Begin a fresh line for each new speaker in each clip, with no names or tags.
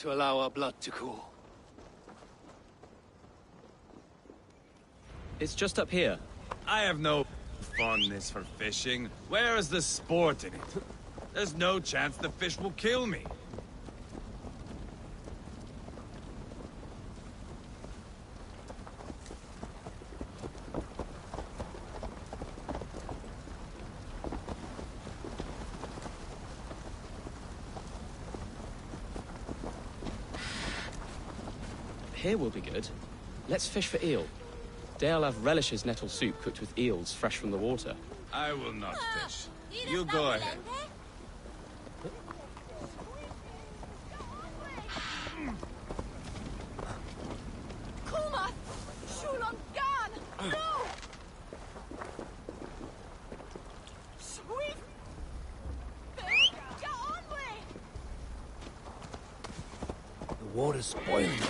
to allow our blood to cool.
It's just up here.
I have no fondness for fishing. Where is the sport in it? There's no chance the fish will kill me.
Here will be good. Let's fish for eel. Daleav relishes nettle soup cooked with eels fresh from the water.
I will not fish. You go ahead.
The water's spoiling.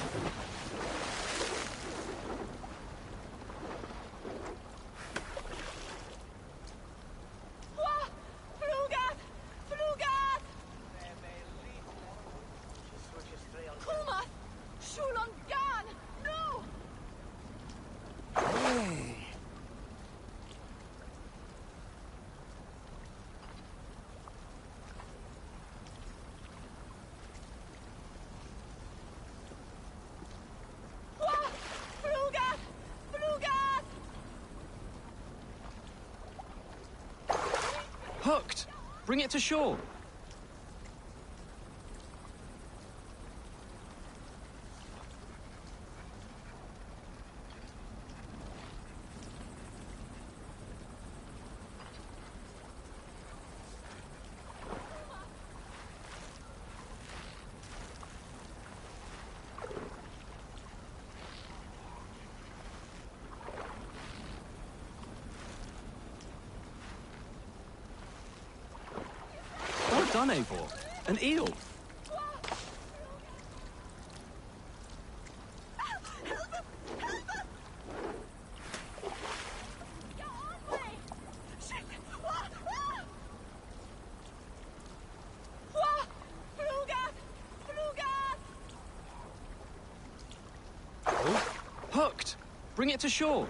Hooked! Bring it to shore! Well done, Eivor. An eel. Hooked! Bring it to shore!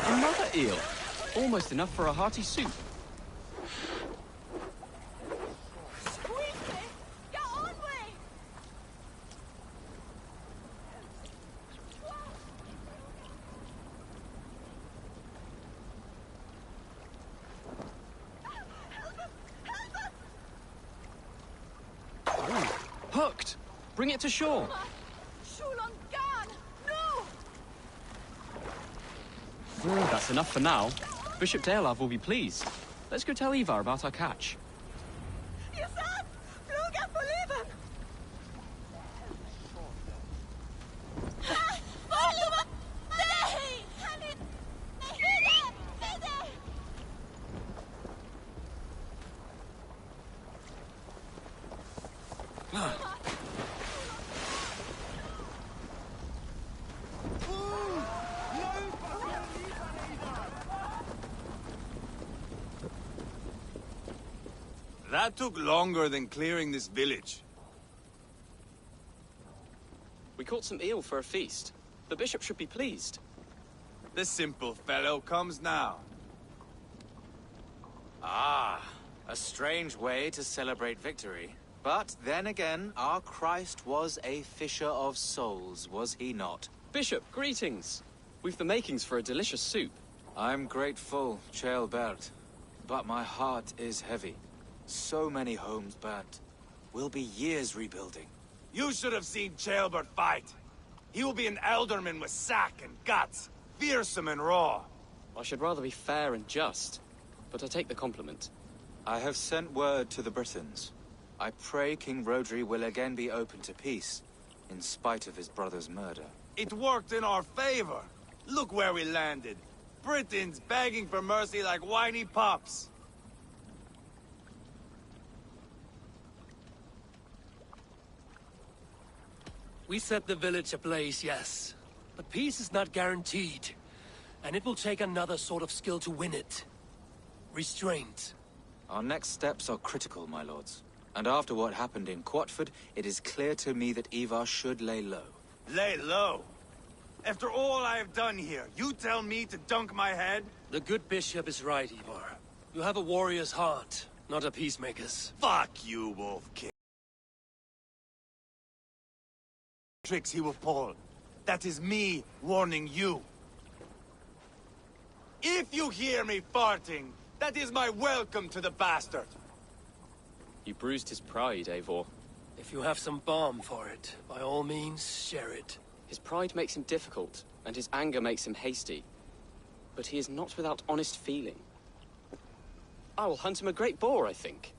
Another eel! Almost enough for a hearty soup. Hooked! Bring it to shore! That's enough for now. Bishop Daleav will be pleased. Let's go tell Ivar about our catch.
That took longer than clearing this village.
We caught some eel for a feast. The bishop should be pleased.
The simple fellow comes now.
Ah, a strange way to celebrate victory. But then again, our Christ was a fisher of souls, was he not?
Bishop, greetings. We've the makings for a delicious soup.
I'm grateful, Ceolbert, but my heart is heavy. So many homes burnt. We'll be years rebuilding.
You should have seen Ceolbert fight. He will be an alderman with sack and guts, fearsome and raw.
I should rather be fair and just, but I take the compliment.
I have sent word to the Britons. I pray King Rodri will again be open to peace, in spite of his brother's murder.
It worked in our favor. Look where we landed. Britons begging for mercy like whiny pups.
We set the village ablaze, yes. But peace is not guaranteed. And it will take another sort of skill to win it. Restraint.
Our next steps are critical, my lords. And after what happened in Quatford, it is clear to me that Ivar should lay low.
Lay low? After all I have done here, you tell me to dunk my head?
The good bishop is right, Ivar. You have a warrior's heart, not a peacemaker's.
Fuck you, Wolf King. Tricks he will pull. That is me warning you. If you hear me farting, that is my welcome to the bastard.
You bruised his pride, Eivor.
If you have some balm for it, by all means, share it.
His pride makes him difficult, and his anger makes him hasty. But he is not without honest feeling. I will hunt him a great boar, I think.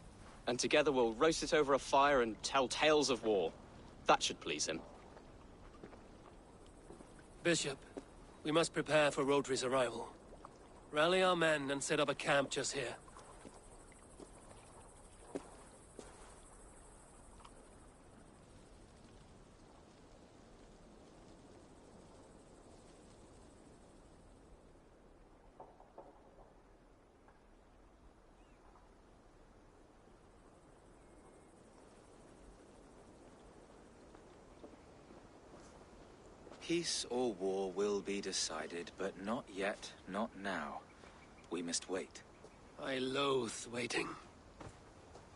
And together we'll roast it over a fire and tell tales of war. That should please him.
Bishop, we must prepare for Rodri's arrival. Rally our men and set up a camp just here.
Peace or war will be decided, but not yet, not now. We must wait.
I loathe waiting.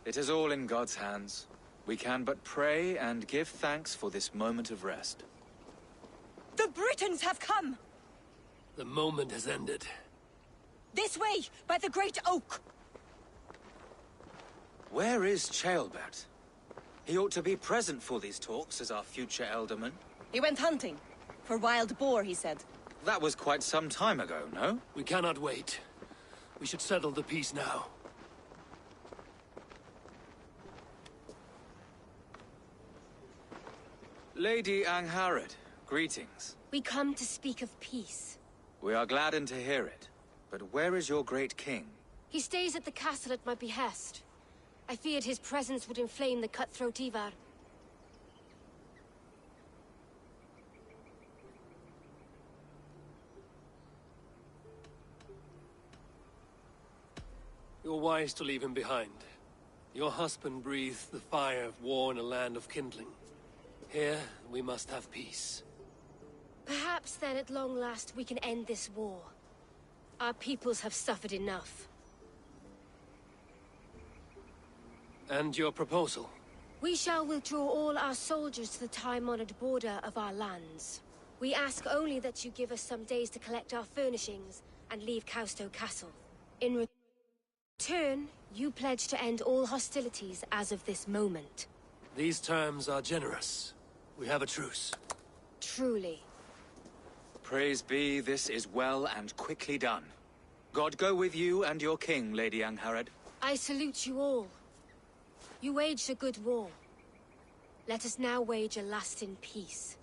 It is all in God's hands. We can but pray and give thanks for this moment of rest.
The Britons have come!
The moment has ended.
This way, by the Great Oak!
Where is Ceolbert? He ought to be present for these talks as our future elderman.
He went hunting. For wild boar, he said.
That was quite some time ago, no?
We cannot wait. We should settle the peace now.
Lady Angharad, greetings.
We come to speak of peace.
We are gladdened to hear it. But where is your great king?
He stays at the castle at my behest. I feared his presence would inflame the cutthroat Ivar.
You're wise to leave him behind. Your husband breathed the fire of war in a land of kindling. Here, we must have peace.
Perhaps then at long last we can end this war. Our peoples have suffered enough.
And your proposal?
We shall withdraw all our soldiers to the time-honored border of our lands. We ask only that you give us some days to collect our furnishings and leave Causto Castle. In return, you pledge to end all hostilities as of this moment.
These terms are generous. We have a truce.
Truly.
Praise be, this is well and quickly done. God go with you and your king, Lady Angharad.
I salute you all. You waged a good war. Let us now wage a lasting peace.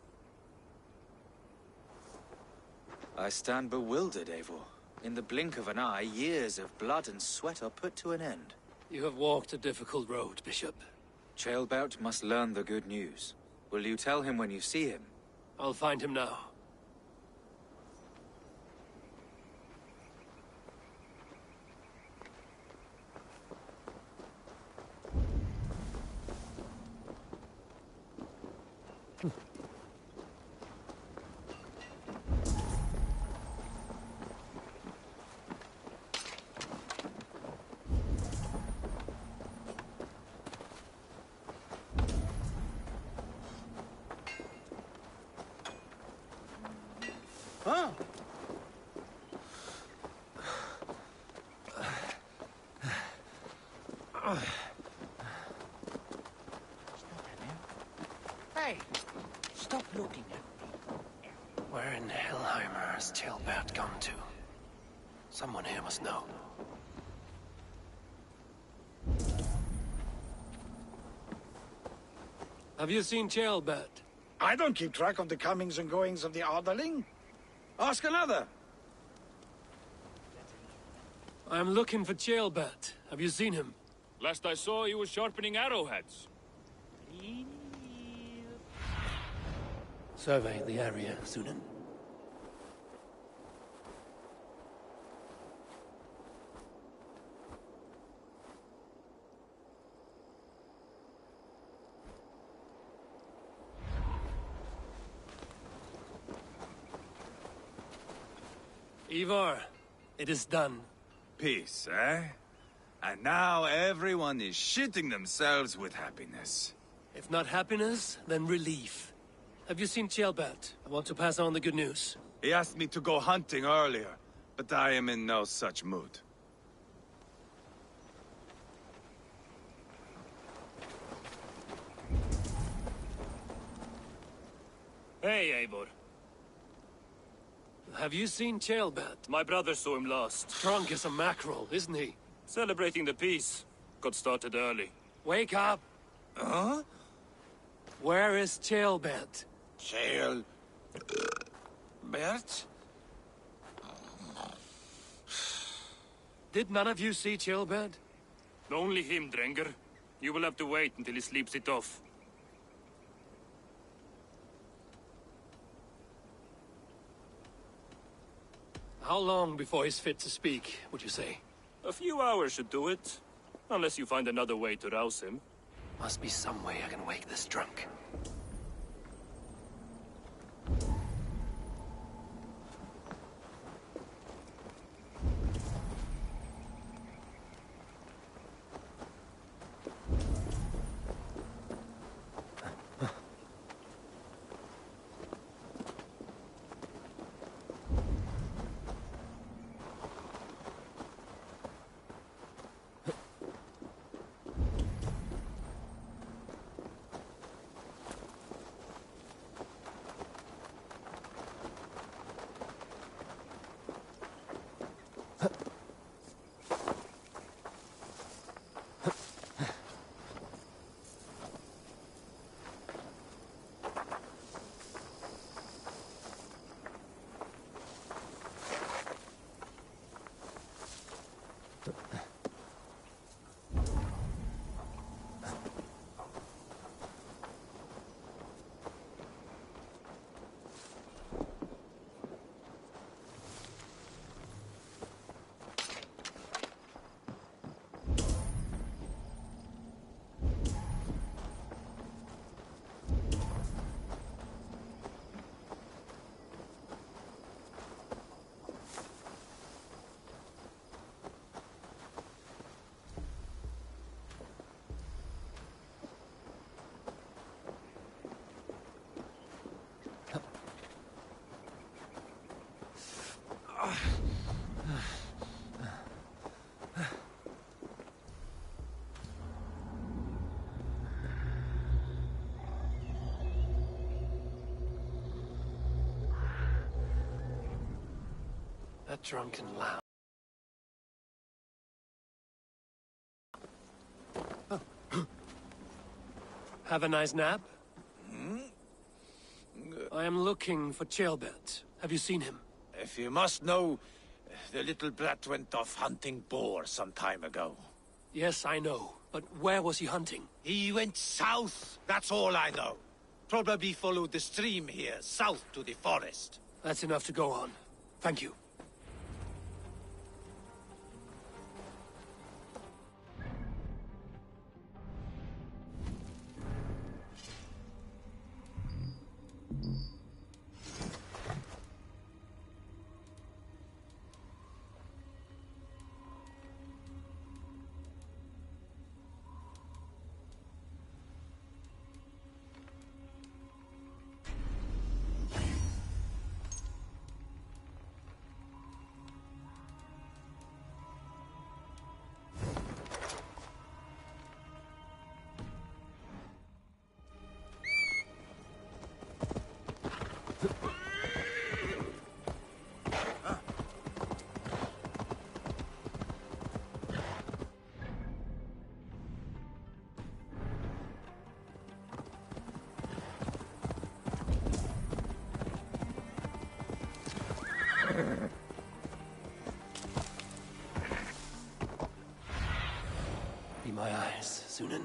I stand bewildered, Eivor. In the blink of an eye, years of blood and sweat are put to an end.
You have walked a difficult road, Bishop.
Ceolbert must learn the good news. Will you tell him when you see him?
I'll find him now.
Huh?
Hey, stop looking at me.
Where in Hellheimer has Ceolbert gone to? Someone here must know. Have you seen Ceolbert?
I don't keep track of the comings and goings of the Ardaling. Ask another.
I'm looking for Ceolbert. Have you seen him?
Last I saw, he was sharpening arrowheads.
Survey the area, Sunan. Ivar, it is done.
Peace, eh? And now everyone is shitting themselves with happiness.
If not happiness, then relief. Have you seen Kjellbert? I want to pass on the good news.
He asked me to go hunting earlier, but I am in no such mood.
Hey, Eivor.
Have you seen Kjellbert?
My brother saw him last.
Drunk as a mackerel, isn't he?
Celebrating the peace. Got started early.
Wake up!
Huh?
Where is Kjellbert?
Jail. Bert?
Did none of you see Kjellbert?
Only him, Drenger. You will have to wait until he sleeps it off.
How long before he's fit to speak, would you say?
A few hours should do it. Unless you find another way to rouse him.
Must be some way I can wake this drunk. That drunken lout. Have a nice nap? I am looking for Kjellbert. Have you seen him?
If you must know, the little brat went off hunting boar some time ago.
Yes, I know. But where was he hunting?
He went south, that's all I know. Probably followed the stream here, south to the forest.
That's enough to go on. Thank you. Be my eyes, Sunan.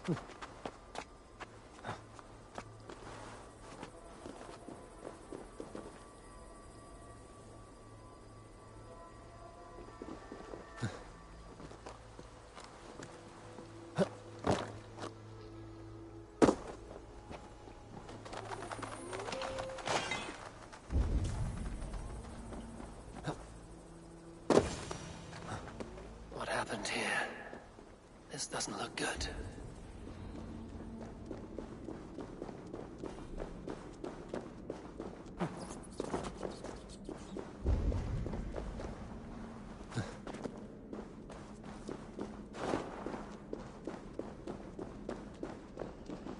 What happened here? This doesn't look good.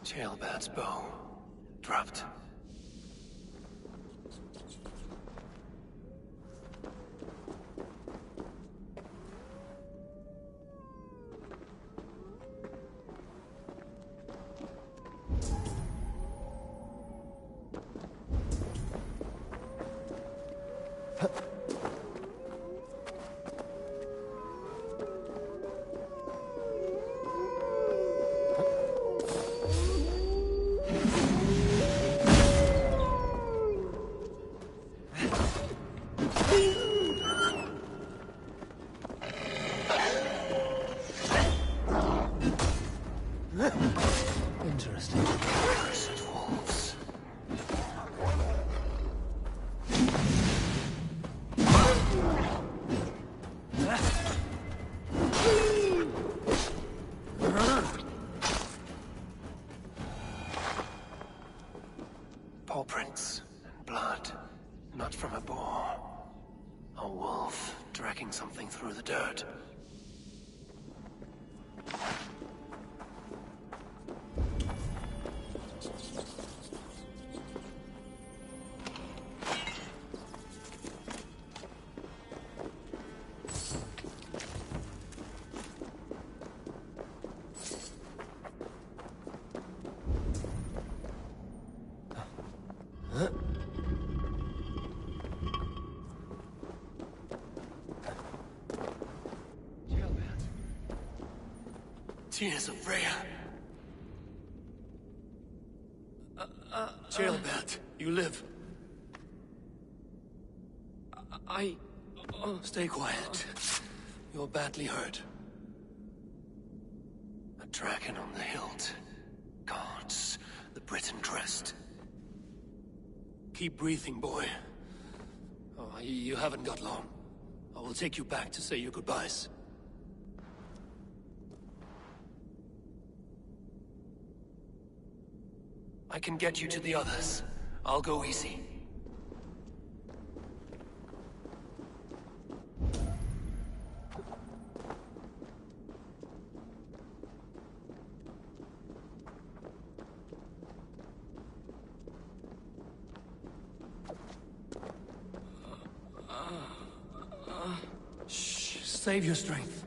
Jailbird's bow. Dropped. Interesting. Cursed wolves. Paw prints and blood, not from a boar. A wolf dragging something through the dirt. Tears of Freya. Jailbird, you live. Stay quiet. You're badly hurt. A dragon on the hilt. Guards the Britain crest. Keep breathing, boy. Oh, you haven't got long. I will take you back to say your goodbyes. I can get you to the others. I'll go easy. Shh, save your strength.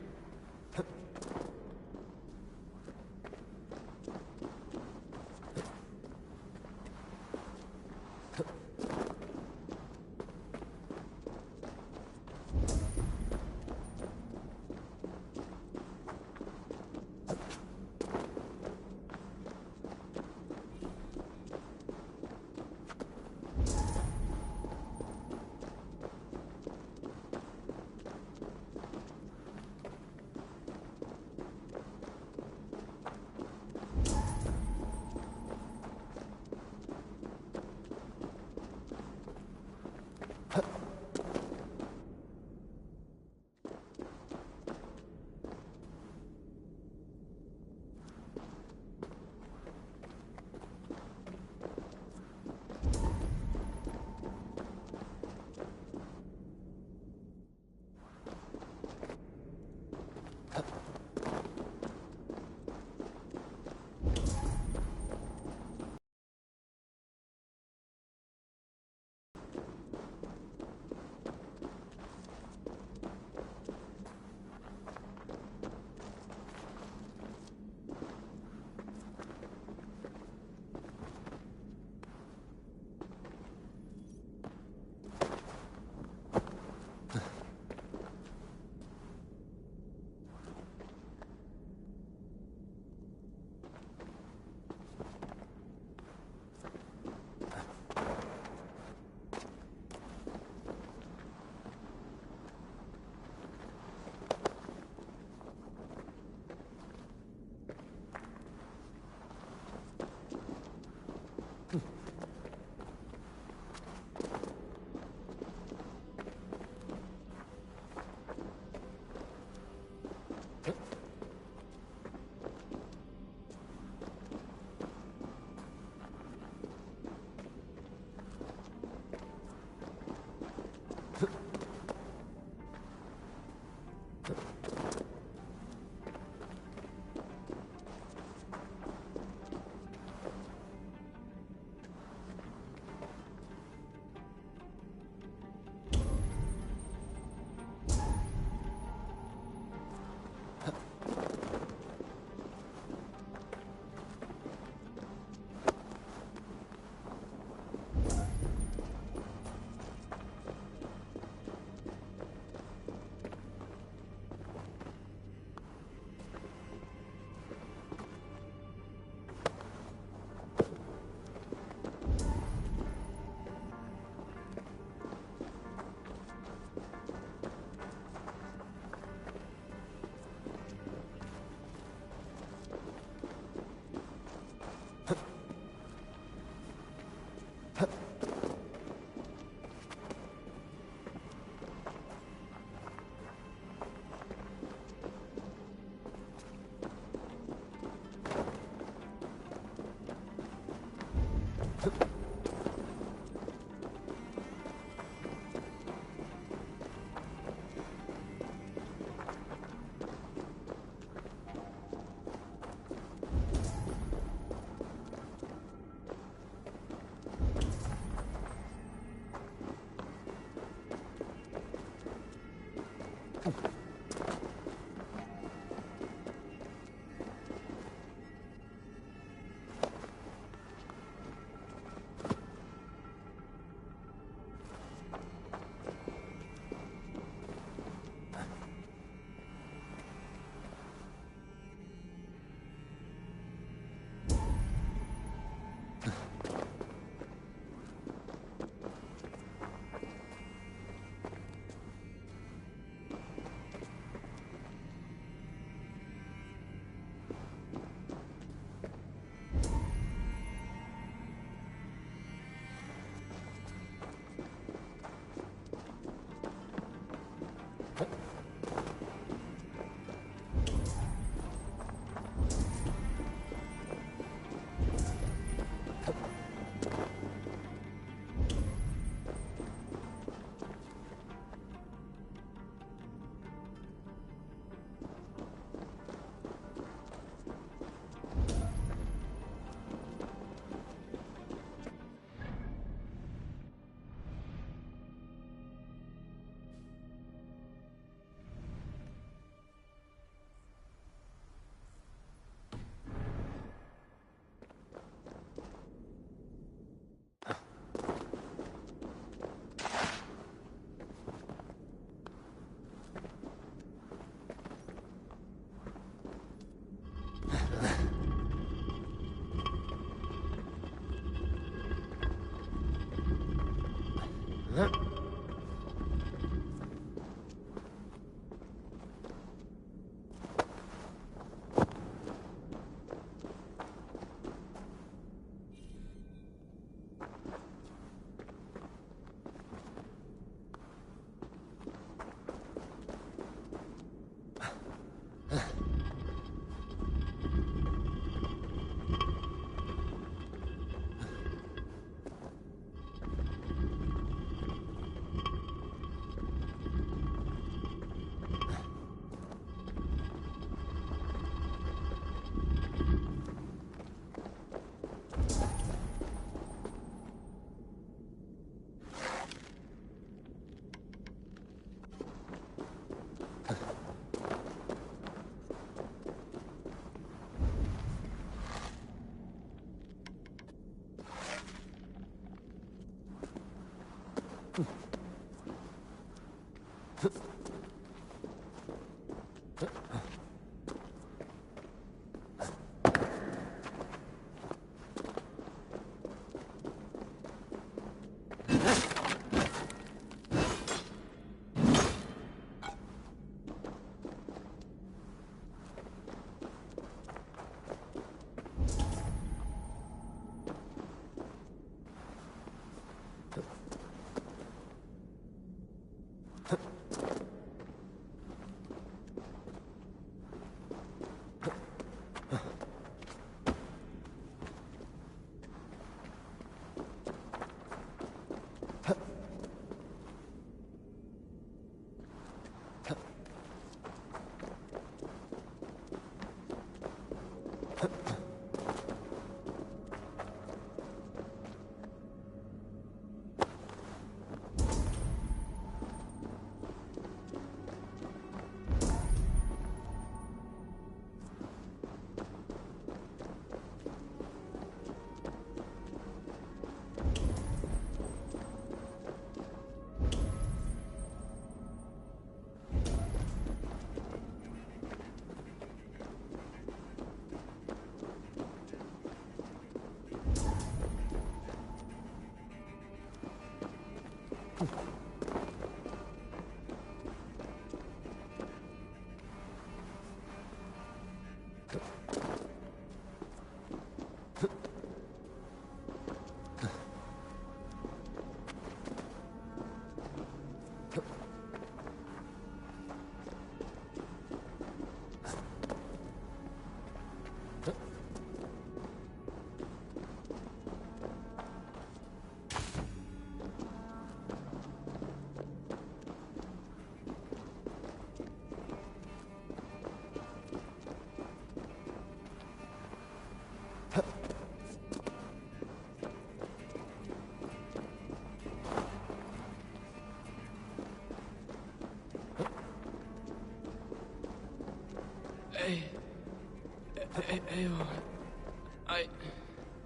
Eivor.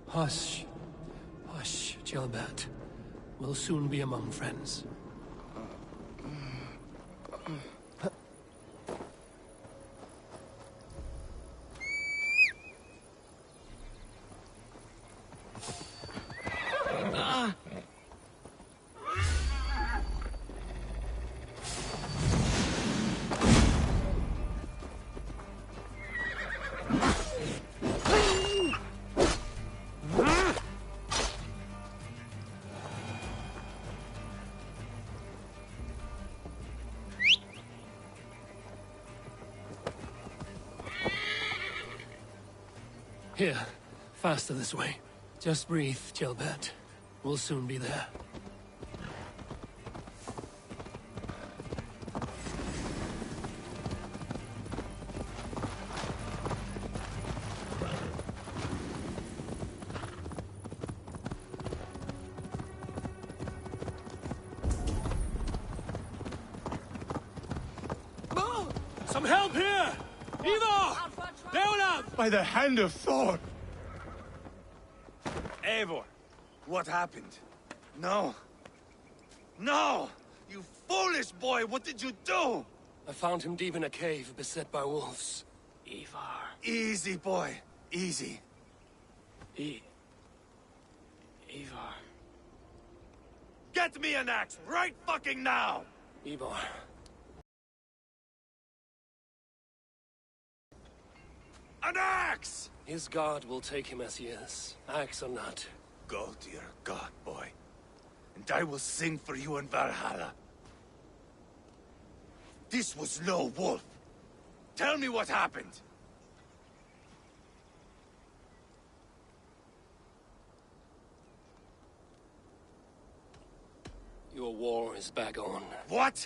Hush. Hush, Gilbert. We'll soon be among friends. Here, faster this way. Just breathe, Gilbert. We'll soon be there. Some help here! Eivor! Down up!
By the hand of Thor!
Eivor, what happened? No. No! You foolish boy, what did you do?
I found him deep in a cave, beset by wolves. Ivar.
Easy, boy. Easy.
Ivar.
Get me an axe right fucking now!
Ivar.
An axe!
His god will take him as he is, axe or not.
Go to your god, boy. And I will sing for you in Valhalla. This was no wolf. Tell me what happened.
Your war is back on.
What?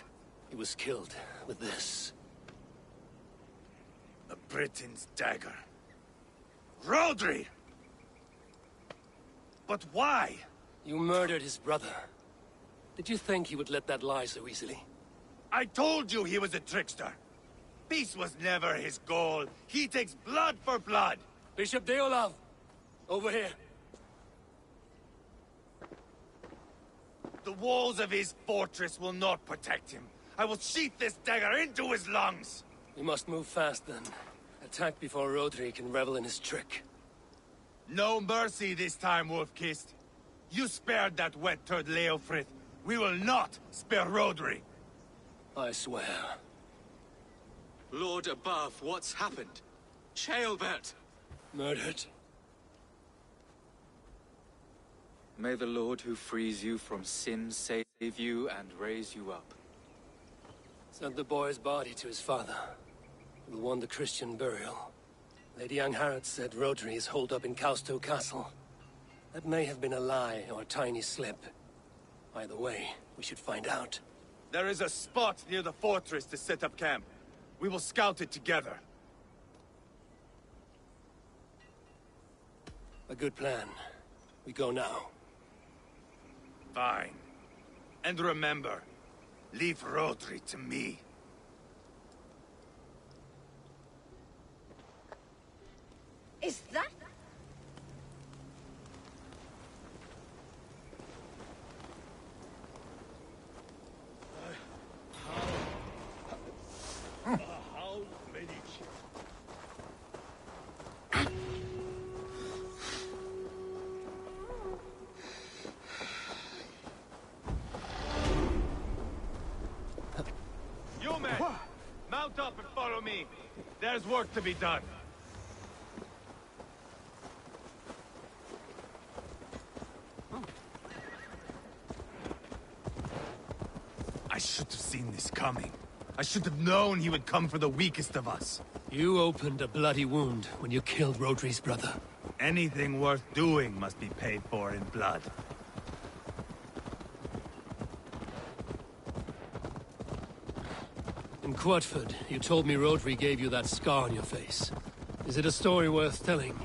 He was killed with this.
A Briton's dagger. Rodri! But why?
You murdered his brother. Did you think he would let that lie so easily?
I told you he was a trickster. Peace was never his goal. He takes blood for blood.
Bishop Deolav! Over here.
The walls of his fortress will not protect him. I will sheath this dagger into his lungs.
We must move fast then. Attack before Rodri can revel in his trick.
No mercy this time, Wolf-Kissed. You spared that wet turd Leofrith. We will not spare Rodri.
I swear.
Lord above, what's happened? Ceolbert!
Murdered.
May the Lord who frees you from sin save you and raise you up.
Sent the boy's body to his father. Will want the Christian burial. Lady Angharad said Rodri is holed up in Kausto Castle. That may have been a lie or a tiny slip. Either way, we should find out.
There is a spot near the fortress to set up camp. We will scout it together.
A good plan. We go now.
Fine. And remember, leave Rodri to me.
Is that...
How many You men, mount up and follow me. There's work to be done. I should have seen this coming. I should have known he would come for the weakest of us.
You opened a bloody wound when you killed Rodri's brother.
Anything worth doing must be paid for in blood.
In Quatford, you told me Rodri gave you that scar on your face. Is it a story worth telling?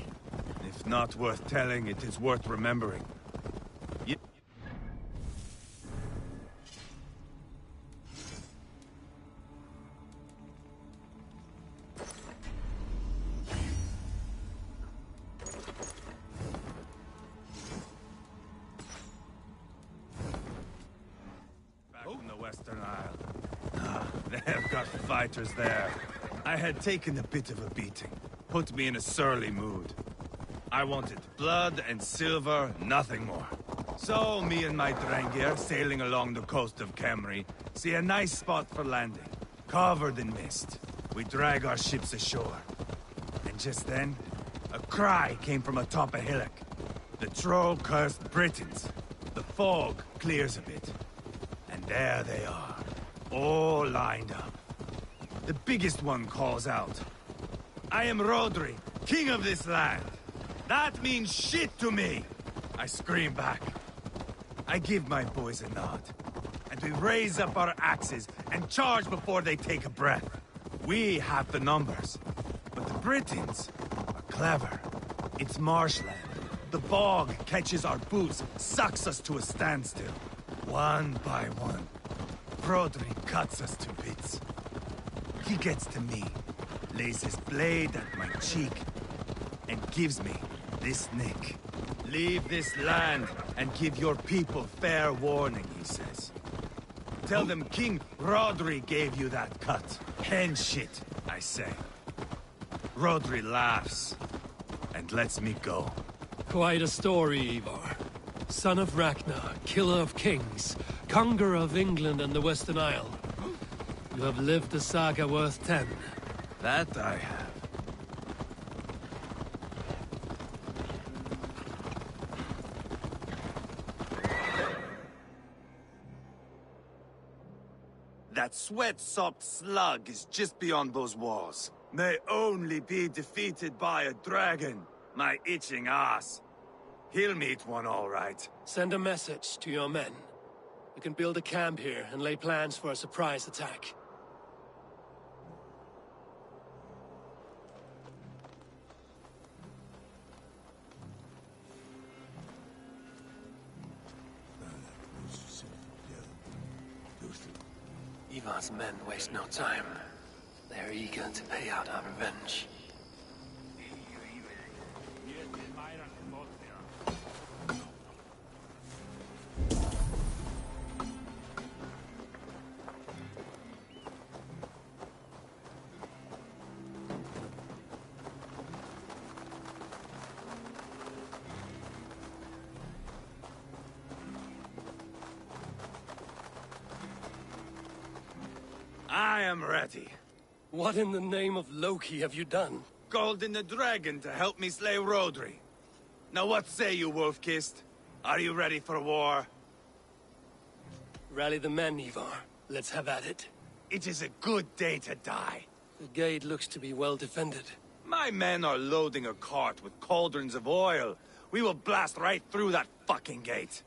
If not worth telling, it is worth remembering. Back from the Western Isle. They've got fighters there. I had taken a bit of a beating. Put me in a surly mood. I wanted blood and silver, nothing more. So, me and my Drengir, sailing along the coast of Kemri, see a nice spot for landing, covered in mist. We drag our ships ashore. And just then, a cry came from atop a hillock. The troll-cursed Britons. The fog clears a bit. And there they are, all lined up. The biggest one calls out, "I am Rodri, king of this land. That means shit to me!" I scream back. I give my boys a nod. And we raise up our axes and charge before they take a breath. We have the numbers. But the Britons are clever. It's marshland. The bog catches our boots, sucks us to a standstill. One by one, Rodri cuts us to bits. He gets to me, lays his blade at my cheek, and gives me this nick. "Leave this land and give your people fair warning," he says. "Tell them King Rodri gave you that cut. Hen shit," I say. Rodri laughs and lets me go.
Quite a story, Ivar. Son of Ragnar, killer of kings, conqueror of England and the Western Isle. You have lived a saga worth 10.
That I have. That sweat-sopped slug is just beyond those walls. May only be defeated by a dragon. My itching ass. He'll meet one all right.
Send a message to your men. We can build a camp here and lay plans for a surprise attack. Ivar's men waste no time. They're eager to pay out our revenge.
I am ready.
What in the name of Loki have you done?
Called in the dragon to help me slay Rodri. Now what say you, Wolf-Kissed? Are you ready for war?
Rally the men, Ivar. Let's have at it.
It is a good day to die.
The gate looks to be well defended.
My men are loading a cart with cauldrons of oil. We will blast right through that fucking gate.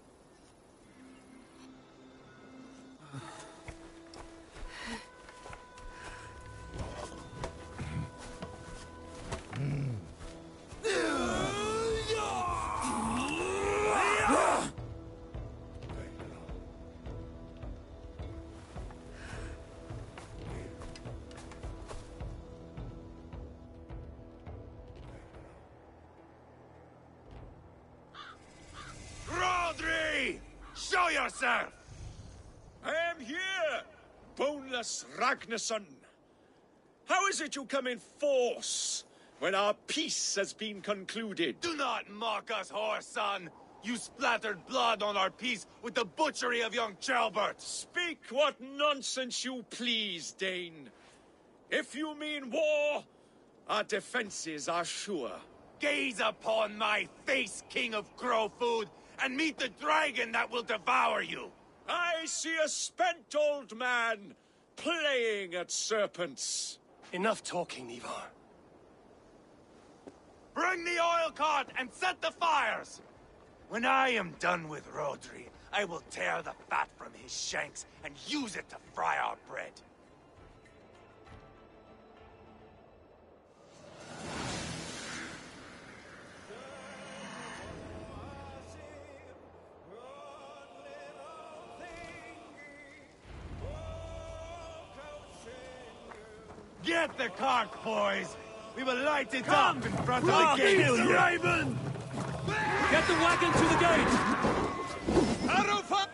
Rodri! Show yourself!
I am here, boneless Ragnarsson. How is it you come in force when our peace has been concluded?
Do not mock us, whoreson! You splattered blood on our peace with the butchery of young Chalbert!
Speak what nonsense you please, Dane. If you mean war, our defenses are sure.
Gaze upon my face, King of Crow Food, and meet the dragon that will devour you!
I see a spent old man playing at serpents.
Enough talking, Ivar.
Bring the oil cart and set the fires! When I am done with Rodri, I will tear the fat from his shanks and use it to fry our bread. Get the cart, boys! We will light it up in front of the gate!
Raven! Get the wagon to the gate!
Arrow for...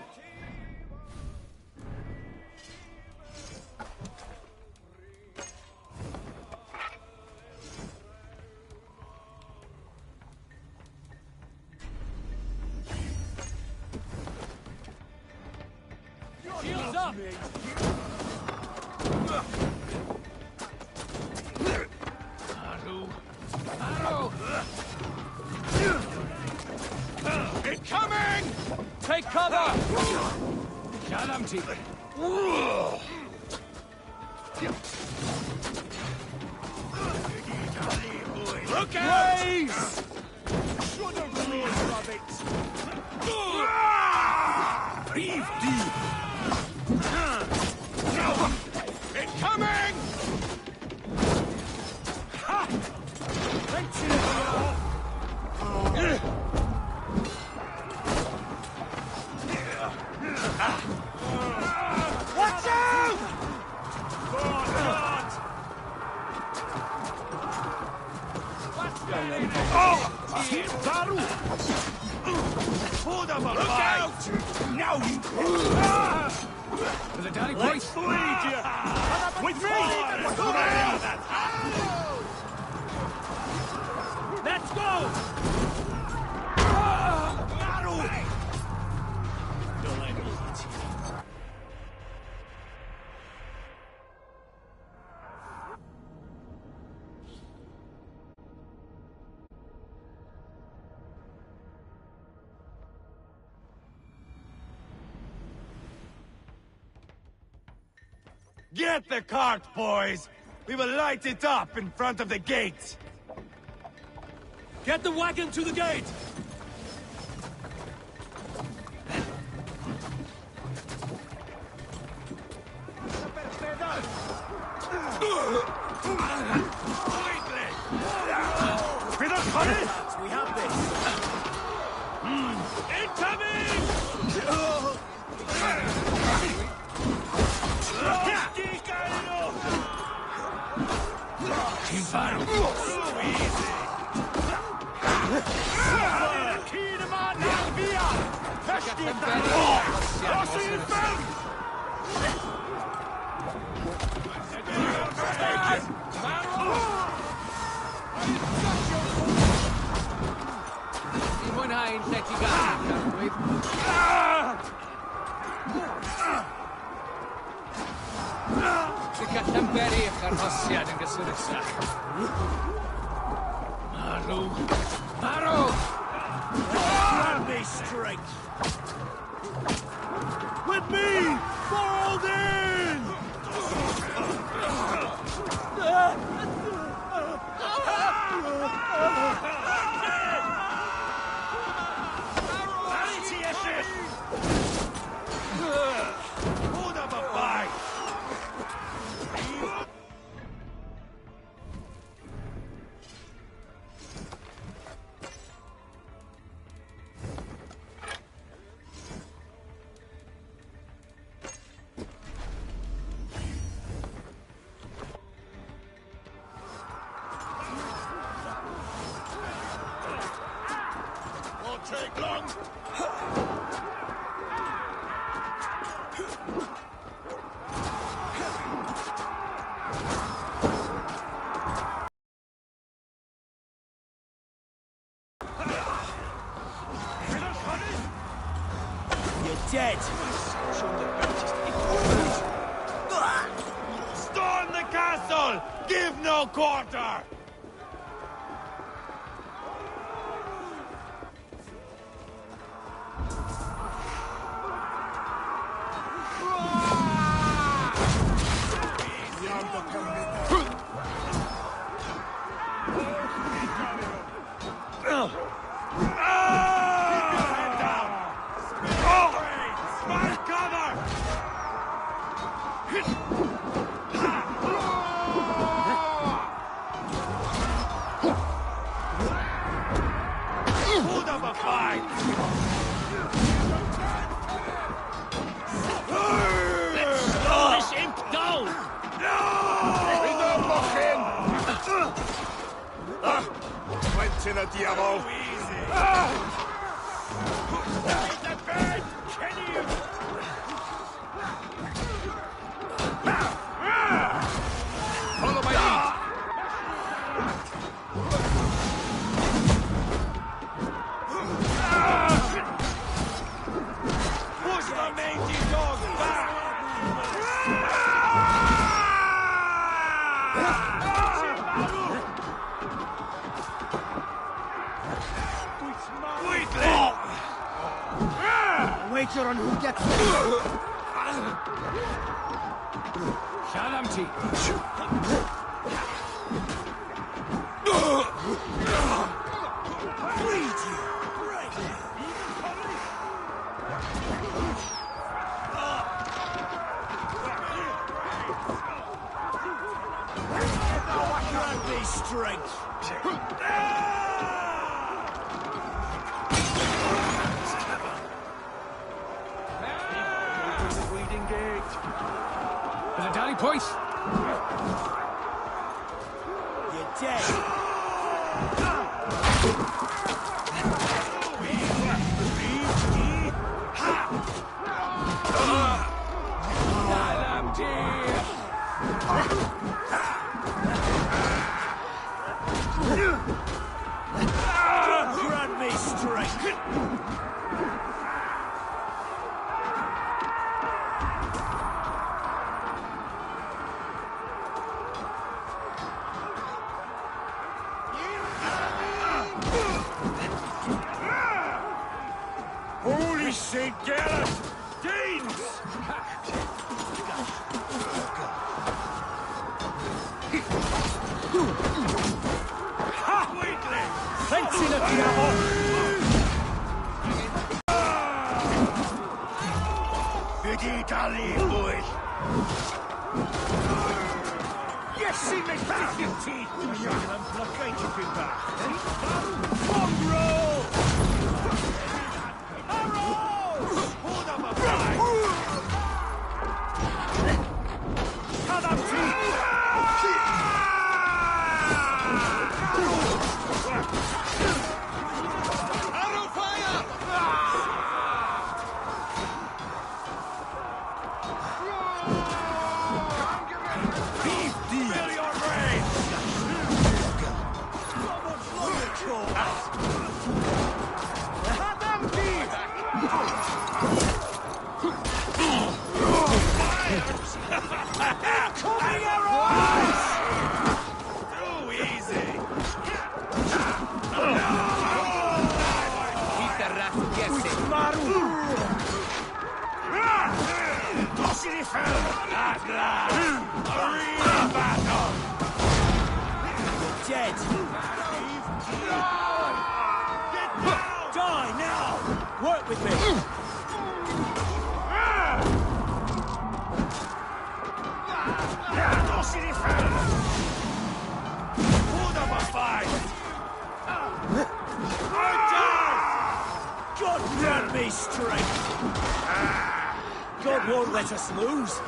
Shields up!
Incoming!
Take cover!
Look out!
Blaze!
Should have rolled of it!
Breathe deep!
Incoming! Ha! Watch out!
Hold up a
Look
fight!
out!
Now you...
Let's bleed you!
With me!
Let's go!
Get the cart, boys! We will light it up in front of the gate!
Get the wagon to the gate!
We have this!
Incoming!
mwynhau'n lle ti gael, Cadwyd. Ti'n gallan beri eich arhosiad yn gysur isach. Marw! Marw!
Grab me strength! With me! Fold in! Hold up a fight! Won't take long. You're dead. Storm the castle! Give no quarter! In a diavolo! Follow my lead! Push the mangy dogs back! Wager on who gets it!
Shalamti!
Grab me strength!
But a dally point!
You're dead! Grant me strength! Holy St. Galus! Danes!
Dancing at the
Yes, see me back! I'm blockade you back. Mongrel! Arrows! Hold up a fly! Cut up Arrow fire! Fill your brains! Coming arrows! Too easy!
Keep the rat guessing.
Tossing fell! At last! A real battle! You're dead! Get down! Die now! Work with me! Tossing fell! Hold up a fight! God grant me strength! God won't let us lose.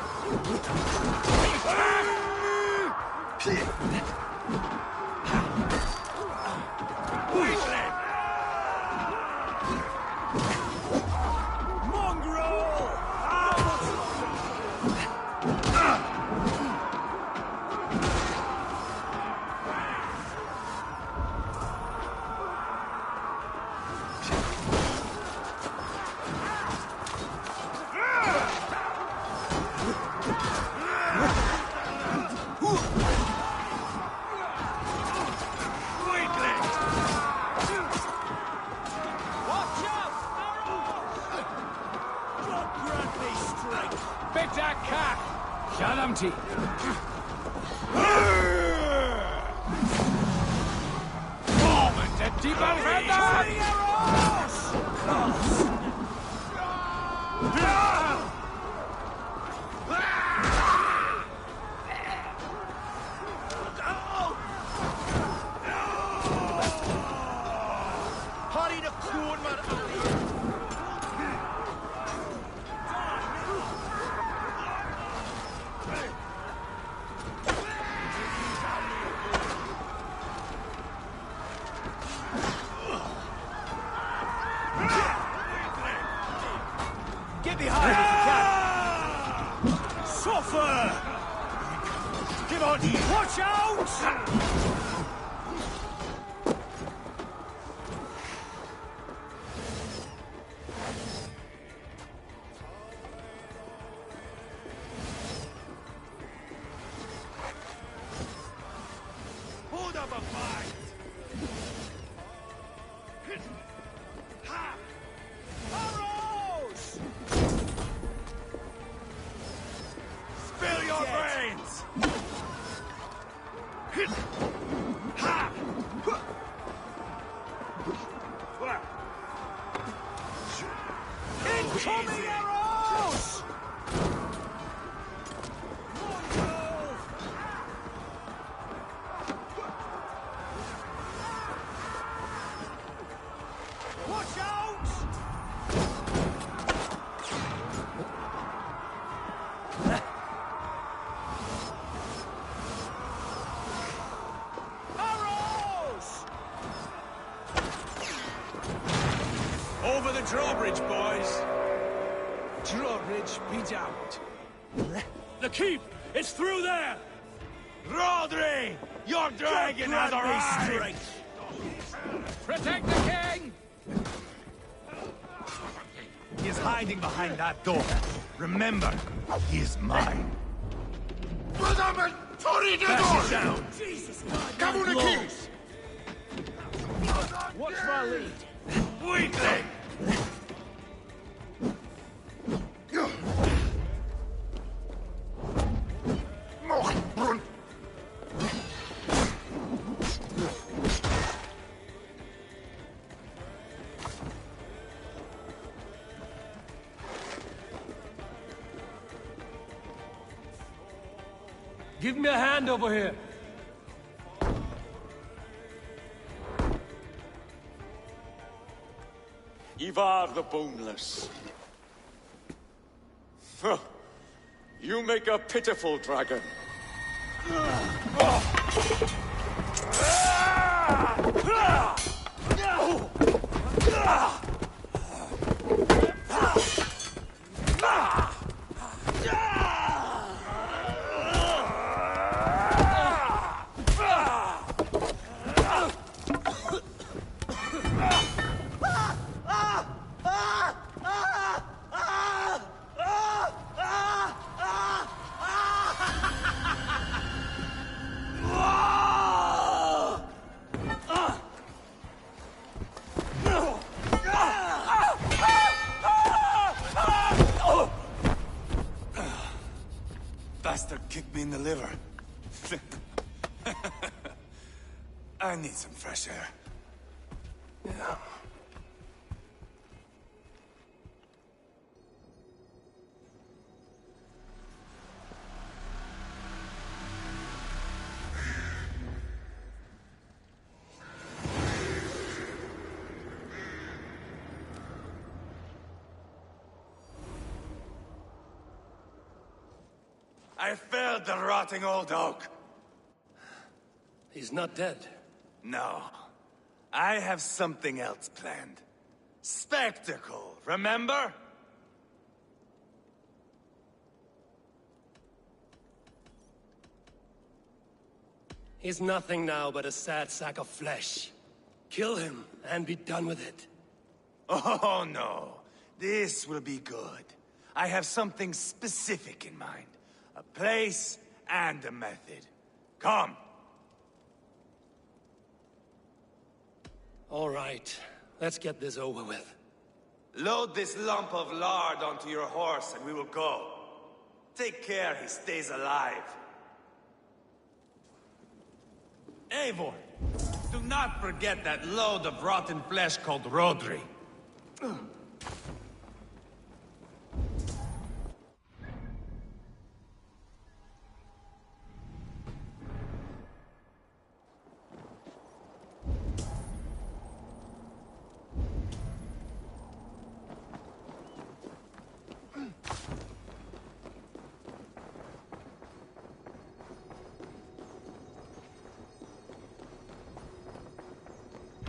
Mongrel!
Big that cat. Shalamti. Moment at deep
Get behind if you can! Suffer! Give on! Watch out! Hold up a fight! Ha! Arrows! Spill your brains! Ha! Incoming arrows! Watch out! Arrows!
Over the drawbridge, boys. Drawbridge beat out.
The keep! It's through there!
Rodri! Your dragon has arrived!
Protect the king.
He is hiding behind that door. Remember, he is mine. Back it down! Jesus God! Watch my lead!
Weakling!
Give me a hand over here.
Ivar the Boneless. Huh. You make a pitiful dragon.
Bastard kicked me in the liver. I need some fresh air.
Yeah.
I felled the rotting old oak.
He's not dead.
No. I have something else planned. Spectacle, remember?
He's nothing now but a sad sack of flesh. Kill him and be done with it.
Oh, no. This will be good. I have something specific in mind. A place and a method. Come.
All right. Let's get this over with.
Load this lump of lard onto your horse and we will go. Take care he stays alive. Eivor, do not forget that load of rotten flesh called Rodri.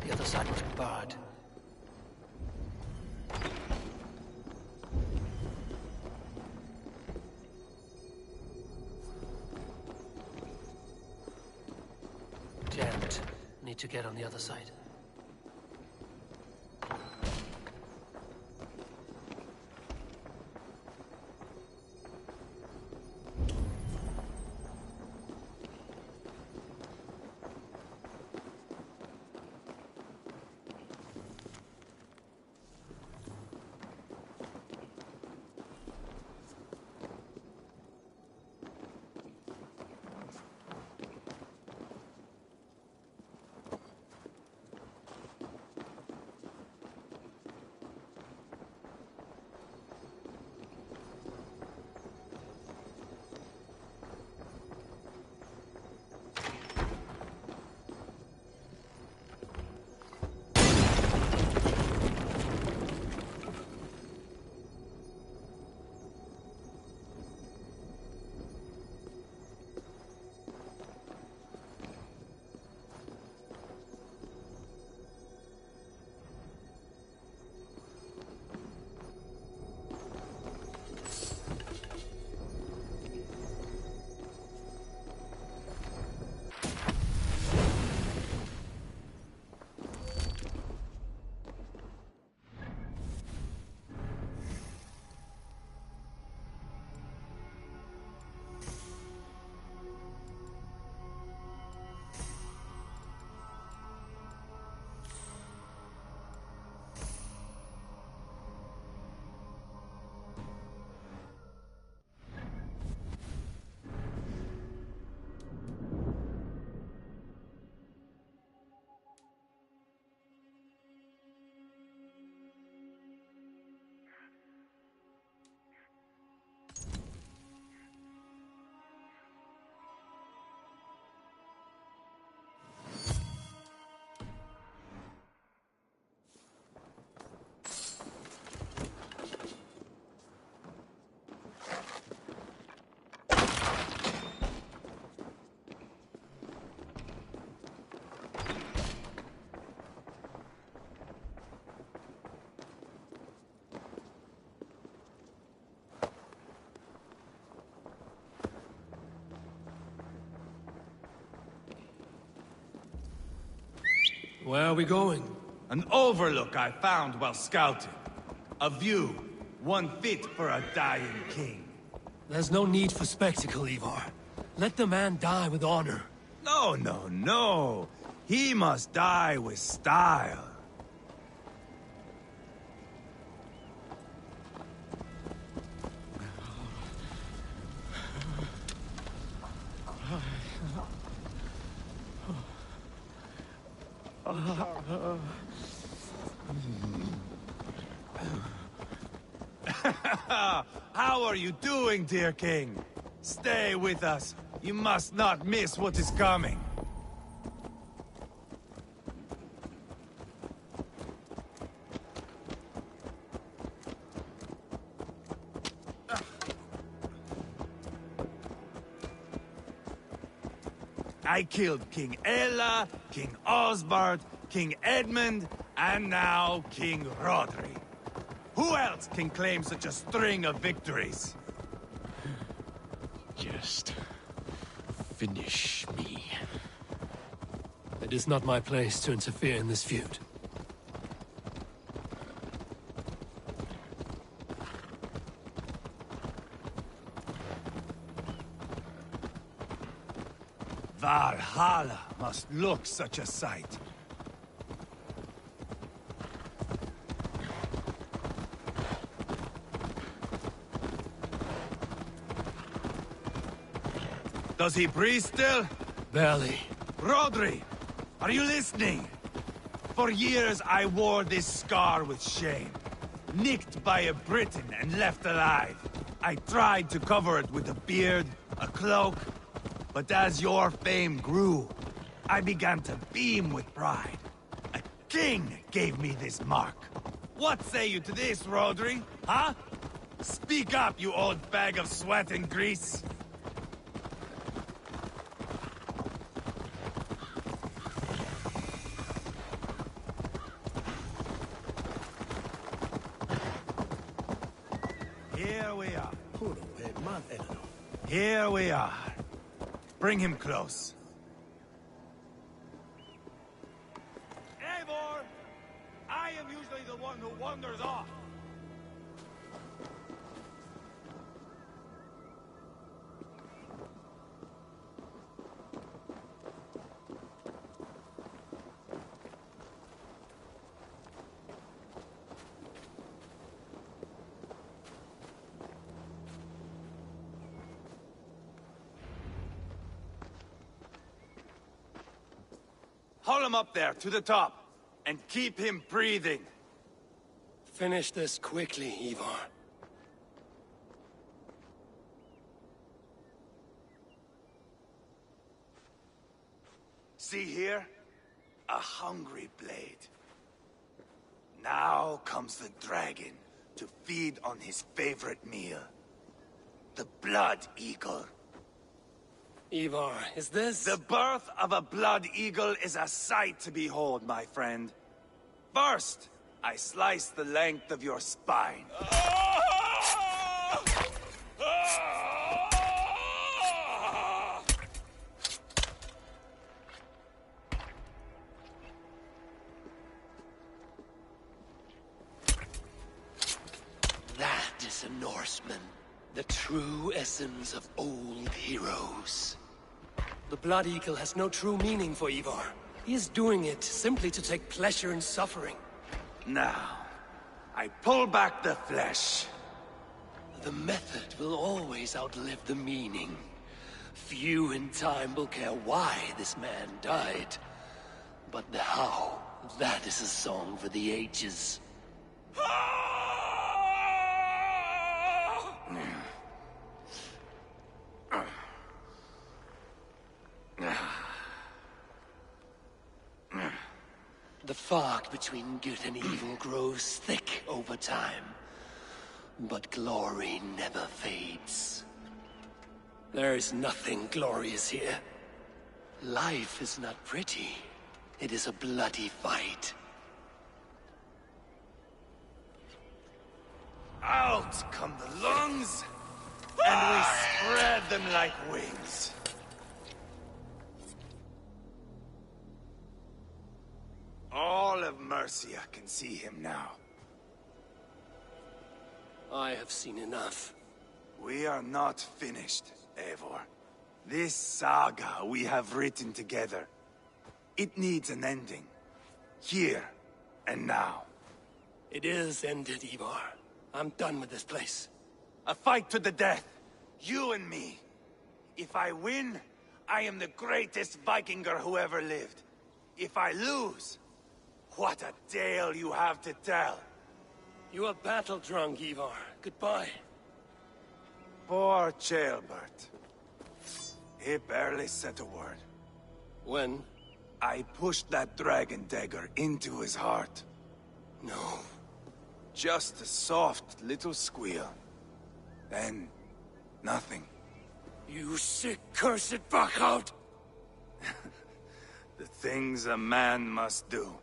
The other side was barred. Jammed. Need to get on the other side. Where are we going?
An overlook I found while scouting. A view, one fit for a dying king.
There's no need for spectacle, Ivar. Let the man die with honor.
No, no, no. He must die with style. How are you doing, dear king? Stay with us. You must not miss what is coming. I killed King Ella, King Osbert, King Edmund, and now King Rodri. Who else can claim such a string of victories?
Just finish me. It is not my place to interfere in this feud.
Valhalla must look such a sight. Does he breathe still?
Barely.
Rodri, are you listening? For years I wore this scar with shame. Nicked by a Briton and left alive. I tried to cover it with a beard, a cloak, but as your fame grew, I began to beam with pride. A king gave me this mark. What say you to this, Rodri? Huh? Speak up, you old bag of sweat and grease. Here we are. Here we are. Bring him close. Eivor! I am usually the one who wanders off. Haul him up there, to the top, and keep him breathing.
Finish this quickly, Ivar.
See here? A hungry blade. Now comes the dragon to feed on his favorite meal. The blood eagle.
Ivar, is this...
The birth of a blood eagle is a sight to behold, my friend. First, I slice the length of your spine.
That is a Norseman. The true essence of old heroes. The Blood Eagle has no true meaning for Ivar. He is doing it simply to take pleasure in suffering.
Now, I pull back the flesh.
The method will always outlive the meaning. Few in time will care why this man died. But the how, that is a song for the ages. The fog between good and evil grows thick over time. But glory never fades. There is nothing glorious here. Life is not pretty. It is a bloody fight.
Out come the lungs, and we spread them like wings. Mercia can see him now.
I have seen enough.
We are not finished, Eivor. This saga we have written together, it needs an ending. Here and now.
It is ended, Ivar. I'm done with this place.
A fight to the death. You and me. If I win, I am the greatest Vikinger who ever lived. If I lose, what a tale you have to tell.
You are battle-drunk, Ivar. Goodbye.
Poor Ceolbert. He barely said a word.
When?
I pushed that dragon dagger into his heart.
No.
Just a soft little squeal. Then, nothing.
You sick, cursed fuck-out!
The things a man must do.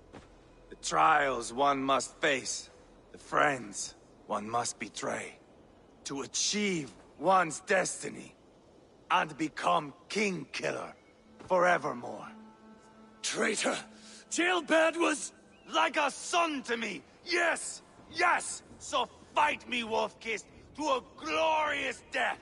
The trials one must face. The friends one must betray. To achieve one's destiny. And become king killer forevermore.
Traitor! Ceolbert was...
like a son to me! Yes! Yes! So fight me, Wolf-Kissed, to a glorious death!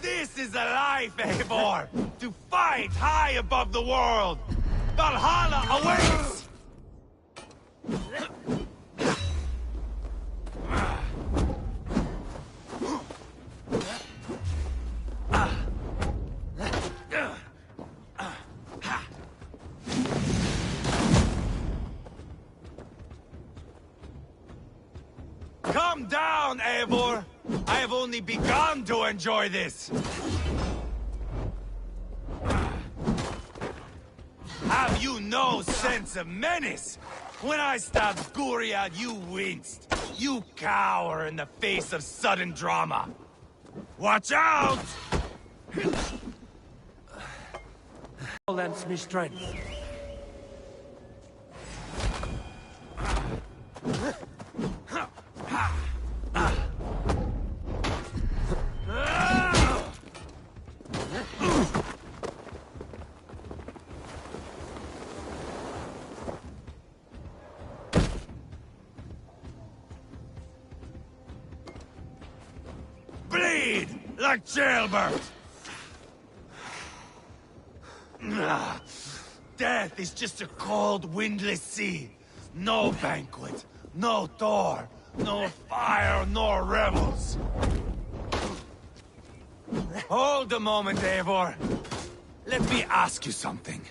This is a life, Eivor! To fight high above the world! Valhalla awaits! Calm down, Eivor! I have only begun to enjoy this! Have you no sense of menace? When I stabbed Guriad, you winced. You cower in the face of sudden drama. Watch out!
Lends me strength.
Bleed like Ceolbert! Death is just a cold, windless sea. No banquet, no Thor, no fire, nor rebels. Hold a moment, Eivor. Let me ask you something.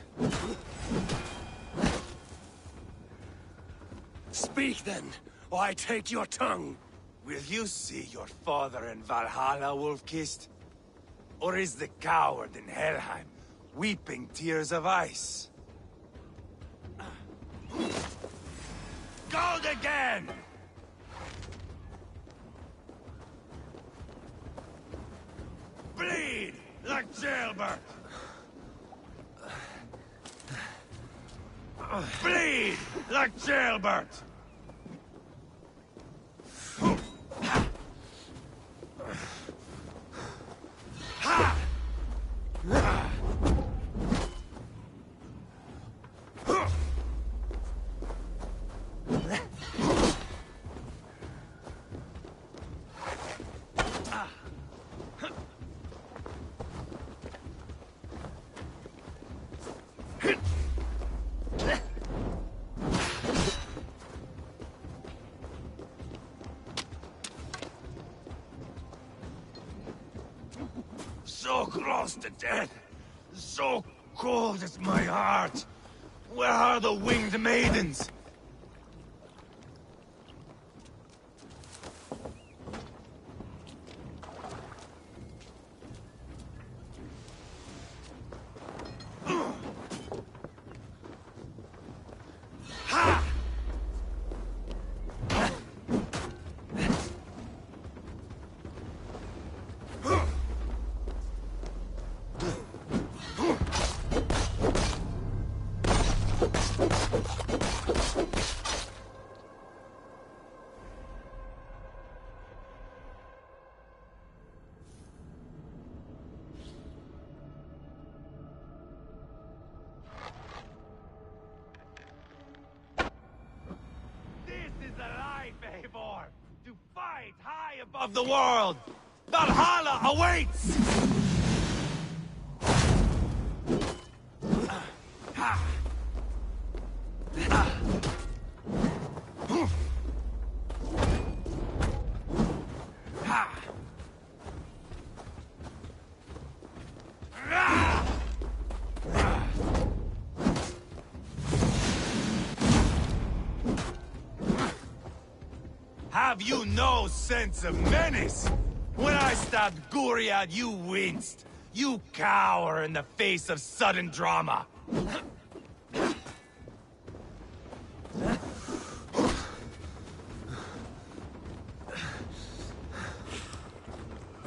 Speak then, or I take your tongue.
Will you see your father in Valhalla, Wolf-Kissed? Or is the coward in Helheim weeping tears of ice? Gold again! Bleed like Ceolbert! Bleed like Ceolbert! So close to death. So cold is my heart. Where are the winged maidens? fate high above the world! Valhalla awaits! Have you no sense of menace? When I stabbed Guriad, you winced. You cower in the face of sudden drama.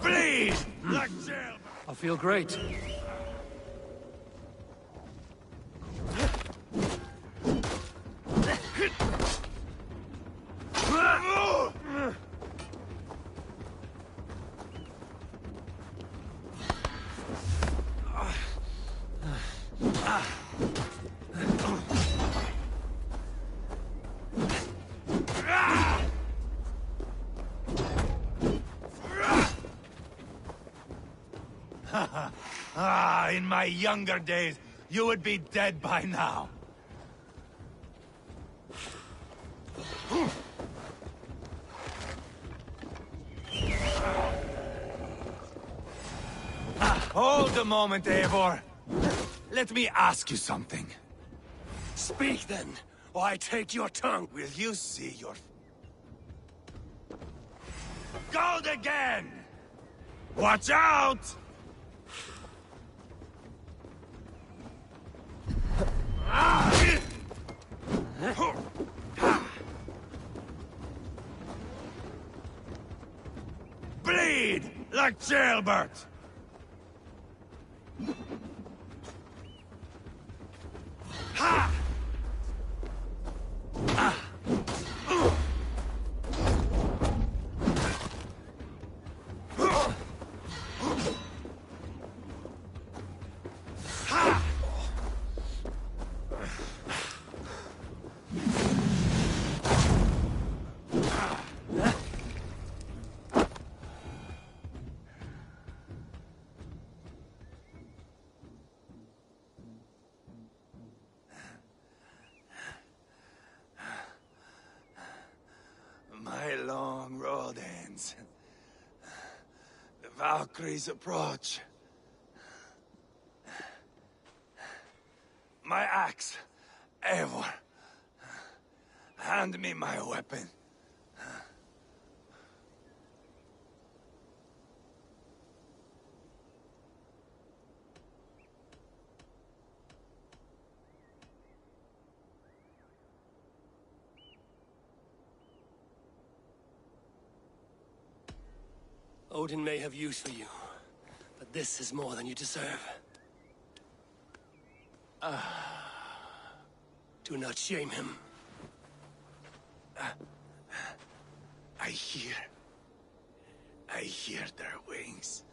Bleed! Like jail!
I feel great.
In my younger days, you would be dead by now. Hold a moment, Eivor. Let me ask you something.
Speak then, or I take your tongue.
Will you see your... Gold again! Watch out! Bleed like jailbird! Ha! My long road ends. The Valkyries approach. My axe, Eivor. Hand me my weapon.
Odin may have use for you, but this is more than you deserve. Do not shame him.
I hear their wings.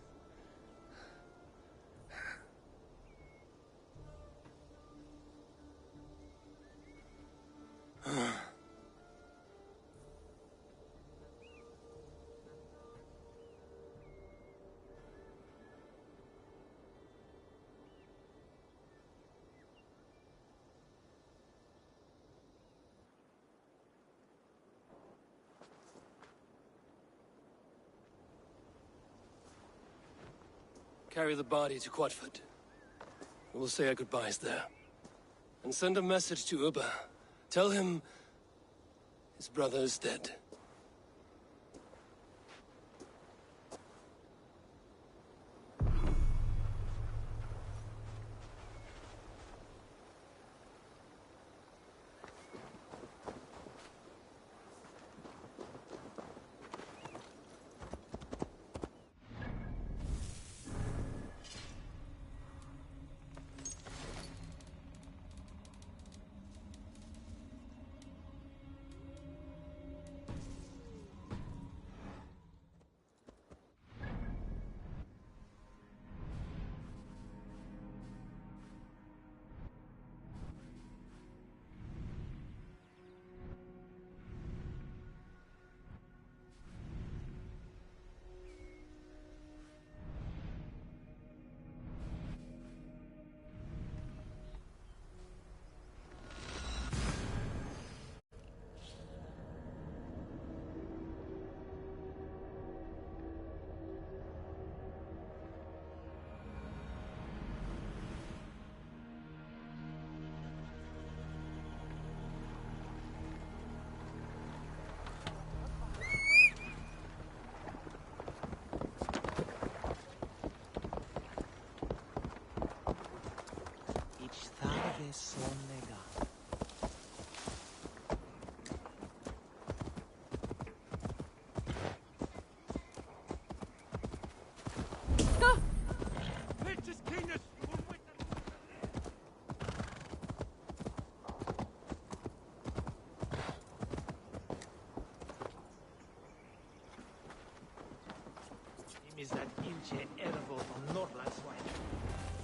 Carry the body to Quatford. We'll say our goodbyes there. And send a message to Ubba. Tell him his brother is dead.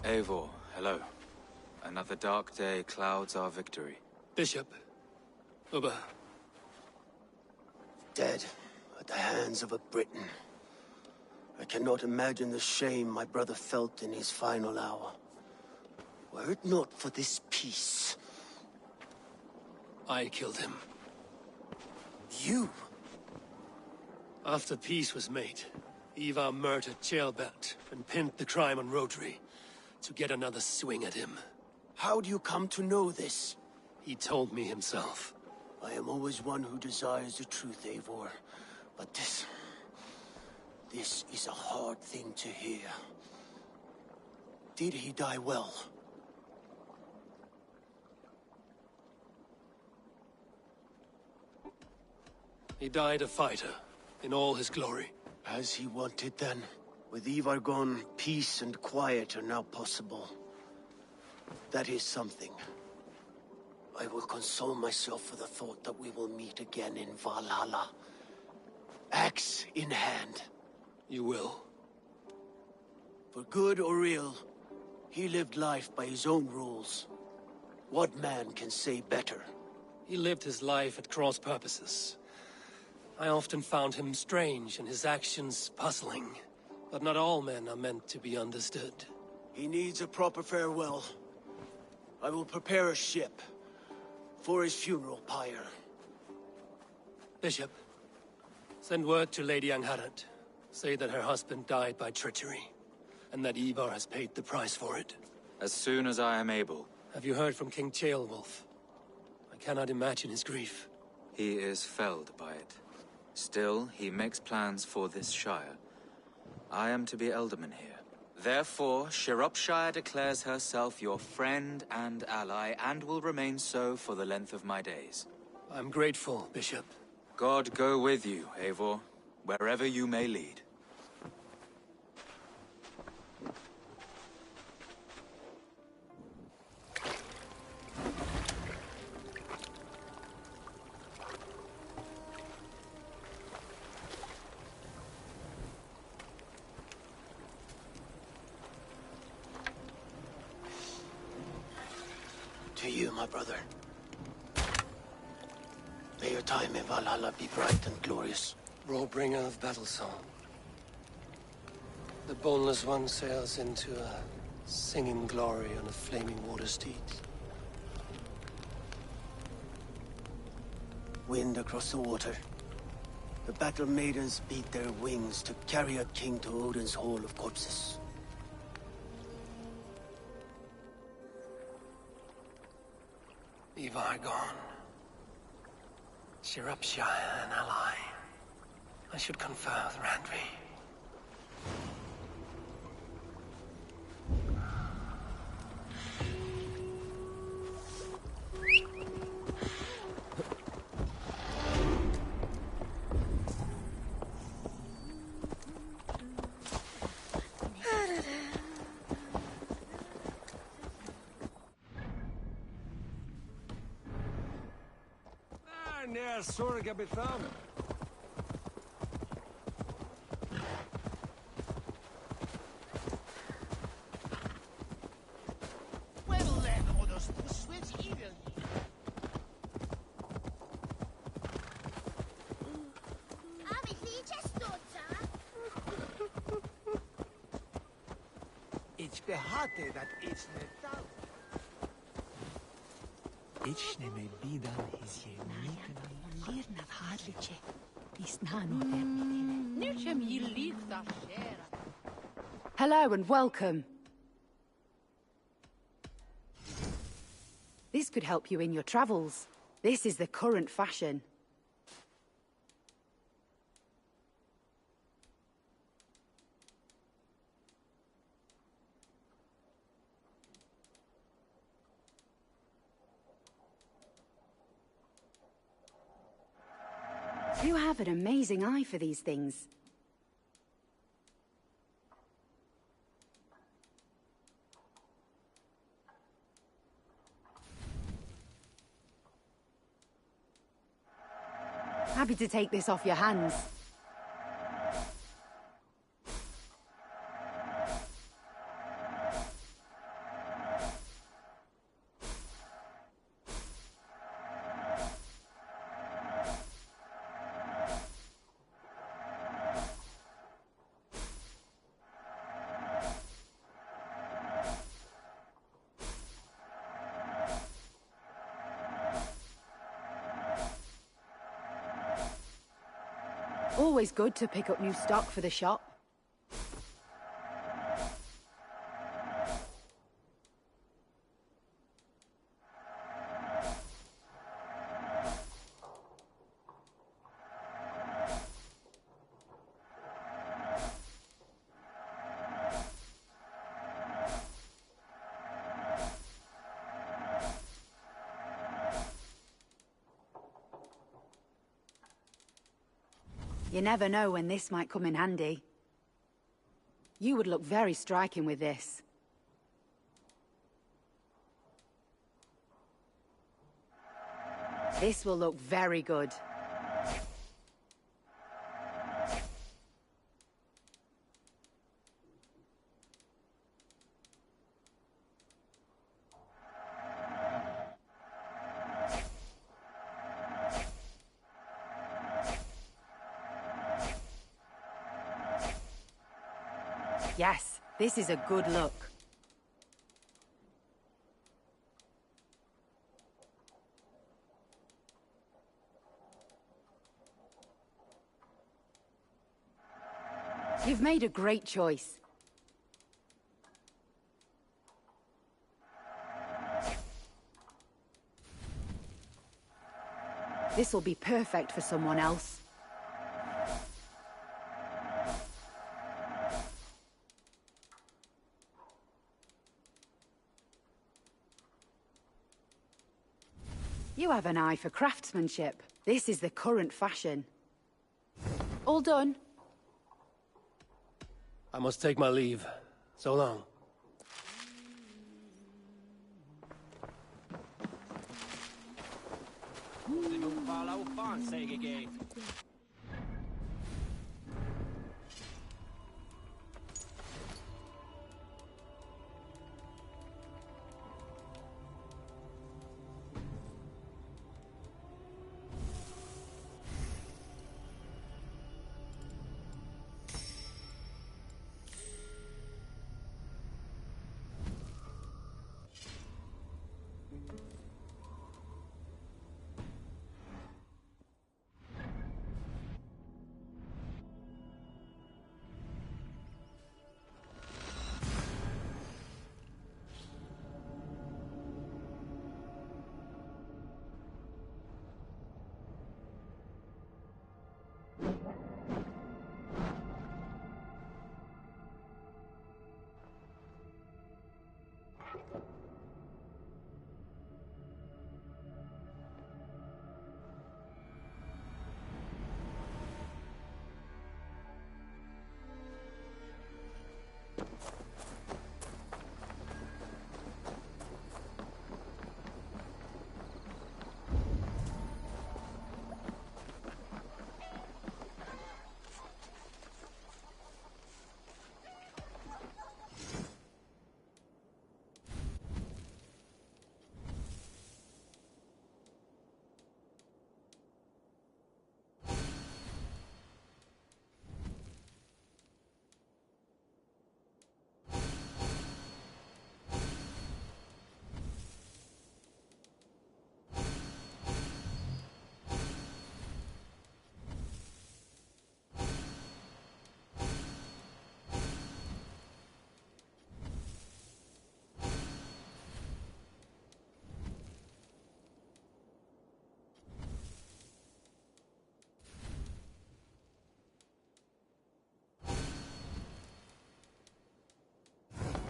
Eivor, hello. Another dark day clouds our victory.
Bishop. Uber.
Dead at the hands of a Briton. I cannot imagine the shame my brother felt in his final hour. Were it not for this peace...
I killed him.
You?
After peace was made, Ivar murdered Ceolbert and pinned the crime on Rotary to get another swing at him.
How do you come to know this?
He told me himself.
I am always one who desires the truth, Eivor. But this is a hard thing to hear. Did he die well?
He died a fighter, in all his glory.
As he wanted then. With Ivar gone, peace and quiet are now possible. That is something. I will console myself for the thought that we will meet again in Valhalla. Axe in hand.
You will.
For good or ill, he lived life by his own rules. What man can say better?
He lived his life at cross purposes. I often found him strange and his actions puzzling. But not all men are meant to be understood.
He needs a proper farewell. I will prepare a ship for his funeral pyre.
Bishop, send word to Lady Angharad. Say that her husband died by treachery, and that Ivar has paid the price for it.
As soon as I am able.
Have you heard from King Ceolwulf? I cannot imagine his grief.
He is felled by it. Still, he makes plans for this shire. I am to be Elderman here. Therefore, Shropshire declares herself your friend and ally, and will remain so for the length of my days.
I'm grateful, Bishop.
God go with you, Eivor, wherever you may lead.
To you, my brother. May your time in Valhalla be bright and glorious.
Bringer of battle song. The boneless one sails into a singing glory on a flaming water steed.
Wind across the water. The battle maidens beat their wings to carry a king to Odin's Hall of Corpses.
Ivar gone. Shropshire an ally. I should confer with Randvi.
Sorga betham.
It's behate that it's netal. It's ne me bidan his
Hello and welcome. This could help you in your travels. This is the current fashion. You have an amazing eye for these things. Happy to take this off your hands. Always good to pick up new stock for the shop. You never know when this might come in handy. You would look very striking with this. This will look very good. Yes, this is a good look. You've made a great choice. This will be perfect for someone else. You have an eye for craftsmanship. This is the current fashion. All done?
I must take my leave. So long.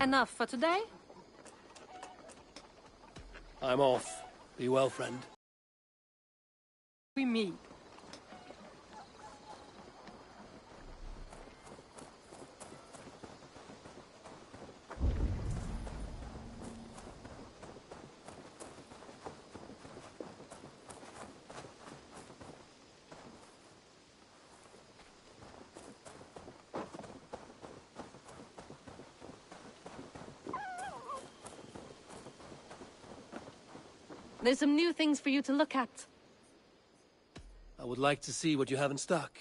Enough for today?
I'm off. Be well, friend.
We meet. There's some new things for you to look at.
I would like to see what you have in stock.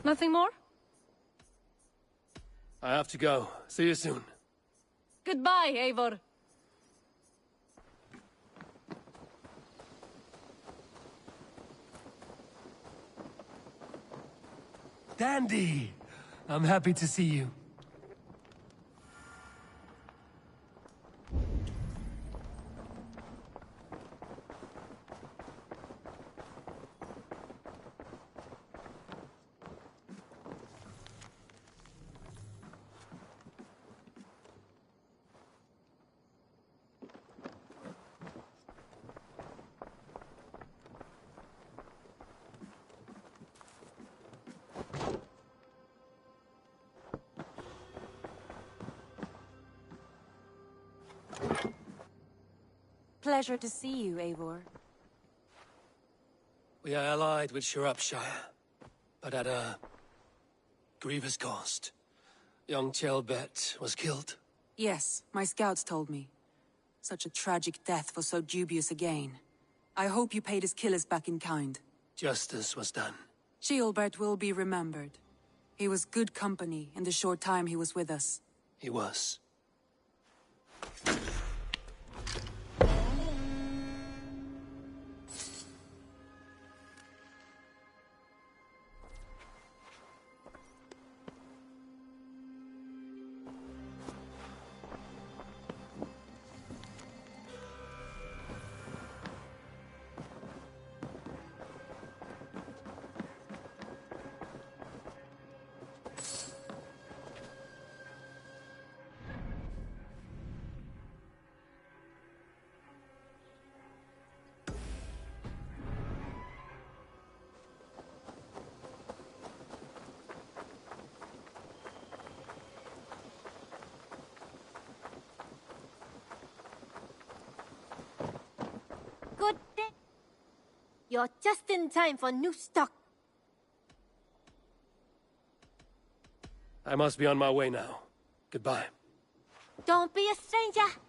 Nothing more?
I have to go. See you soon.
Goodbye, Eivor.
Dandy! I'm happy to see you.
Pleasure to see you, Eivor.
We are allied with Shropshire, but at a grievous cost. Young Chelbet was killed.
Yes, my scouts told me. Such a tragic death for so dubious a gain. I hope you paid his killers back in kind.
Justice was done.
Ceolbert will be remembered. He was good company in the short time he was with us.
He was.
Good day. You're just in time for new stock.
I must be on my way now. Goodbye.
Don't be a stranger.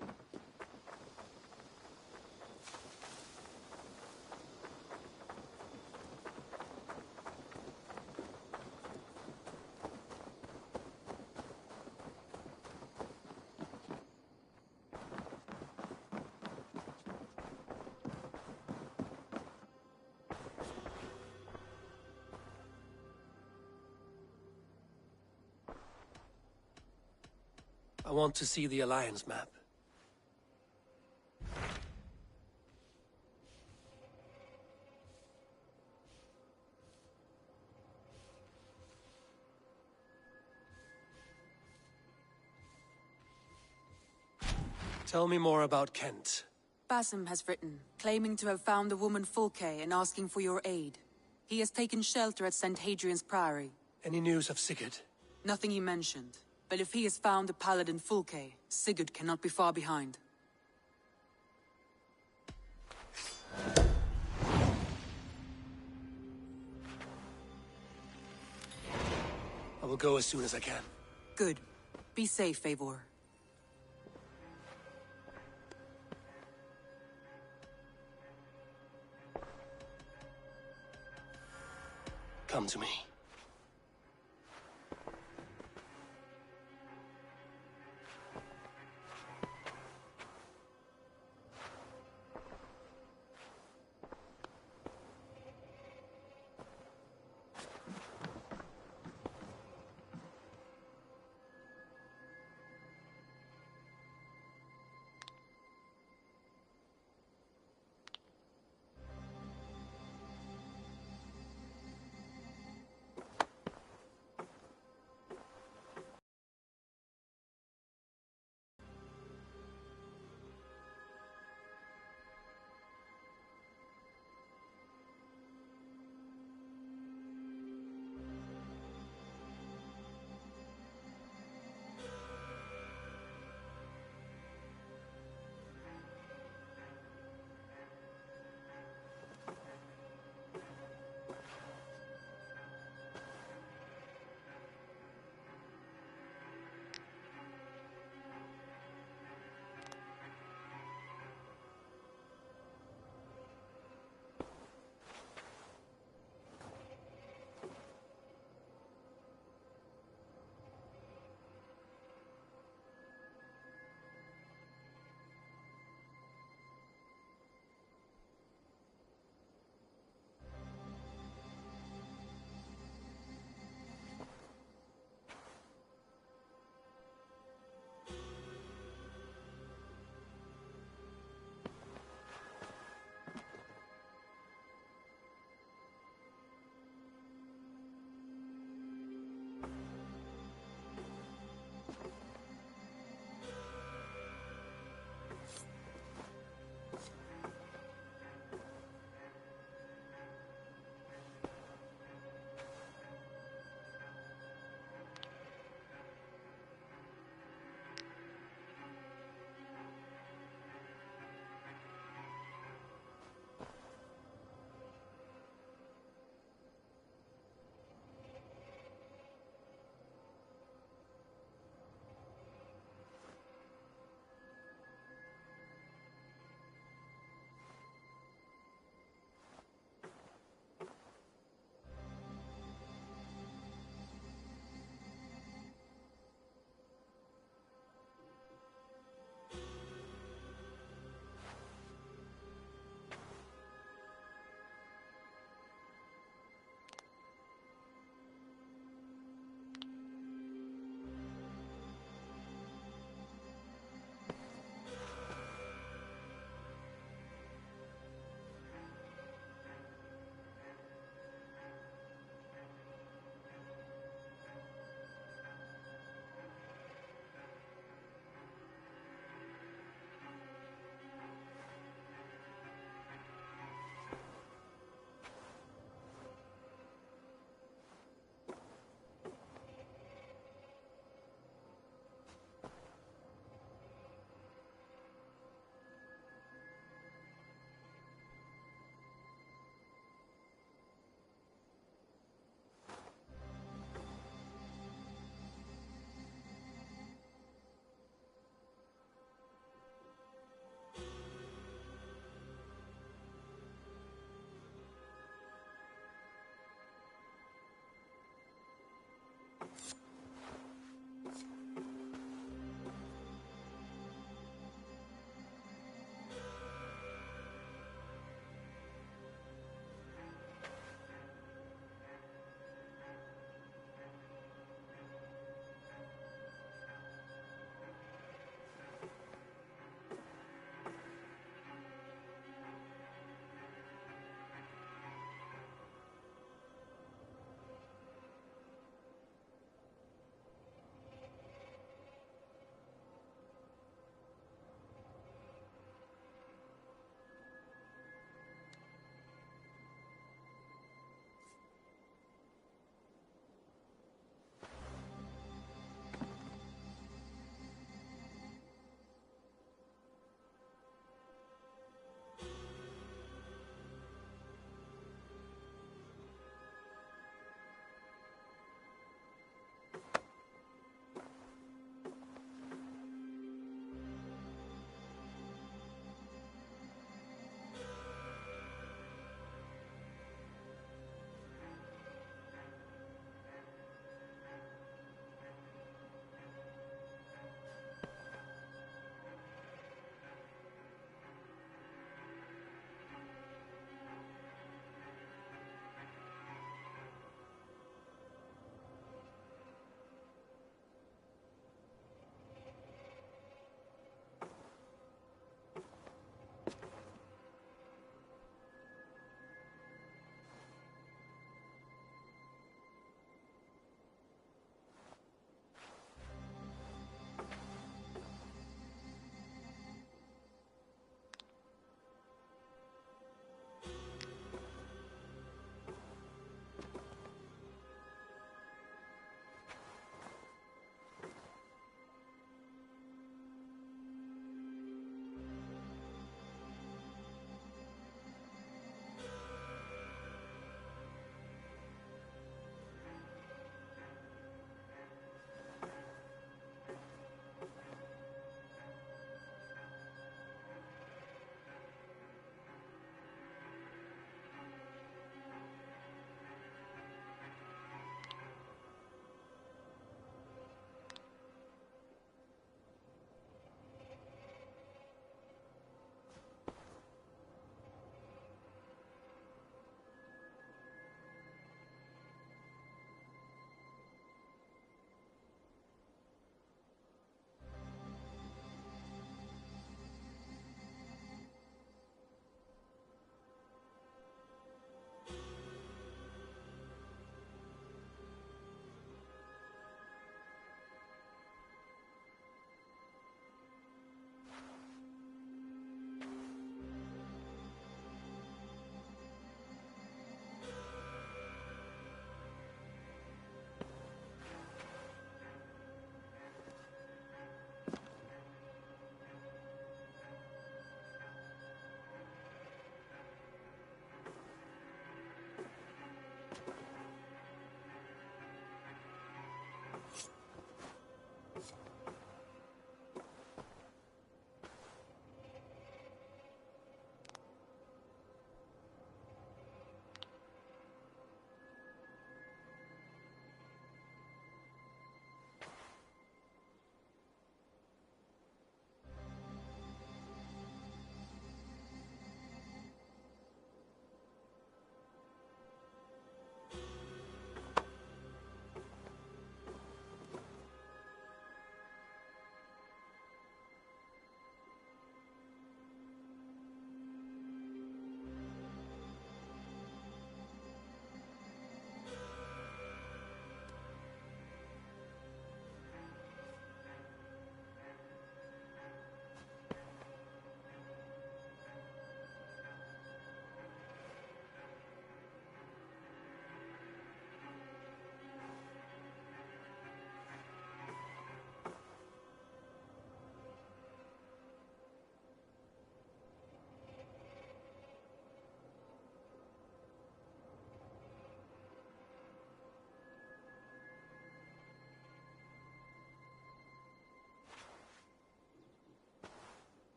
I want to see the Alliance map. Tell me more about Kent.
Basim has written, claiming to have found the woman Fulke and asking for your aid. He has taken shelter at St. Hadrian's Priory.
Any news of Sigurd?
Nothing he mentioned. But if he has found the paladin Fulke, Sigurd cannot be far behind.
I will go as soon as I can.
Good. Be safe, Eivor.
Come to me.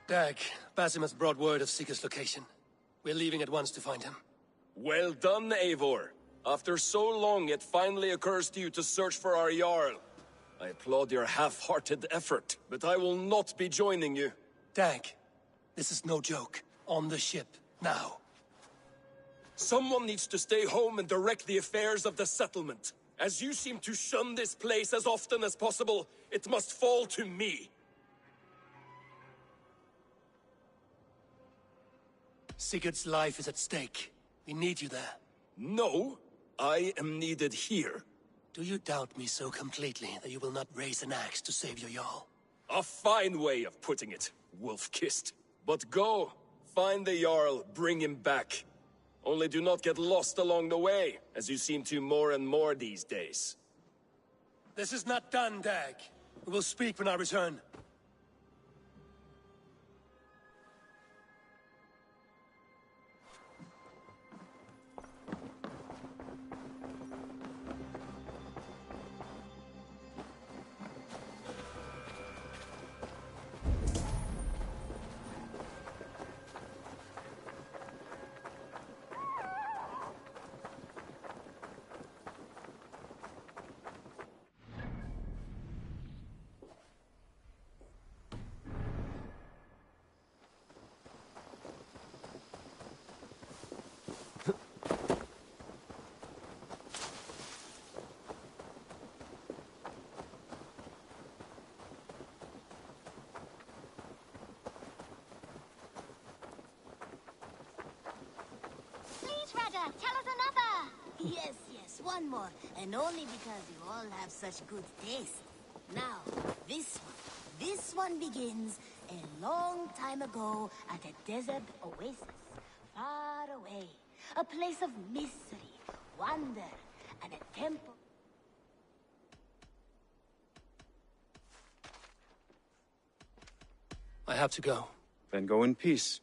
Dag, Basim has brought word of Sigurd's location. We're leaving at once to find him.
Well done, Eivor. After so long, it finally occurs to you to search for our Jarl. I applaud your half-hearted effort, but I will not be joining you.
Dag, this is no joke. On the ship, now.
Someone needs to stay home and direct the affairs of the settlement. As you seem to shun this place as often as possible, it must fall to me.
Sigurd's life is at stake. We need you there.
No, I am needed here.
Do you doubt me so completely that you will not raise an axe to save your Jarl?
A fine way of putting it, wolf-kissed. But go, find the Jarl, bring him back. Only do not get lost along the way, as you seem to more and more these days.
This is not done, Dag. We will speak when I return.
Tell us another! Yes, one more. And only because you all have such good taste. Now, this one begins a long time ago at a desert oasis, far away. A place of mystery, wonder, and a temple.
I have to go.
Then go in peace.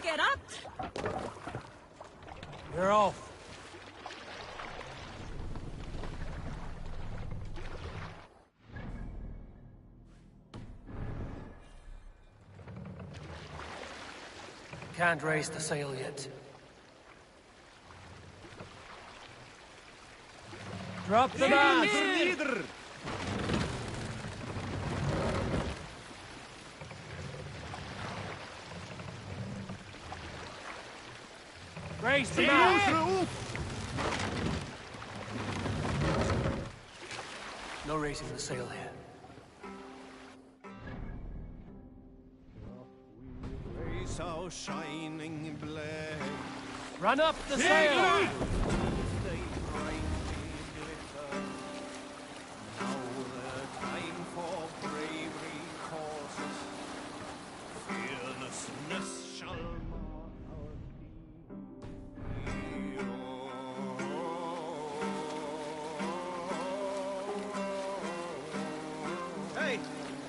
Get up!
You're off. Can't raise the sail yet. Drop the mast! Raise the mast! No raising the sail here.
Raise our shining blade.
Run up the sail!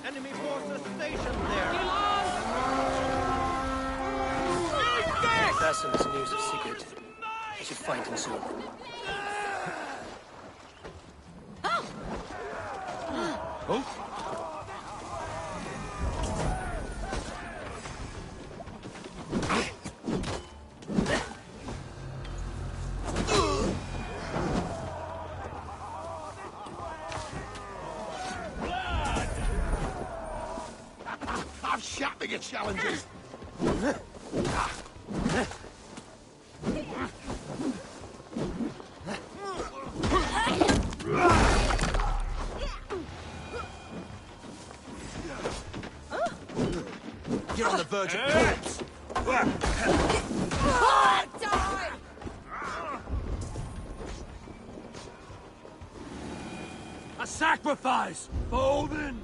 Enemy forces stationed there!
Basim has news of Sigurd. I should find him soon.
Oh?
I'm shouting at challenges!
You're on the verge of collapse!
Die!
A sacrifice for Odin!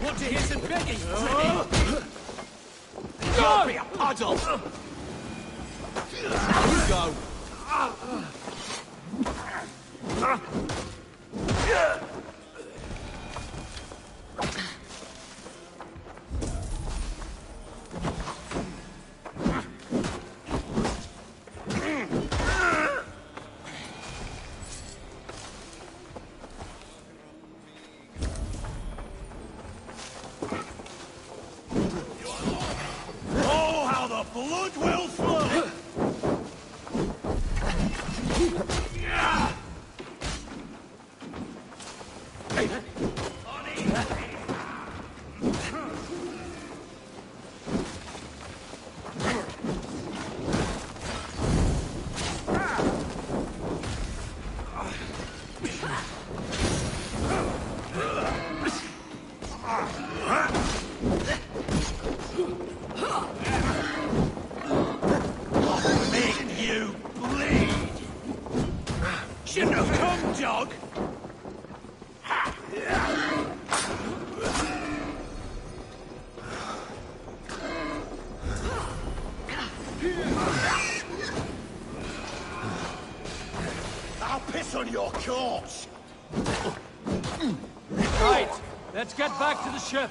Want to hear some begging, pretty? Don't be a puddle! You go!
Oh, how the blood will flow! Make you bleed! Shouldn't have come, dog! I'll piss on your corpse!
Right, let's get back to the ship.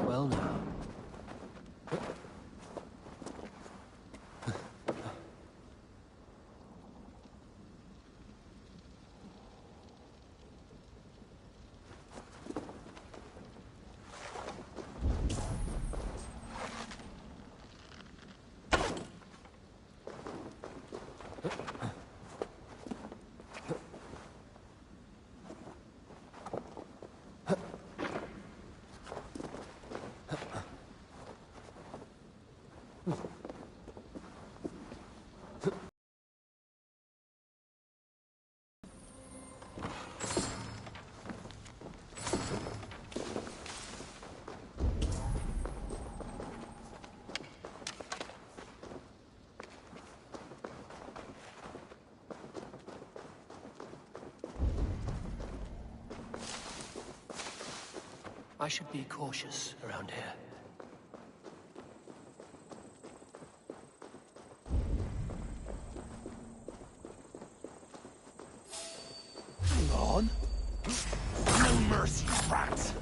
Well now.
I should be cautious around here.
Hang on. No mercy, rats.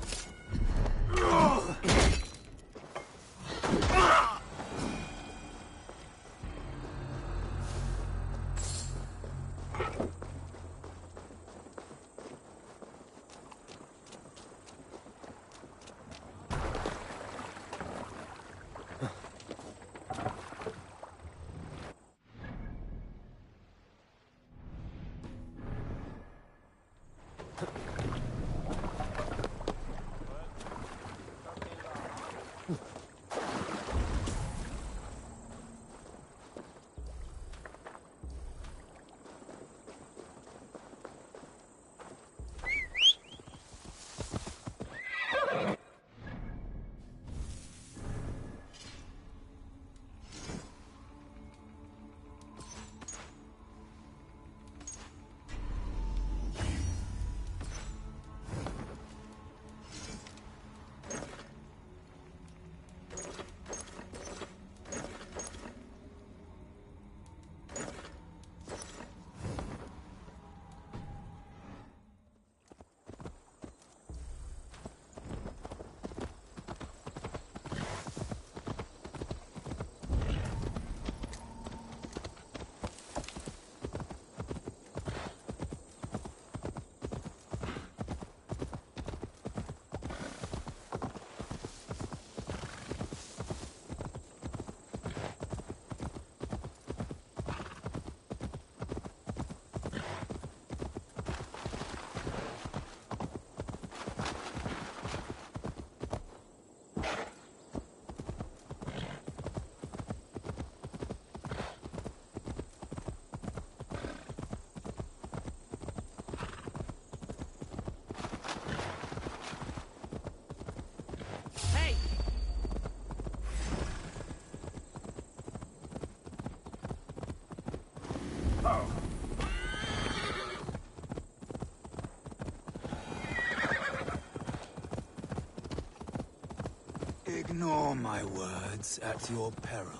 Ignore my words at your peril.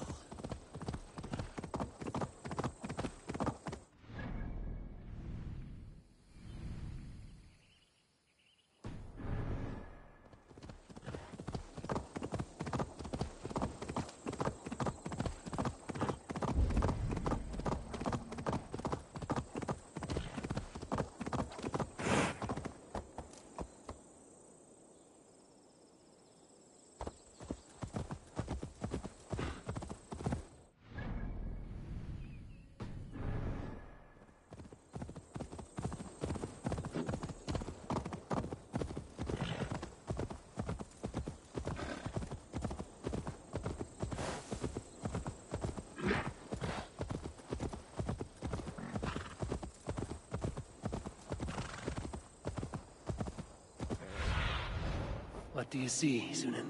What do you see, Sunan?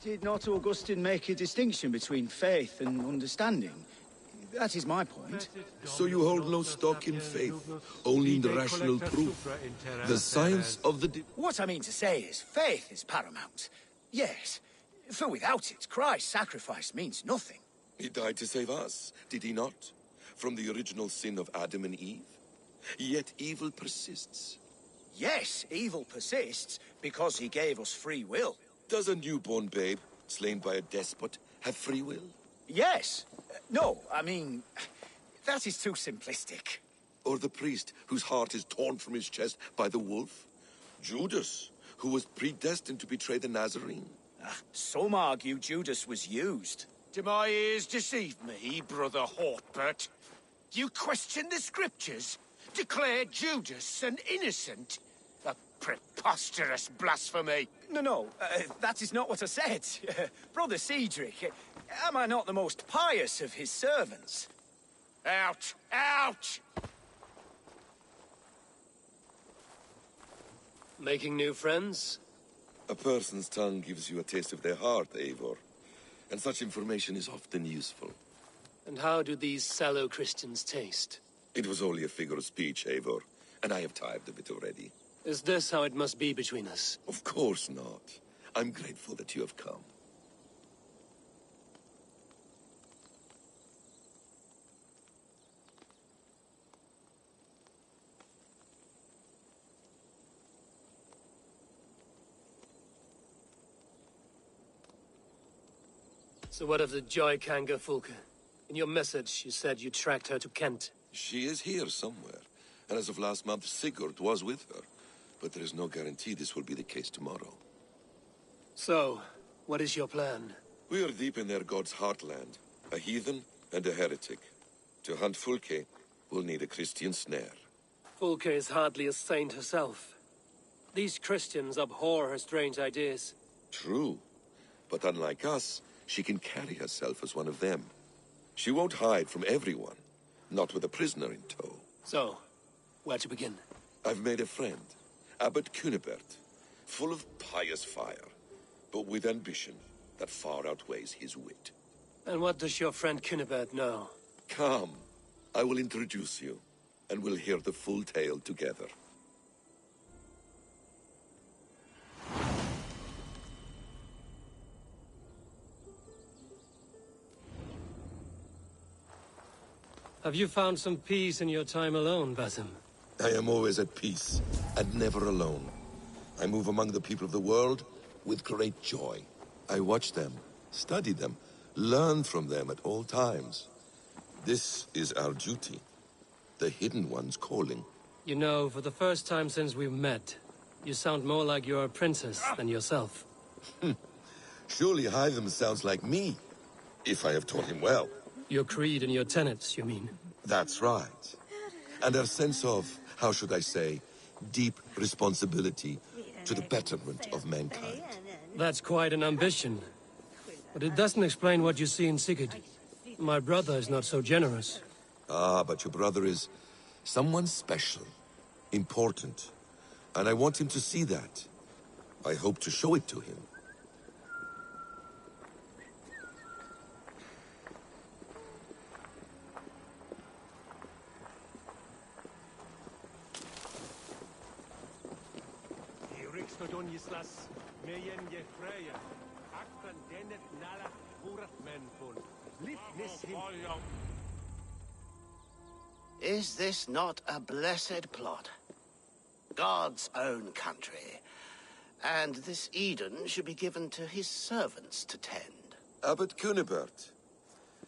Did not Augustine make a distinction between faith and understanding? That is my point.
So you hold no stock in faith, only in the rational proof. The science of the...
What I mean to say is, faith is paramount. Yes, for without it, Christ's sacrifice means nothing.
He died to save us, did he not? From the original sin of Adam and Eve? Yet evil persists.
Yes, evil persists because he gave us free will.
Does a newborn babe, slain by a despot, have free will?
Yes. No, I mean, that is too simplistic.
Or the priest whose heart is torn from his chest by the wolf? Judas, who was predestined to betray the Nazarene?
Some argue Judas was used.
Do my ears deceive me, Brother Hortbert? You question the scriptures? Declare Judas an innocent? A preposterous blasphemy!
No, that is not what I said. Brother Cedric, am I not the most pious of his servants?
Out! Out!
Making new friends?
A person's tongue gives you a taste of their heart, Eivor. And such information is often useful.
And how do these sallow Christians taste?
It was only a figure of speech, Eivor, and I have tired of it already.
Is this how it must be between us?
Of course not. I'm grateful that you have come.
So what of the Joy Kanga Fulka? In your message, you said you tracked her to Kent.
She is here somewhere, and as of last month, Sigurd was with her. But there is no guarantee this will be the case tomorrow.
So, what is your plan?
We are deep in their god's heartland, a heathen and a heretic. To hunt Fulke, we'll need a Christian snare.
Fulke is hardly a saint herself. These Christians abhor her strange ideas.
True, but unlike us, she can carry herself as one of them. She won't hide from everyone, not with a prisoner in tow.
So, where to begin?
I've made a friend, Abbot Cunibert, full of pious fire, but with ambition that far outweighs his wit.
And what does your friend Cunibert know?
Come, I will introduce you, and we'll hear the full tale together.
Have you found some peace in your time alone, Basim?
I am always at peace, and never alone. I move among the people of the world with great joy. I watch them, study them, learn from them at all times. This is our duty. The Hidden One's calling.
You know, for the first time since we've met, you sound more like you're a princess than yourself.
Surely Hytham sounds like me, if I have taught him well.
Your creed and your tenets, you mean?
That's right. And our sense of, how should I say, deep responsibility to the betterment of mankind.
That's quite an ambition. But it doesn't explain what you see in Sigurd. My brother is not so generous.
Ah, but your brother is someone special, important. And I want him to see that. I hope to show it to him.
Is this not a blessed plot? God's own country. And this Eden should be given to his servants to tend.
Abbot Cunibert.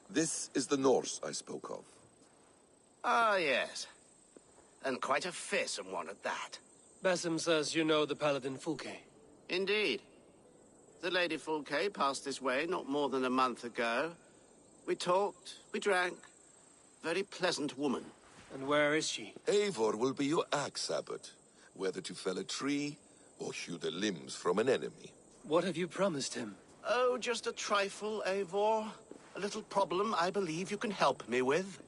This is the Norse I spoke of.
Ah, yes. And quite a fearsome one at that.
Basim says you know the paladin Fulke.
Indeed. The Lady Fulke passed this way not more than a month ago. We talked, we drank. Very pleasant woman.
And where is she?
Eivor will be your axe, Abbot. Whether to fell a tree, or hew the limbs from an enemy.
What have you promised him?
Oh, just a trifle, Eivor. A little problem I believe you can help me with.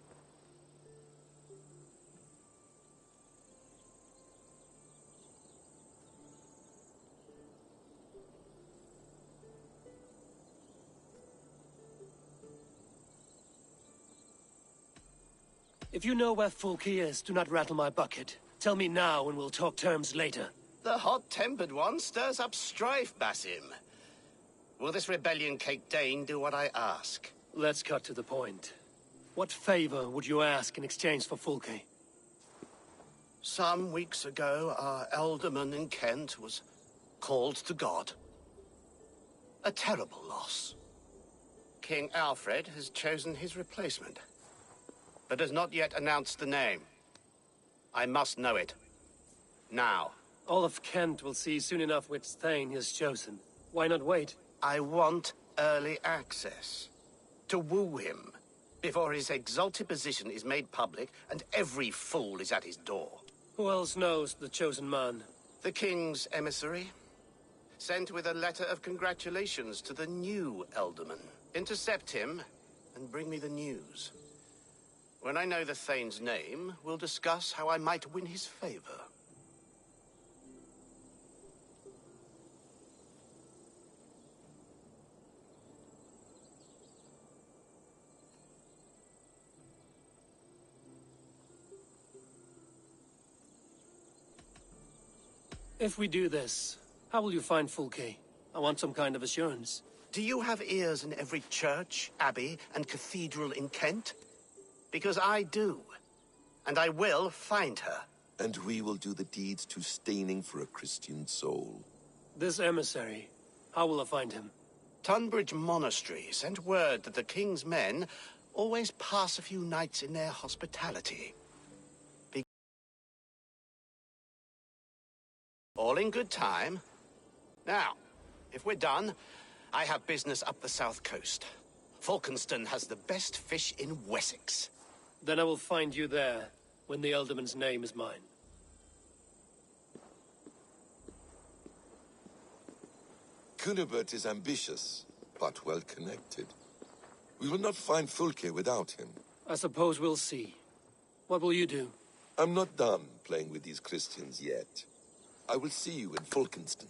If you know where Fulke is, do not rattle my bucket. Tell me now and we'll talk terms later.
The hot-tempered one stirs up strife, Basim. Will this rebellion Cape Dane do what I ask?
Let's cut to the point. What favor would you ask in exchange for Fulke?
Some weeks ago, our alderman in Kent was called to God. A terrible loss. King Alfred has chosen his replacement, but has not yet announced the name. I must know it. Now.
All of Kent will see soon enough which Thane he has chosen. Why not wait?
I want early access. To woo him, before his exalted position is made public and every fool is at his door.
Who else knows the chosen man?
The king's emissary. Sent with a letter of congratulations to the new alderman. Intercept him and bring me the news. When I know the Thane's name, we'll discuss how I might win his favor.
If we do this, how will you find Fulke? I want some kind of assurance.
Do you have ears in every church, abbey, and cathedral in Kent? Because I do. And I will find her.
And we will do the deeds to staining for a Christian soul.
This emissary, how will I find him?
Tunbridge Monastery sent word that the king's men always pass a few nights in their hospitality. All in good time. Now, if we're done, I have business up the south coast. Falkenston has the best fish in Wessex.
Then I will find you there, when the Alderman's name is mine.
Cunibert is ambitious, but well-connected. We will not find Fulke without him.
I suppose we'll see. What will you do?
I'm not done playing with these Christians yet. I will see you in Falkenston.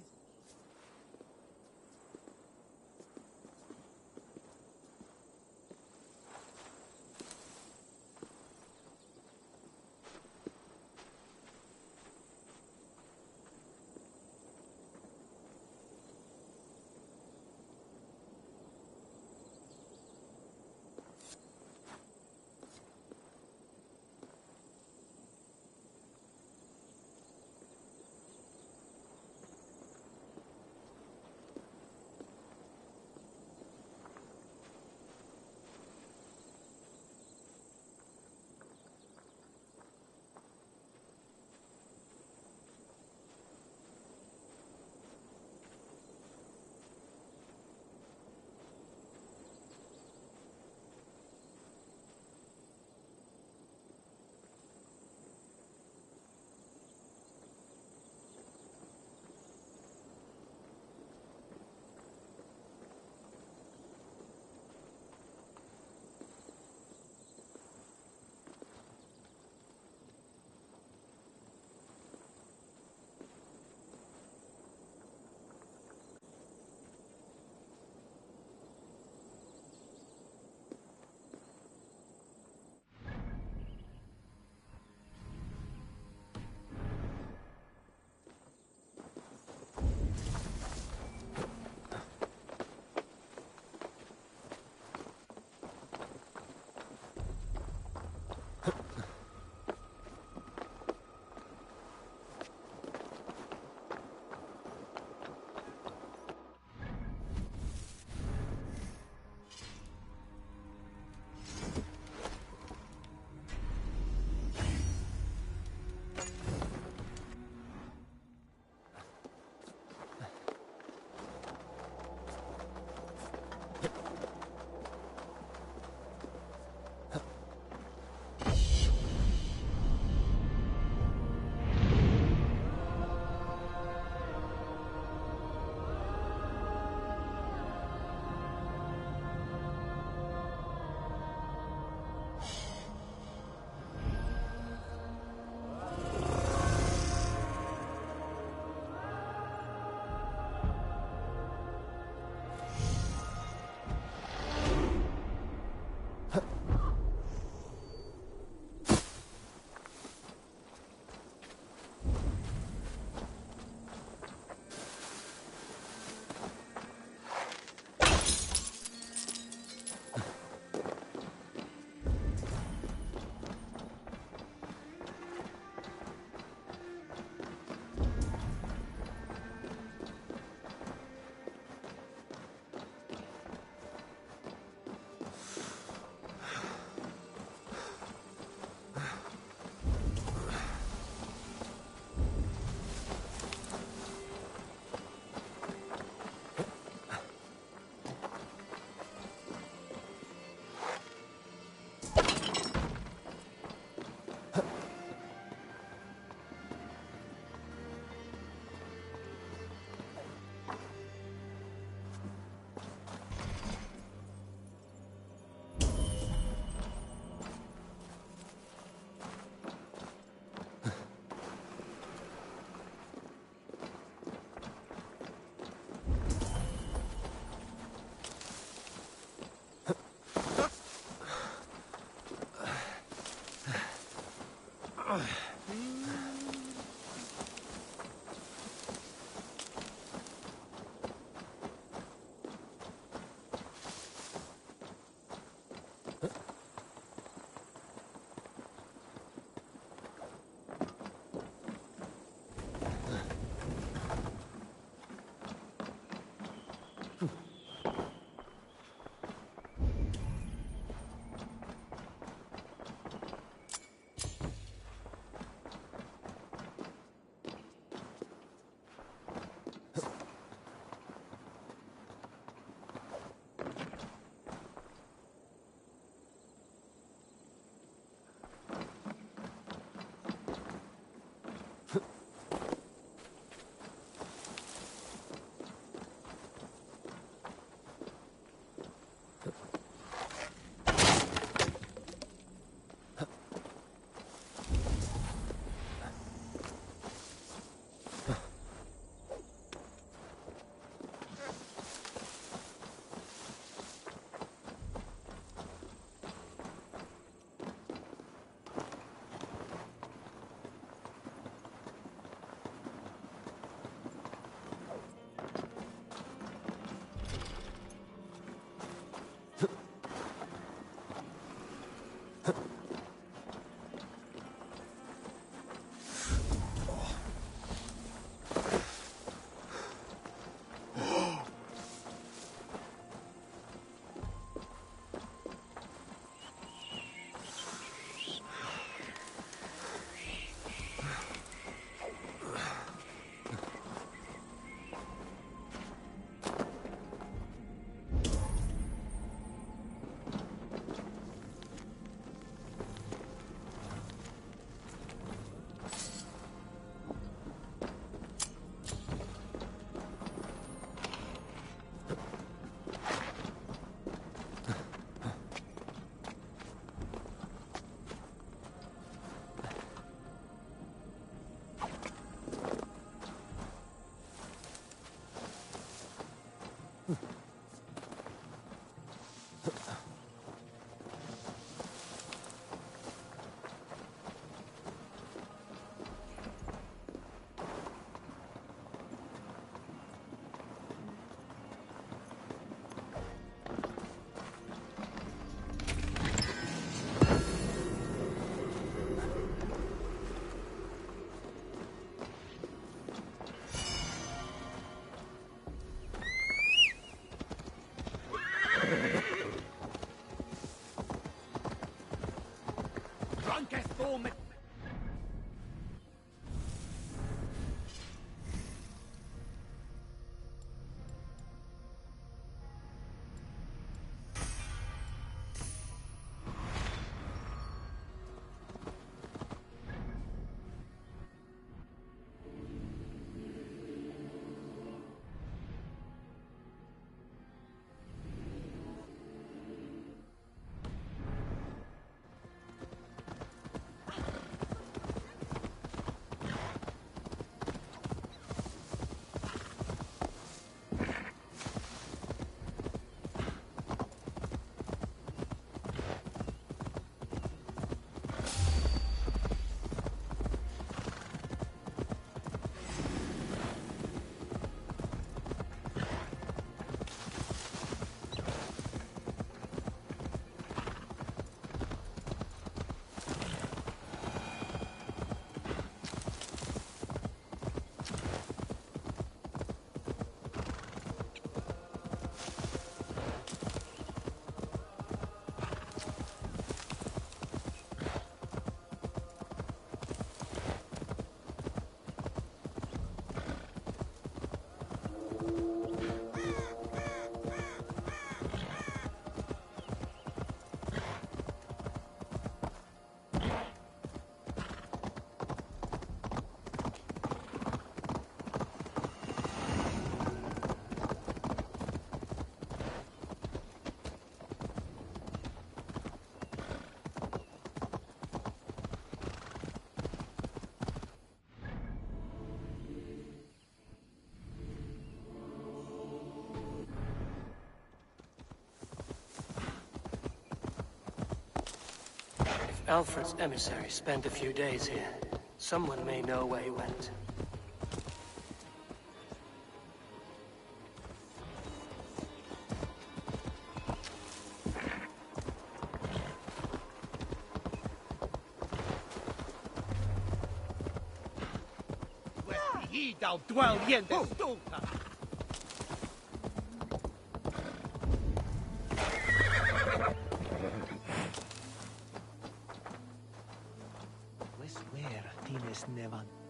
Alfred's emissary spent a few days here. Someone may know where he went.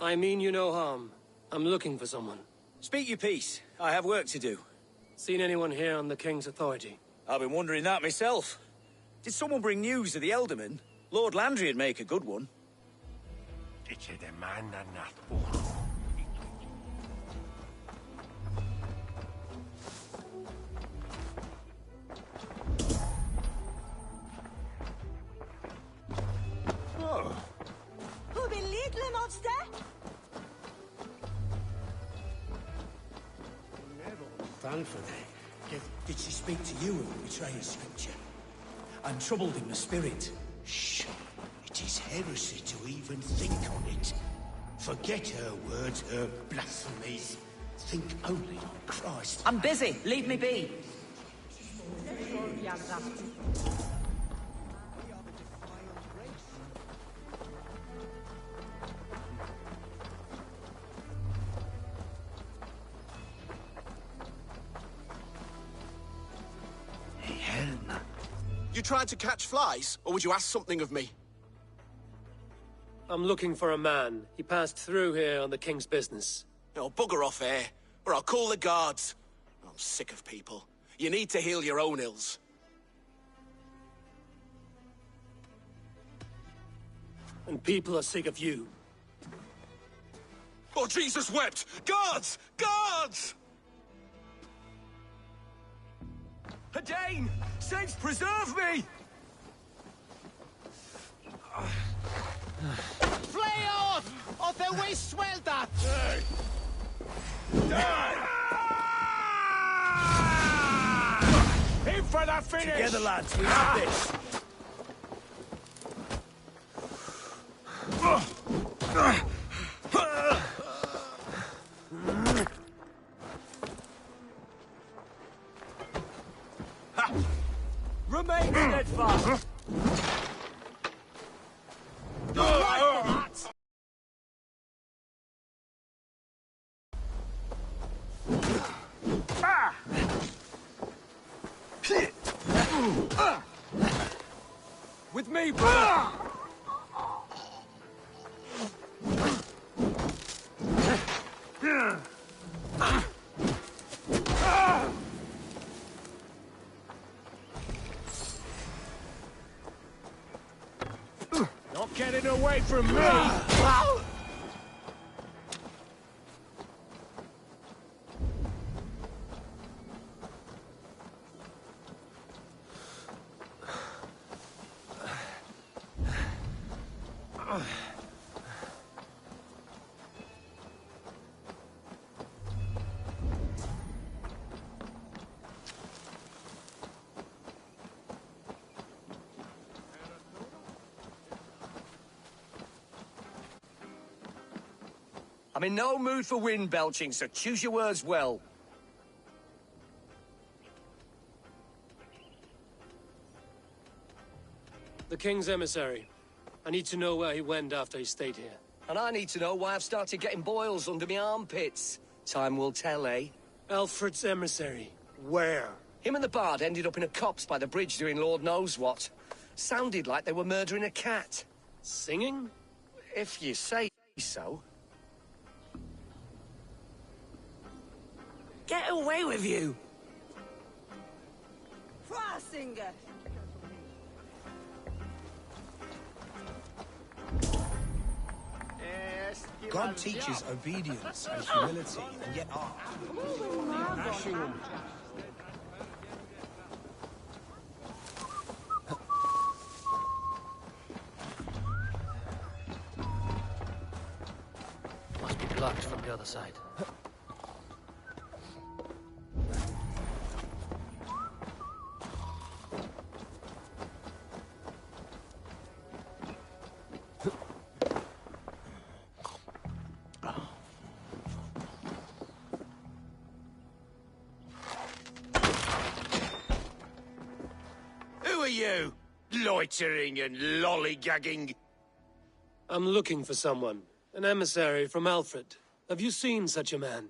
I mean you no harm. I'm looking for someone.
Speak your piece. I have work to do.
Seen anyone here on the King's authority?
I've been wondering that myself. Did someone bring news of the Elderman? Lord Landry'd make a good one.
Did she speak to you of the betrayer's scripture? I'm troubled in the spirit. Shh. It is heresy to even think on it. Forget her words, her blasphemies. Think only on Christ.
I'm busy. Leave me be.
You trying to catch flies, or would you ask something of me?
I'm looking for a man. He passed through here on the King's business.
Oh, bugger off here, or I'll call the guards. I'm sick of people. You need to heal your own ills.
And people are sick of you.
Oh, Jesus wept! Guards! Guards!
Hadain! Saints preserve me!
Flay off! Of the waste swell that!
In for the finish!
Together, lads, we have this!
Remain steadfast! With me, brother! Not getting away from me! I'm in no mood for wind belching, so choose your words well.
The King's emissary. I need to know where he went after he stayed here.
And I need to know why I've started getting boils under my armpits. Time will tell, eh?
Alfred's emissary. Where?
Him and the bard ended up in a copse by the bridge doing Lord knows what. Sounded like they were murdering a cat.
Singing?
If you say so. Get away with you!
Frasinger!
God teaches obedience and humility, and yet
Must be blocked from the other side.
you? Loitering and lollygagging.
I'm looking for someone. An emissary from Alfred. Have you seen such a man?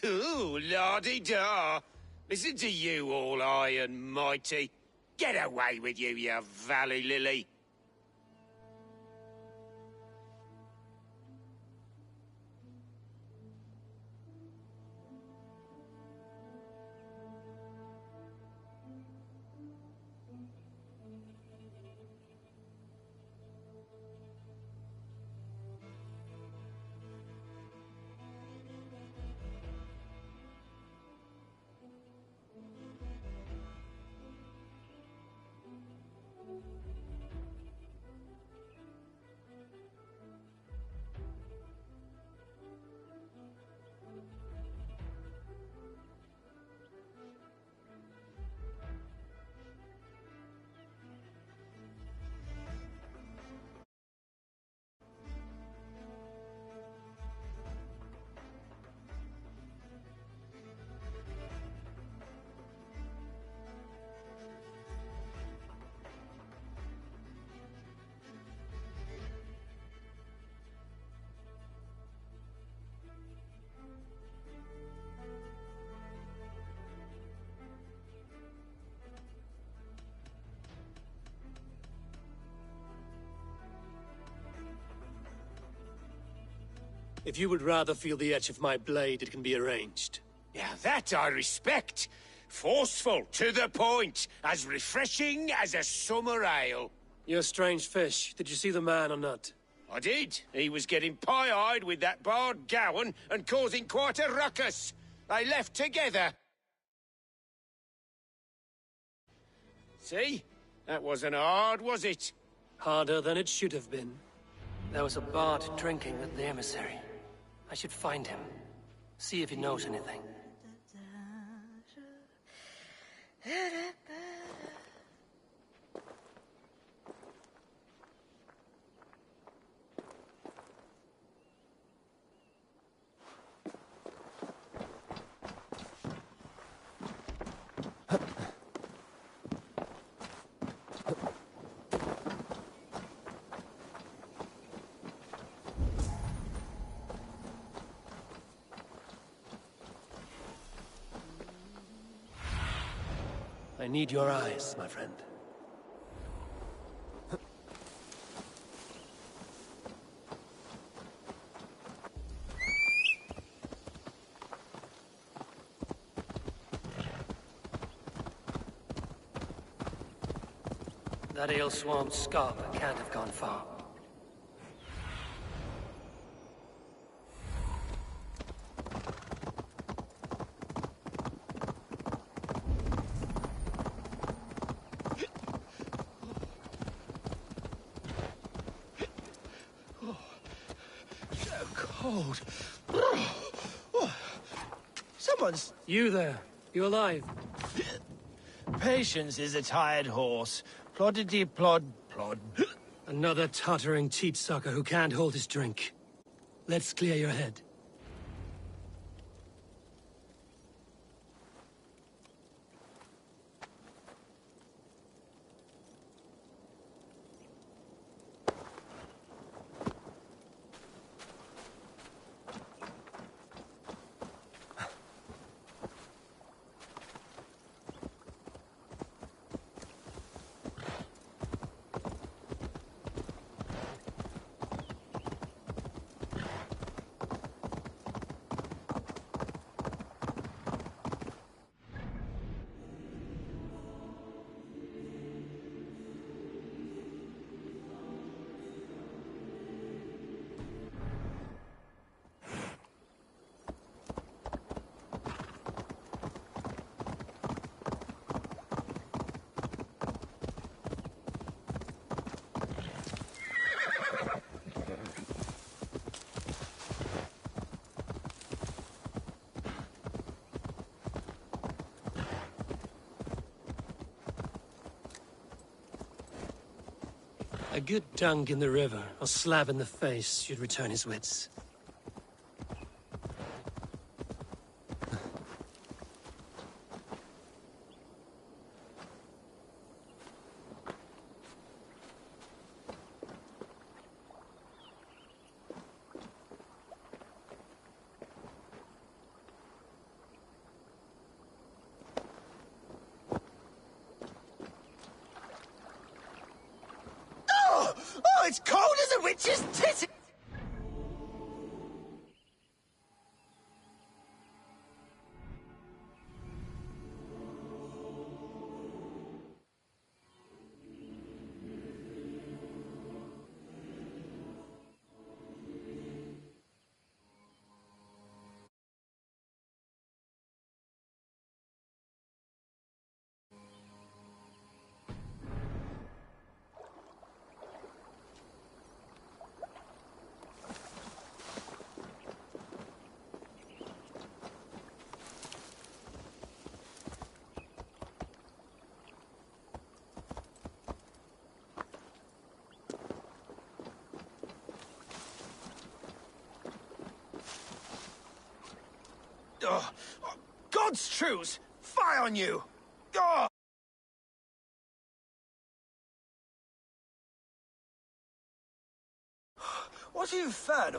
Ooh, la-di-da. Listen to you, all high and mighty. Get away with you, you valley lily.
If you would rather feel the edge of my blade, it can be arranged.
Yeah, that I respect. Forceful, to the point, as refreshing as a summer ale.
You're a strange fish. Did you see the man or not?
I did. He was getting pie-eyed with that Bard Gowan and causing quite a ruckus. They left together. See? That wasn't hard, was it?
Harder than it should have been. There was a bard drinking with the emissary. I should find him. See if he knows anything. I need your eyes, my friend. That ale-swamped scarper can't have gone far.
Cold. Someone's...
You there. You alive?
Patience is a tired horse. Ploddity plod plod.
Another tottering teat sucker who can't hold his drink. Let's clear your head. A good dunk in the river, or slap in the face, should return his wits.
witch's titty! Oh, God's truths! Fie on you! Oh. What have you found?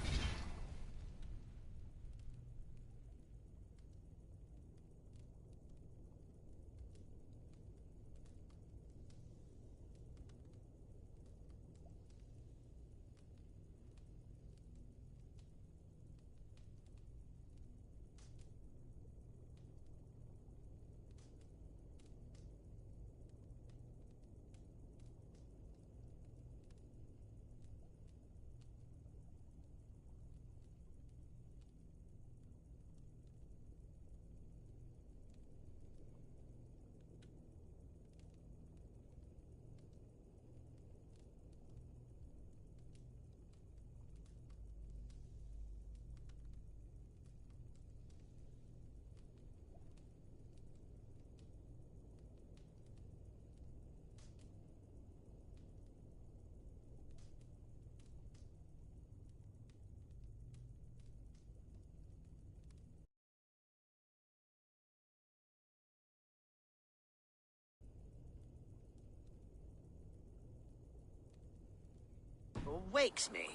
Wakes me.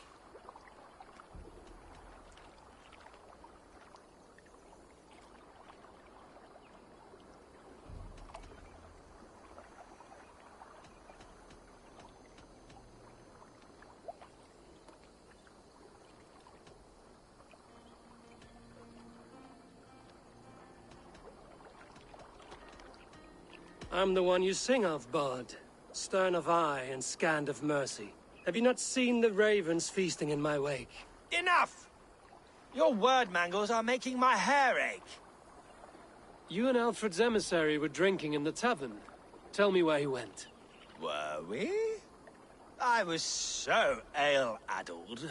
I'm the one you sing of, Bard. Stern of eye and scant of mercy. Have you not seen the ravens feasting in my wake?
Enough! Your word mangles are making my hair ache.
You and Alfred's emissary were drinking in the tavern. Tell me where he went.
Were we? I was so ale-addled.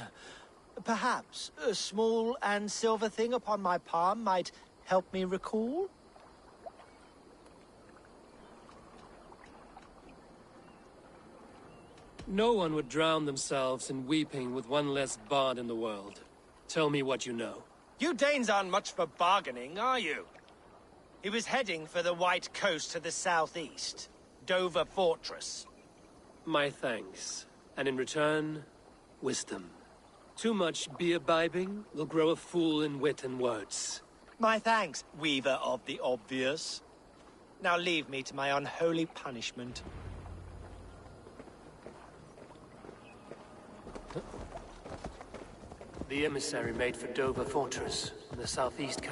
Perhaps a small and silver thing upon my palm might help me recall?
No one would drown themselves in weeping with one less bard in the world. Tell me what you know.
You Danes aren't much for bargaining, are you? He was heading for the White Coast to the southeast. Dover Fortress.
My thanks. And in return, wisdom. Too much beer-bibbing will grow a fool in wit and words.
My thanks, Weaver of the Obvious. Now leave me to my unholy punishment.
The emissary made for Dover Fortress in the southeast.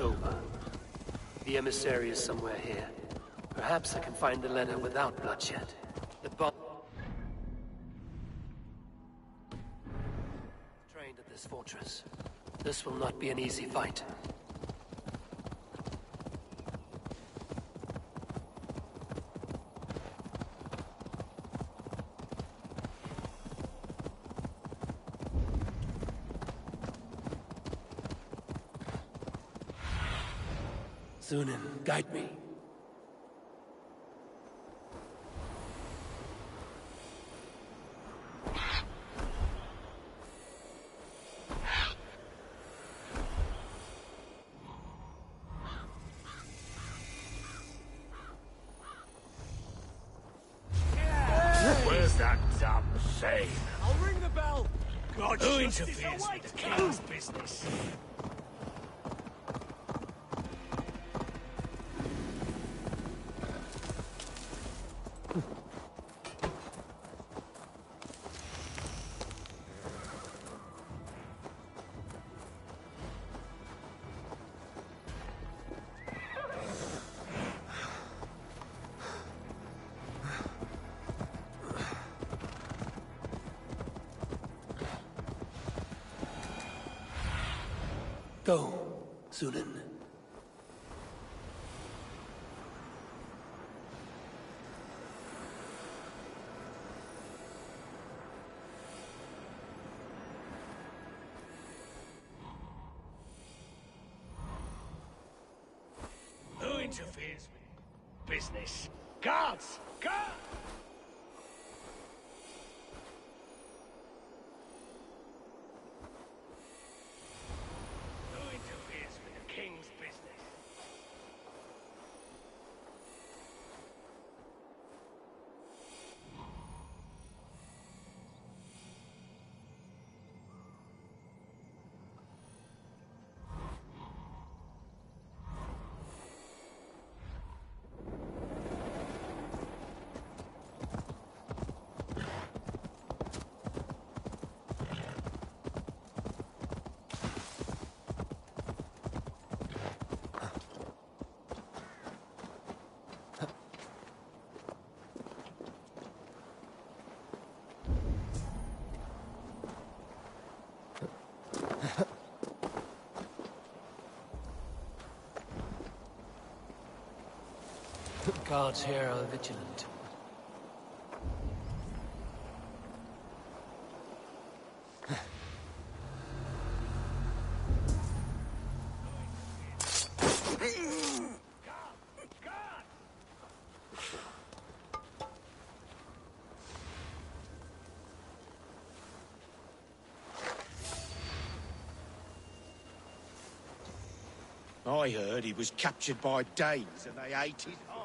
over. The emissary is somewhere here. Perhaps I can find the letter without bloodshed. The bomb... trained at this fortress. This will not be an easy fight. Zunin, guide me.
Where's that damn shame?
I'll ring the bell. God,
Who interferes with the king's business?
Go, Zunin.
Who interferes with business? Guards! Guards! Who interferes with the king's business?
Guards here are vigilant.
I heard he was captured by Danes and they ate his heart.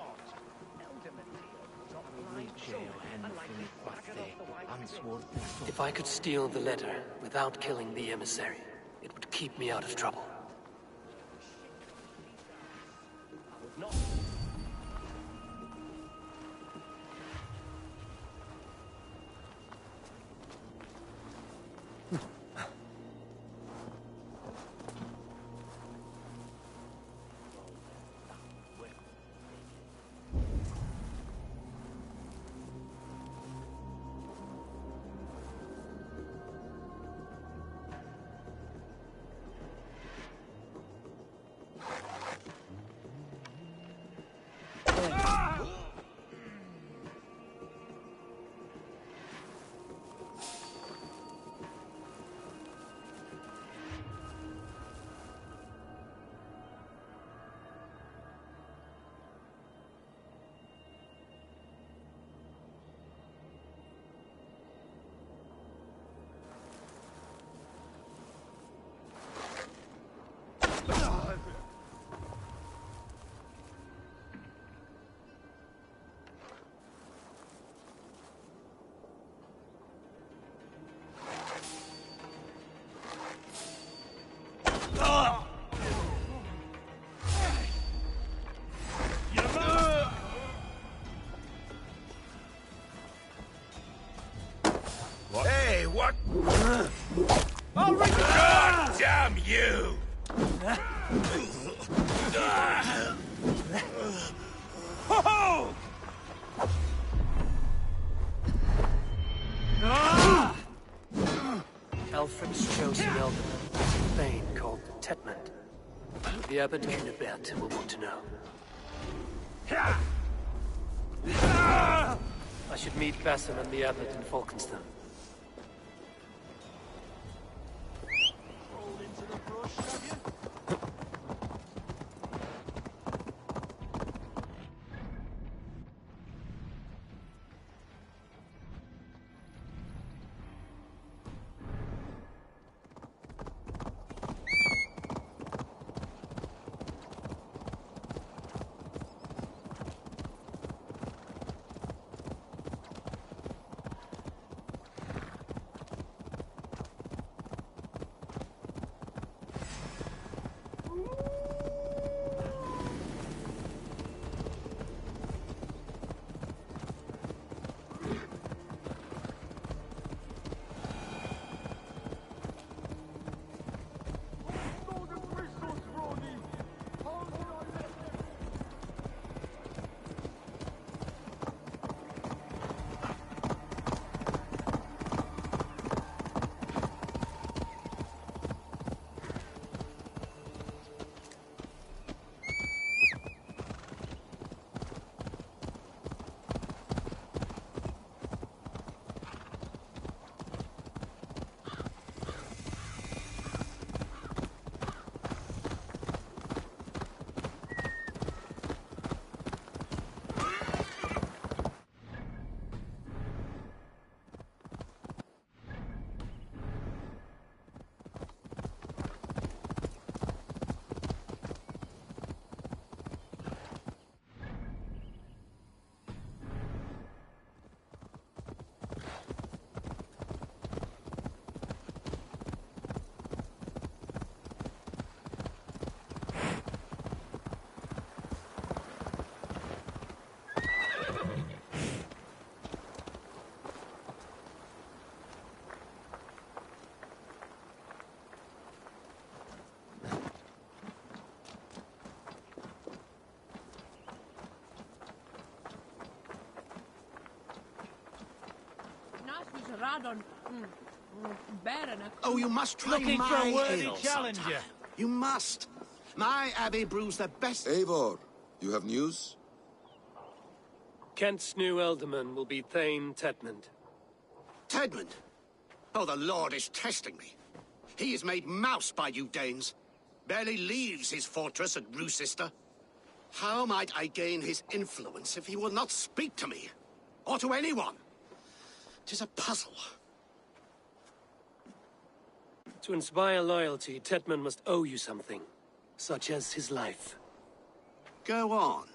If I could steal the letter without killing the emissary, it would keep me out of trouble.
Hey, what? God damn you!
Alfred's chosen ealdorman, a thane called Tetmund. The Abbot Cunibert will want to know. I should meet Basim and the Abbot in Falkenstein.
Oh, you must try
Looking
my
for a worthy
ale
challenger.
sometime. You must. My abbey brews the best...
Eivor, you have news?
Kent's new ealdorman will be Thane Tetmund.
Tedmund? Oh, the Lord is testing me. He is made mouse by you Danes. Barely leaves his fortress at Roosister. How might I gain his influence if he will not speak to me? Or to anyone? 'Tis a puzzle.
To inspire loyalty, Tetmund must owe you something, such as his life.
Go on.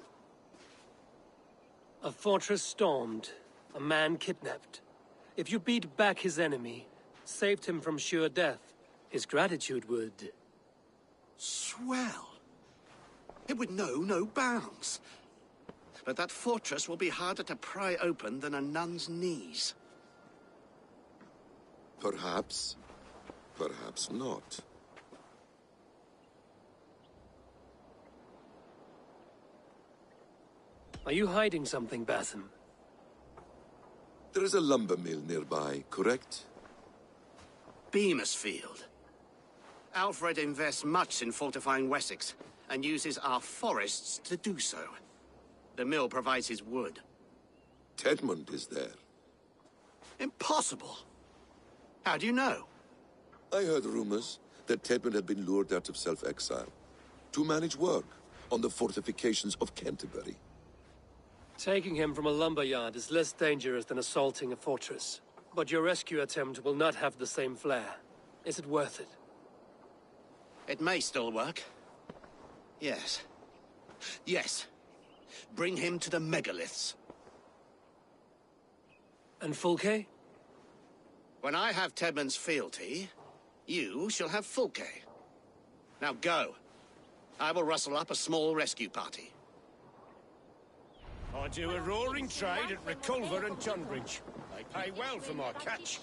A fortress stormed, a man kidnapped. If you beat back his enemy, saved him from sure death, his gratitude would...
Swell. It would know no bounds. But that fortress will be harder to pry open than a nun's knees.
Perhaps. Perhaps not.
Are you hiding something, Basim?
There is a lumber mill nearby, correct?
Beamisfield. Alfred invests much in fortifying Wessex, and uses our forests to do so. The mill provides his wood.
Tetmund is there.
Impossible! How do you know?
I heard rumors that Tetmund had been lured out of self-exile to manage work on the fortifications of Canterbury.
Taking him from a lumberyard is less dangerous than assaulting a fortress. But your rescue attempt will not have the same flair. Is it worth it?
It may still work. Yes. Yes. Bring him to the megaliths.
And Fulke?
When I have Tedmund's fealty, you shall have Fulke. Now go. I will rustle up a small rescue party.
I do a roaring trade at Reculver and Tunbridge. They pay well for my catch.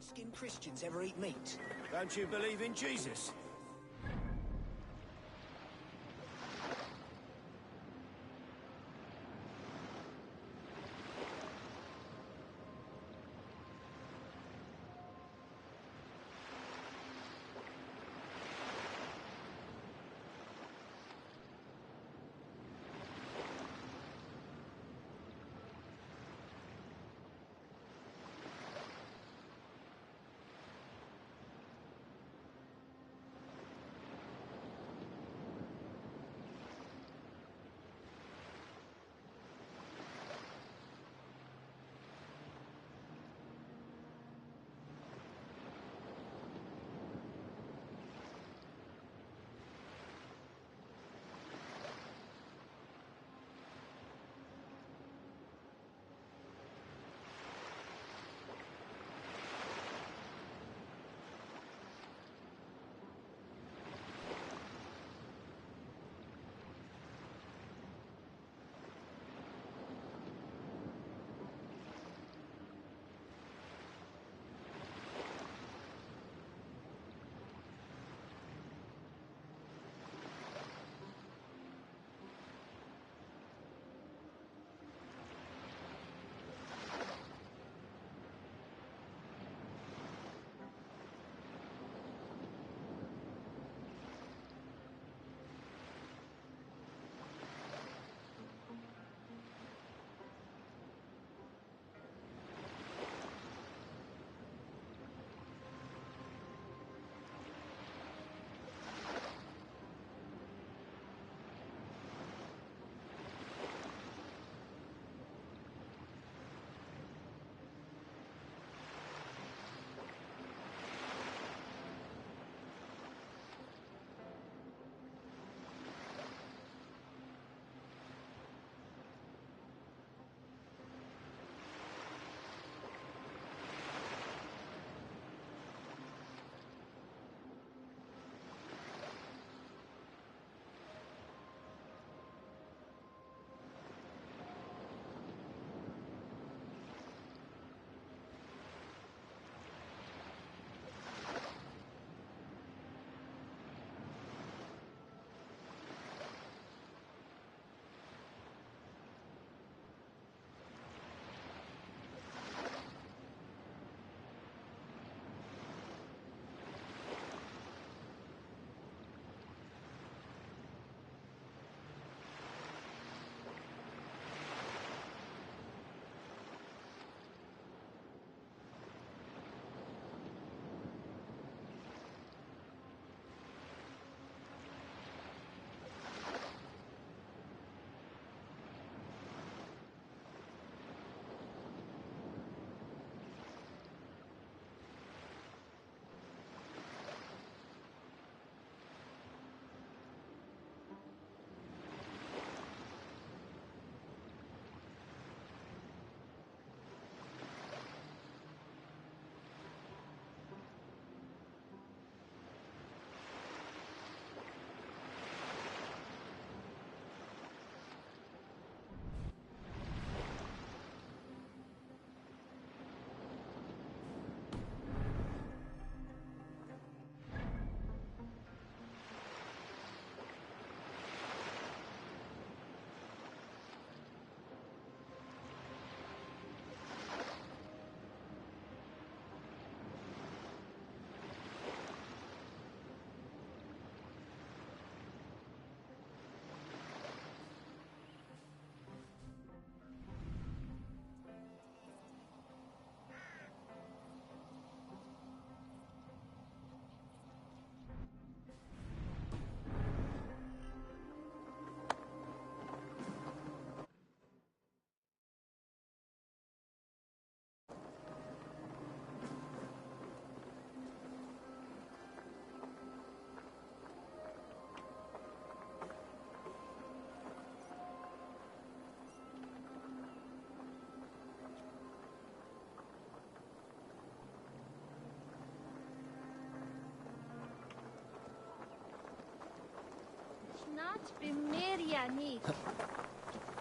dark-skinned Christians ever eat meat? Don't you believe in Jesus?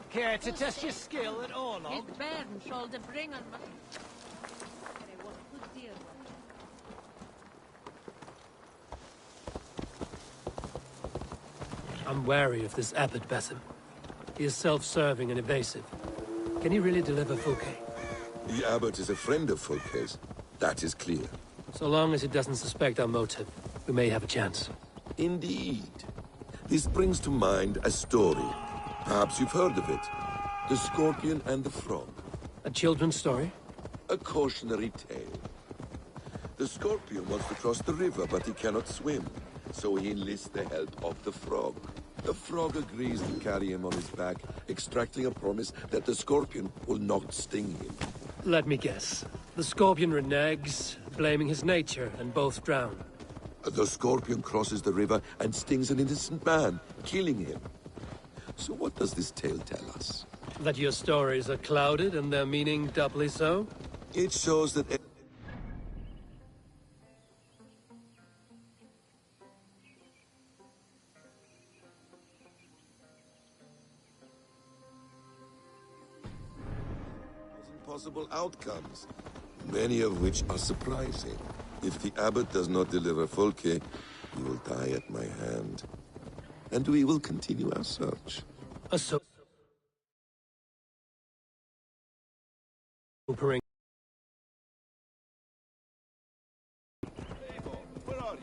Care to test your skill at Orlog?
His bairn shall the bring on my... They want good deal.
I'm wary of this Abbot Basim. He is self-serving and evasive. Can he really deliver Fulke?
The Abbot is a friend of Fulke's. That is clear.
So long as he doesn't suspect our motive, we may have a chance.
Indeed. This brings to mind a story. Perhaps you've heard of it. The Scorpion and the Frog.
A children's story?
A cautionary tale. The Scorpion wants to cross the river, but he cannot swim. So he enlists the help of the Frog. The Frog agrees to carry him on his back, extracting a promise that the Scorpion will not sting him.
Let me guess. The Scorpion reneges, blaming his nature, and both drown.
The Scorpion crosses the river and stings an innocent man, killing him. So what does this tale tell us?
That your stories are clouded and their meaning doubly so?
It shows that... possible outcomes, many of which are surprising. If the Abbot does not deliver Fulke, he will die at my hand. And we will continue our search.
A sobering.
Where are you?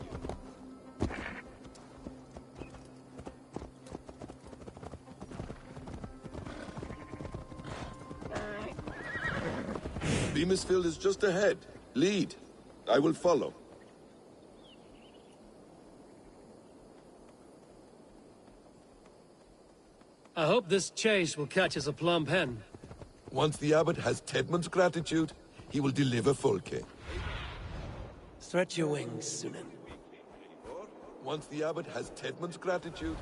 Beamisfield is just ahead. Lead. I will follow.
I hope this chase will catch us a plump hen.
Once the Abbot has Tedmund's gratitude, he will deliver Fulke.
Stretch your wings, Sunan.
Once the Abbot has Tedmund's gratitude...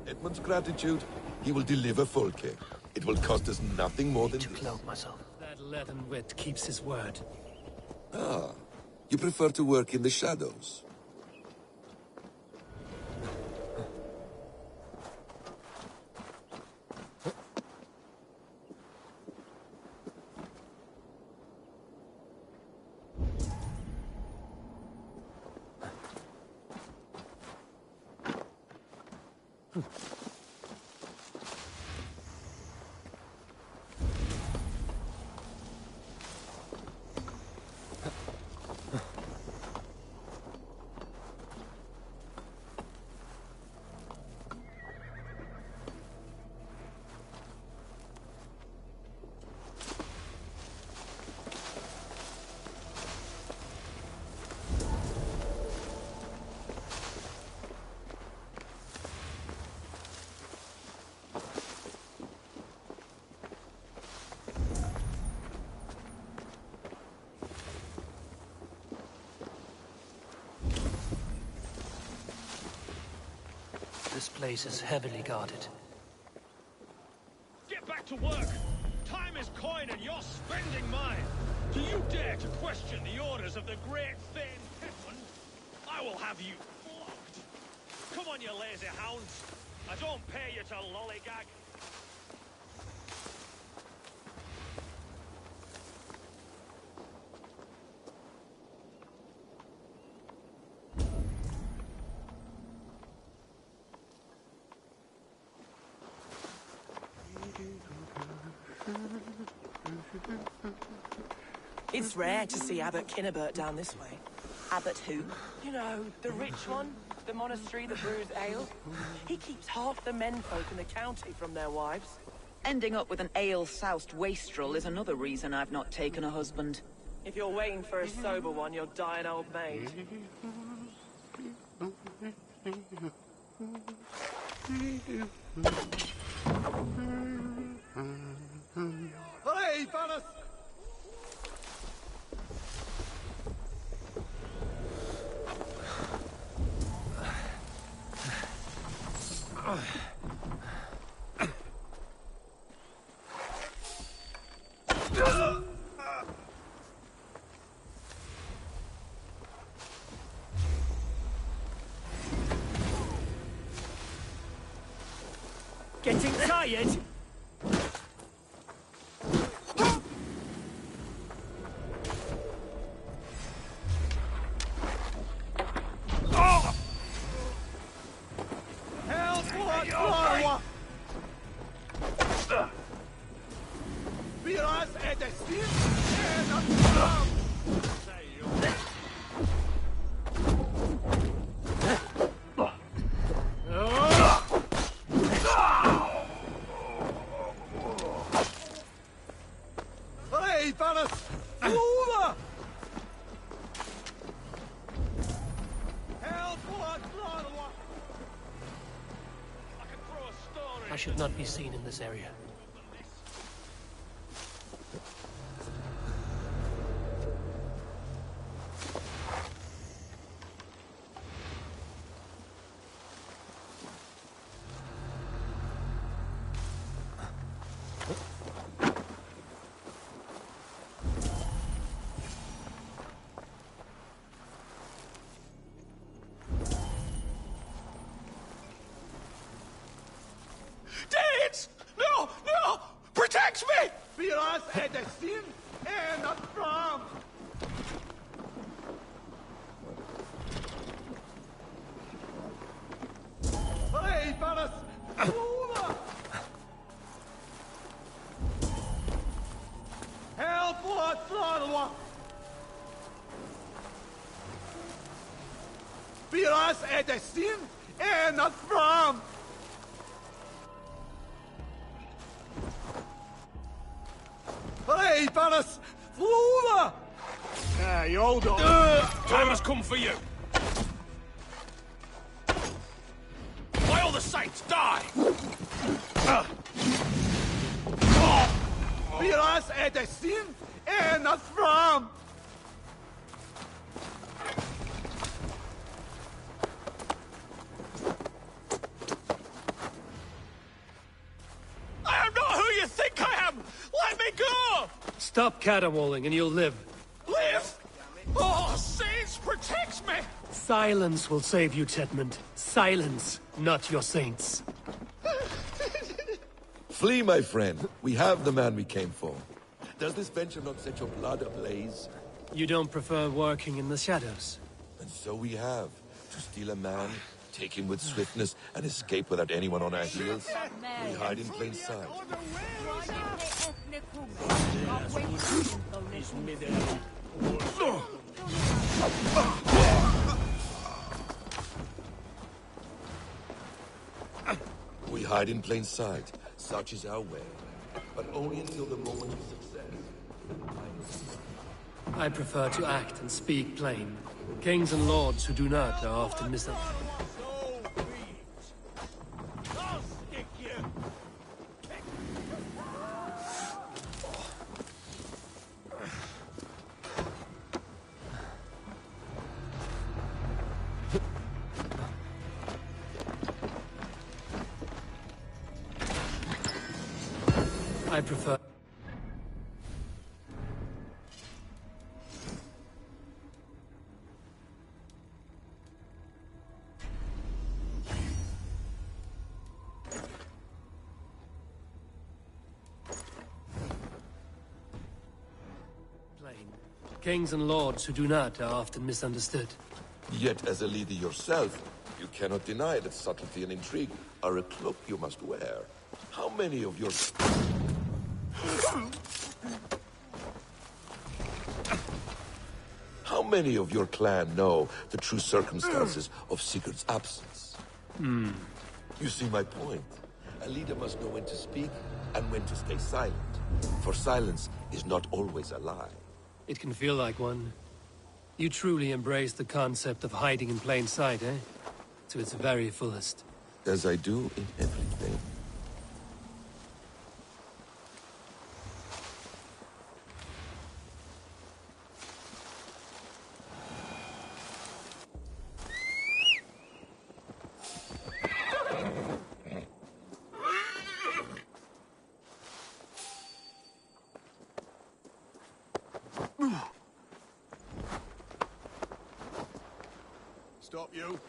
Edmund's gratitude, he will deliver Fulke. It will cost us nothing more than...
to cloak myself. That leaden wit keeps his word.
Ah, you prefer to work in the shadows.
This place is heavily guarded.
Get back to work! Time is coin and you're spending mine! Do you dare to question the orders of the great Thane Tedmund? I will have you flogged! Come on, you lazy hounds! I don't pay you to lollygag!
It's rare to see Abbot Kinnebert down this way. Abbot who? You know, the rich one, the monastery that brews ale. He keeps half the menfolk in the county from their wives.
Ending up with an ale-soused wastrel is another reason I've not taken a husband.
If you're waiting for a sober one, you'll die an old maid.
Hooray, Banus!
Getting tired? I should not be seen in this area.
Danes! No! No! Protect me! För oss är det synd ända fram! Hej, Faras! Ola! Help what, Flanwa! För oss är det synd ända fram! Hey, Paris! Flora! Hey, hold on. Time has come for you. By all the saints, die! För oss är det synd ända fram! I am not who you think I am! Let me go!
Stop caterwauling and you'll live.
Live? Oh, saints, protect me!
Silence will save you, Tedmund. Silence, not your saints.
Flee, my friend. We have the man we came for. Does this venture not set your blood ablaze?
You don't prefer working in the shadows?
And so we have. To steal a man, take him with swiftness, and escape without anyone on our heels. We hide in plain sight. We hide in plain sight. Such is our way. But only until the moment of success.
I prefer to act and speak plain. Kings and lords who do not are often misunderstood. I prefer... plain. Kings and lords who do not are often misunderstood.
Yet, as a leader yourself, you cannot deny that subtlety and intrigue are a cloak you must wear. How many of your... How many of your clan know the true circumstances of Sigurd's absence? You see my point. A leader must know when to speak and when to stay silent. For silence is not always a lie.
It can feel like one. You truly embrace the concept of hiding in plain sight, eh? To its very fullest.
As I do in everything.
Stop you.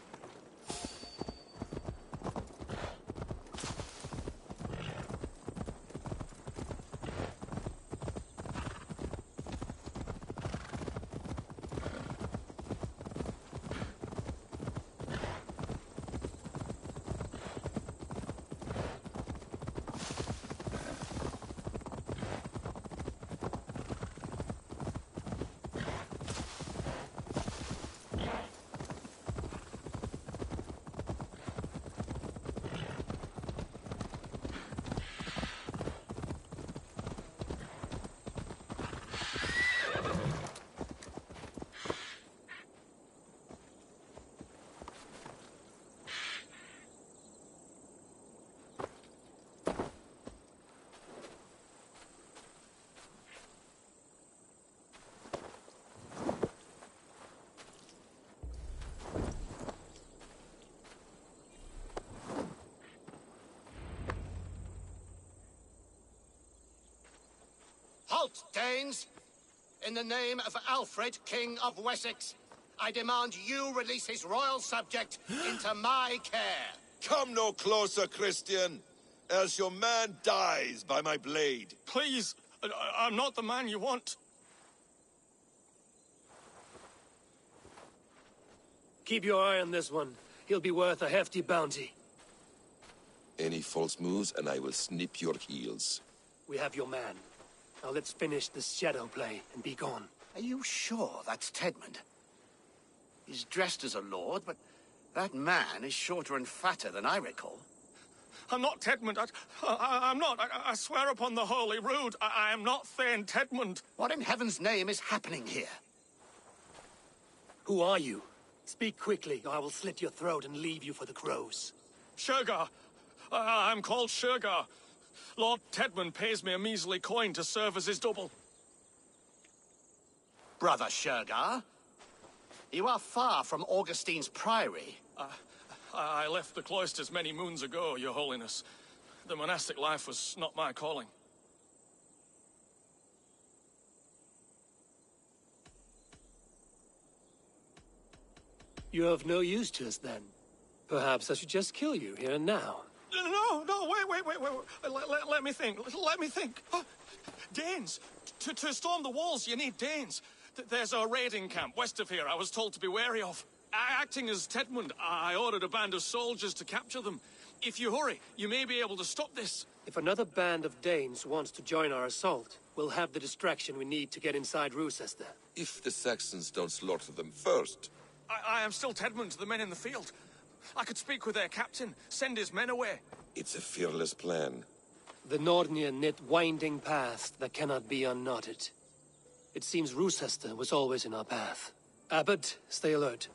Halt, Danes! In the name of Alfred, King of Wessex, I demand you release his royal subject into my care.
Come no closer, Christian, else your man dies by my blade.
Please, I'm not the man you want.
Keep your eye on this one. He'll be worth a hefty bounty.
Any false moves, and I will snip your heels.
We have your man. Now let's finish this shadow play and be gone.
Are you sure that's Tedmund? He's dressed as a lord, but that man is shorter and fatter than I recall.
I'm not Tedmund. I'm not. I swear upon the Holy Rood, I am not Thane Tedmund.
What in heaven's name is happening here?
Who are you? Speak quickly, or I will slit your throat and leave you for the crows.
Shergar. I'm called Shergar. Lord Tedmund pays me a measly coin to serve as his double.
Brother Shergar, you are far from Augustine's priory.
I left the cloisters many moons ago, Your Holiness. The monastic life was not my calling.
You're of no use to us, then. Perhaps I should just kill you here and now.
No, wait. Let me think. Let me think. Danes. To storm the walls, you need Danes. There's a raiding camp west of here I was told to be wary of. Acting as Tedmund, I ordered a band of soldiers to capture them. If you hurry, you may be able to stop this.
If another band of Danes wants to join our assault, we'll have the distraction we need to get inside Rochester.
If the Saxons don't slaughter them first.
I am still Tedmund to the men in the field. I could speak with their captain, send his men away.
It's a fearless plan.
The Nordnir knit winding paths that cannot be unknotted. It seems Rochester was always in our path. Abbot, stay alert.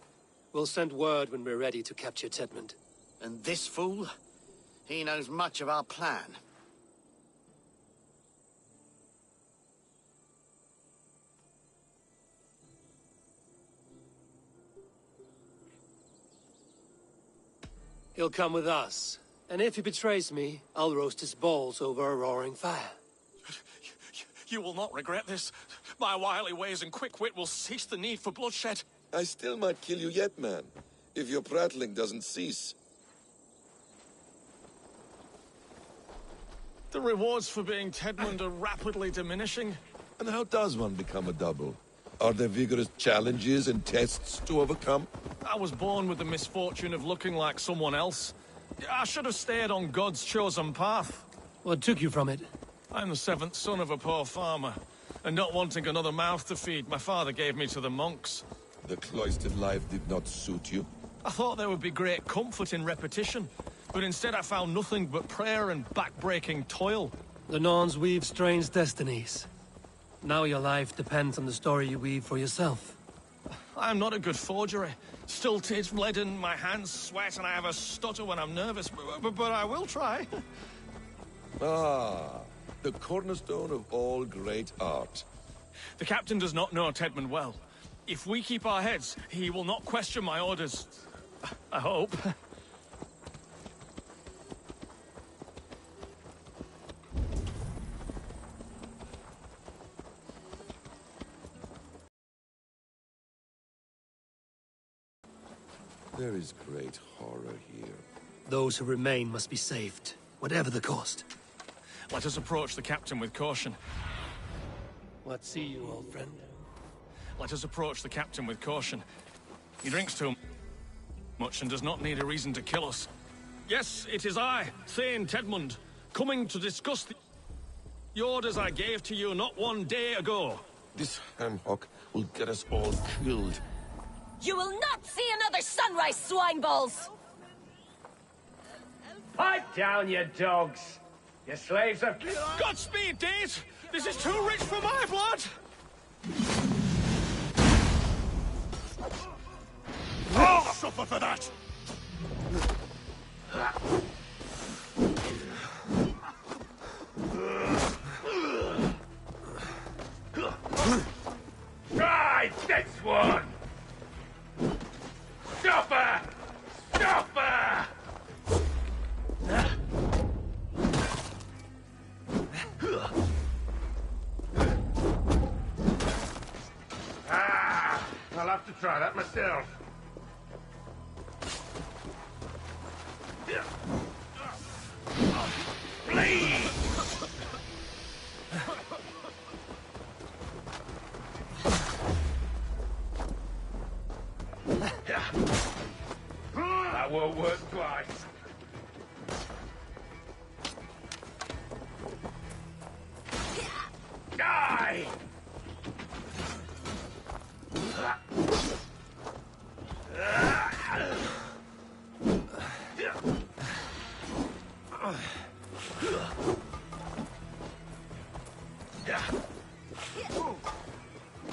We'll send word when we're ready to capture Tedmund.
And this fool? He knows much of our plan.
He'll come with us. And if he betrays me, I'll roast his balls over a roaring fire.
You will not regret this. My wily ways and quick wit will cease the need for bloodshed.
I still might kill you yet, man, if your prattling doesn't cease.
The rewards for being Tedmund are rapidly diminishing.
And how does one become a double? Are there vigorous challenges and tests to overcome?
I was born with the misfortune of looking like someone else. I should have stayed on God's chosen path.
What took you from it?
I'm the seventh son of a poor farmer, and not wanting another mouth to feed, my father gave me to the monks.
The cloistered life did not suit you?
I thought there would be great comfort in repetition, but instead I found nothing but prayer and back-breaking toil.
The Norns weave strange destinies. Now your life depends on the story you weave for yourself.
I'm not a good forgery. Stilted, leaden, my hands sweat, and I have a stutter when I'm nervous, but I will try.
Ah, the cornerstone of all great art.
The captain does not know Tedmund well. If we keep our heads, he will not question my orders. I hope.
There is great horror here.
Those who remain must be saved, whatever the cost.
Let us approach the captain with caution.
What see you, old friend?
Let us approach the captain with caution. He drinks too much and does not need a reason to kill us. Yes, it is I, Thane Tedmund, coming to discuss the orders I gave to you not one day ago.
This ham-hock will get us all killed.
You will not see another sunrise, swine balls!
Pipe down, you dogs! Your slaves have...
Godspeed, Days! This is too rich for my blood!
Oh, suffer for that!
Right, this one! Stop her! Stop her!
to try that myself. Please! That won't work twice. Die!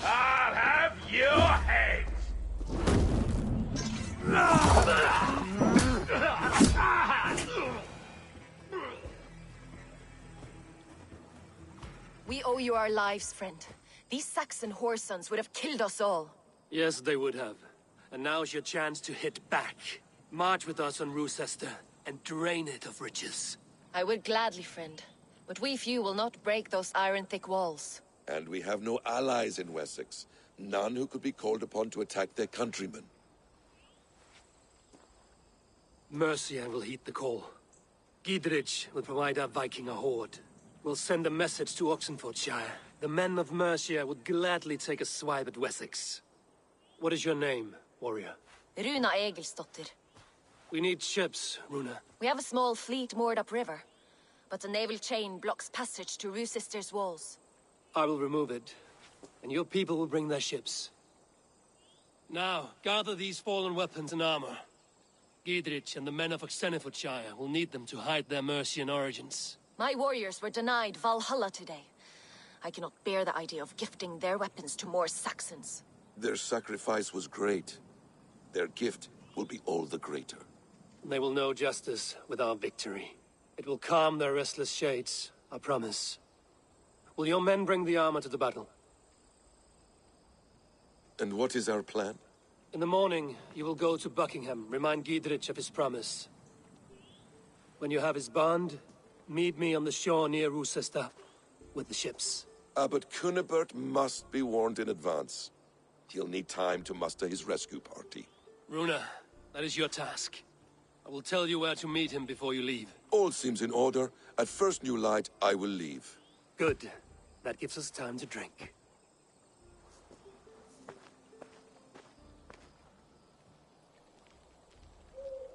I'll have your head!
We owe you our lives, friend. These Saxon whoresons would have killed us all.
Yes, they would have. And now's your chance to hit back. March with us on Rochester and drain it of riches.
I would gladly, friend. But we few will not break those iron-thick walls.
And we have no allies in Wessex. None who could be called upon to attack their countrymen.
Mercia will heed the call. Gidrich will provide our Viking a horde. We'll send a message to Oxenfordshire. The men of Mercia would gladly take a swipe at Wessex. What is your name, warrior?
Runa Egilsdotter.
We need ships, Runa.
We have a small fleet moored upriver, but the naval chain blocks passage to Rochester's walls.
I will remove it, and your people will bring their ships. Now, gather these fallen weapons and armor. Gidrich and the men of Oxenfordshire will need them to hide their Mercian origins.
My warriors were denied Valhalla today. I cannot bear the idea of gifting their weapons to more Saxons.
Their sacrifice was great. Their gift will be all the greater.
They will know justice with our victory. It will calm their restless shades, I promise. Will your men bring the armor to the battle?
And what is our plan?
In the morning, you will go to Buckingham, remind Gidrich of his promise. When you have his bond, meet me on the shore near Rochester with the ships.
Abbot Cunibert must be warned in advance. He'll need time to muster his rescue party.
Runa, that is your task. I will tell you where to meet him before you leave.
All seems in order. At first new light, I will leave.
Good. That gives us time to drink.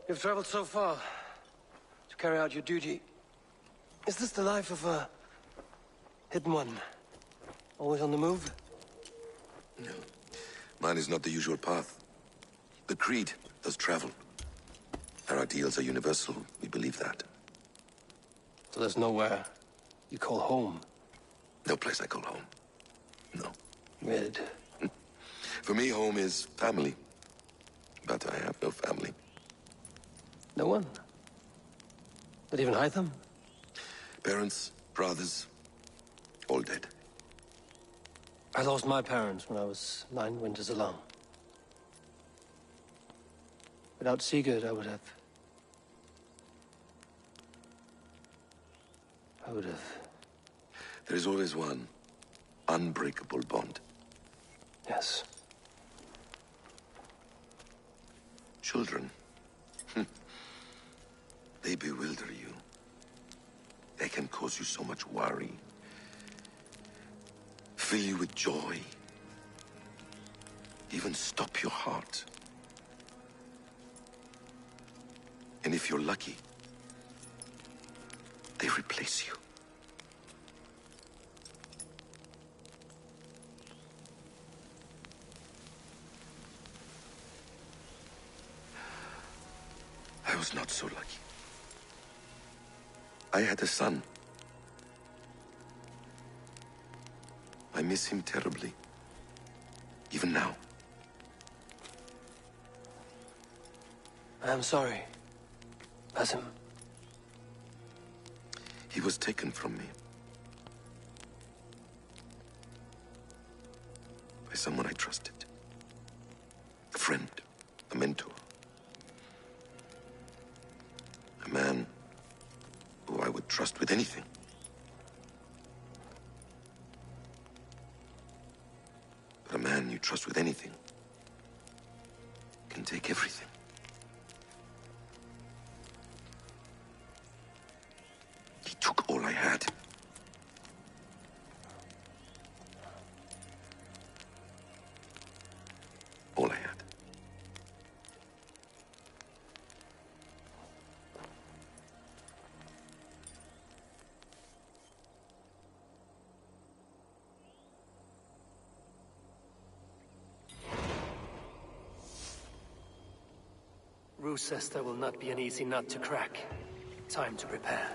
You've traveled so far to carry out your duty. Is this the life of a hidden one? Always on the move?
No. Mine is not the usual path. The Creed does travel. Our ideals are universal. We believe that.
So there's nowhere you call home?
No place I call home. No.
Weird.
For me, home is family. But I have no family.
No one? Not even Hytham?
Parents, brothers, all dead.
I lost my parents when I was 9 winters alone. Without Sigurd, I would have...
There is always one unbreakable bond.
Yes.
Children. They bewilder you. They can cause you so much worry. Fill you with joy. Even stop your heart. And if you're lucky, they replace you. I was not so lucky. I had a son. I miss him terribly. Even now.
I am sorry. Basim.
He was taken from me. By someone I trusted. A friend. A mentor. A man who I would trust with anything. But a man you trust with anything
Rochester will not be an easy nut to crack. Time to prepare.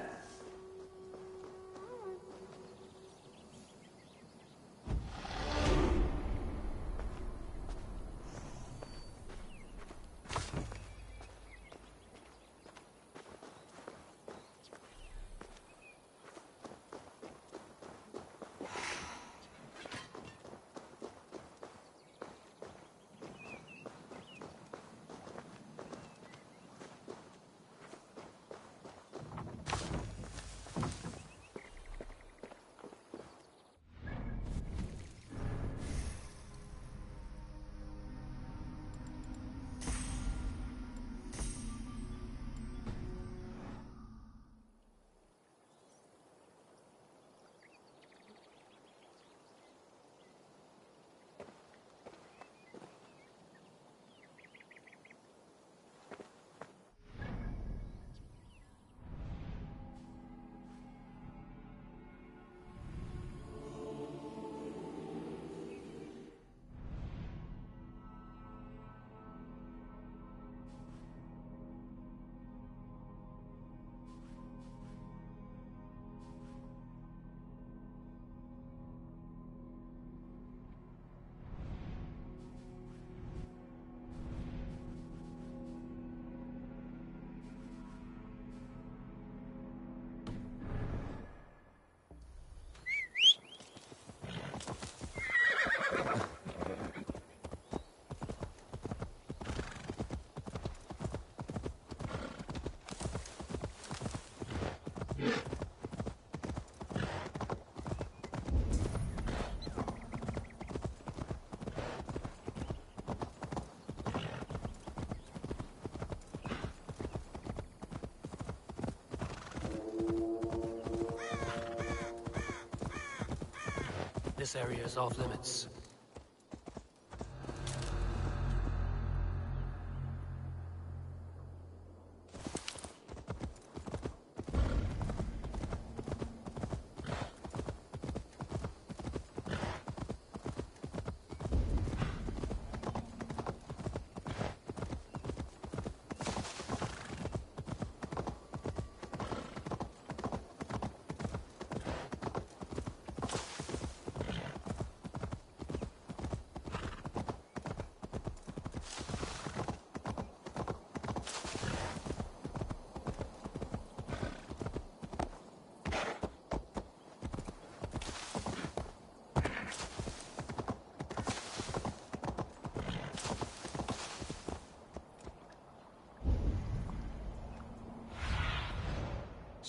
This area is off limits.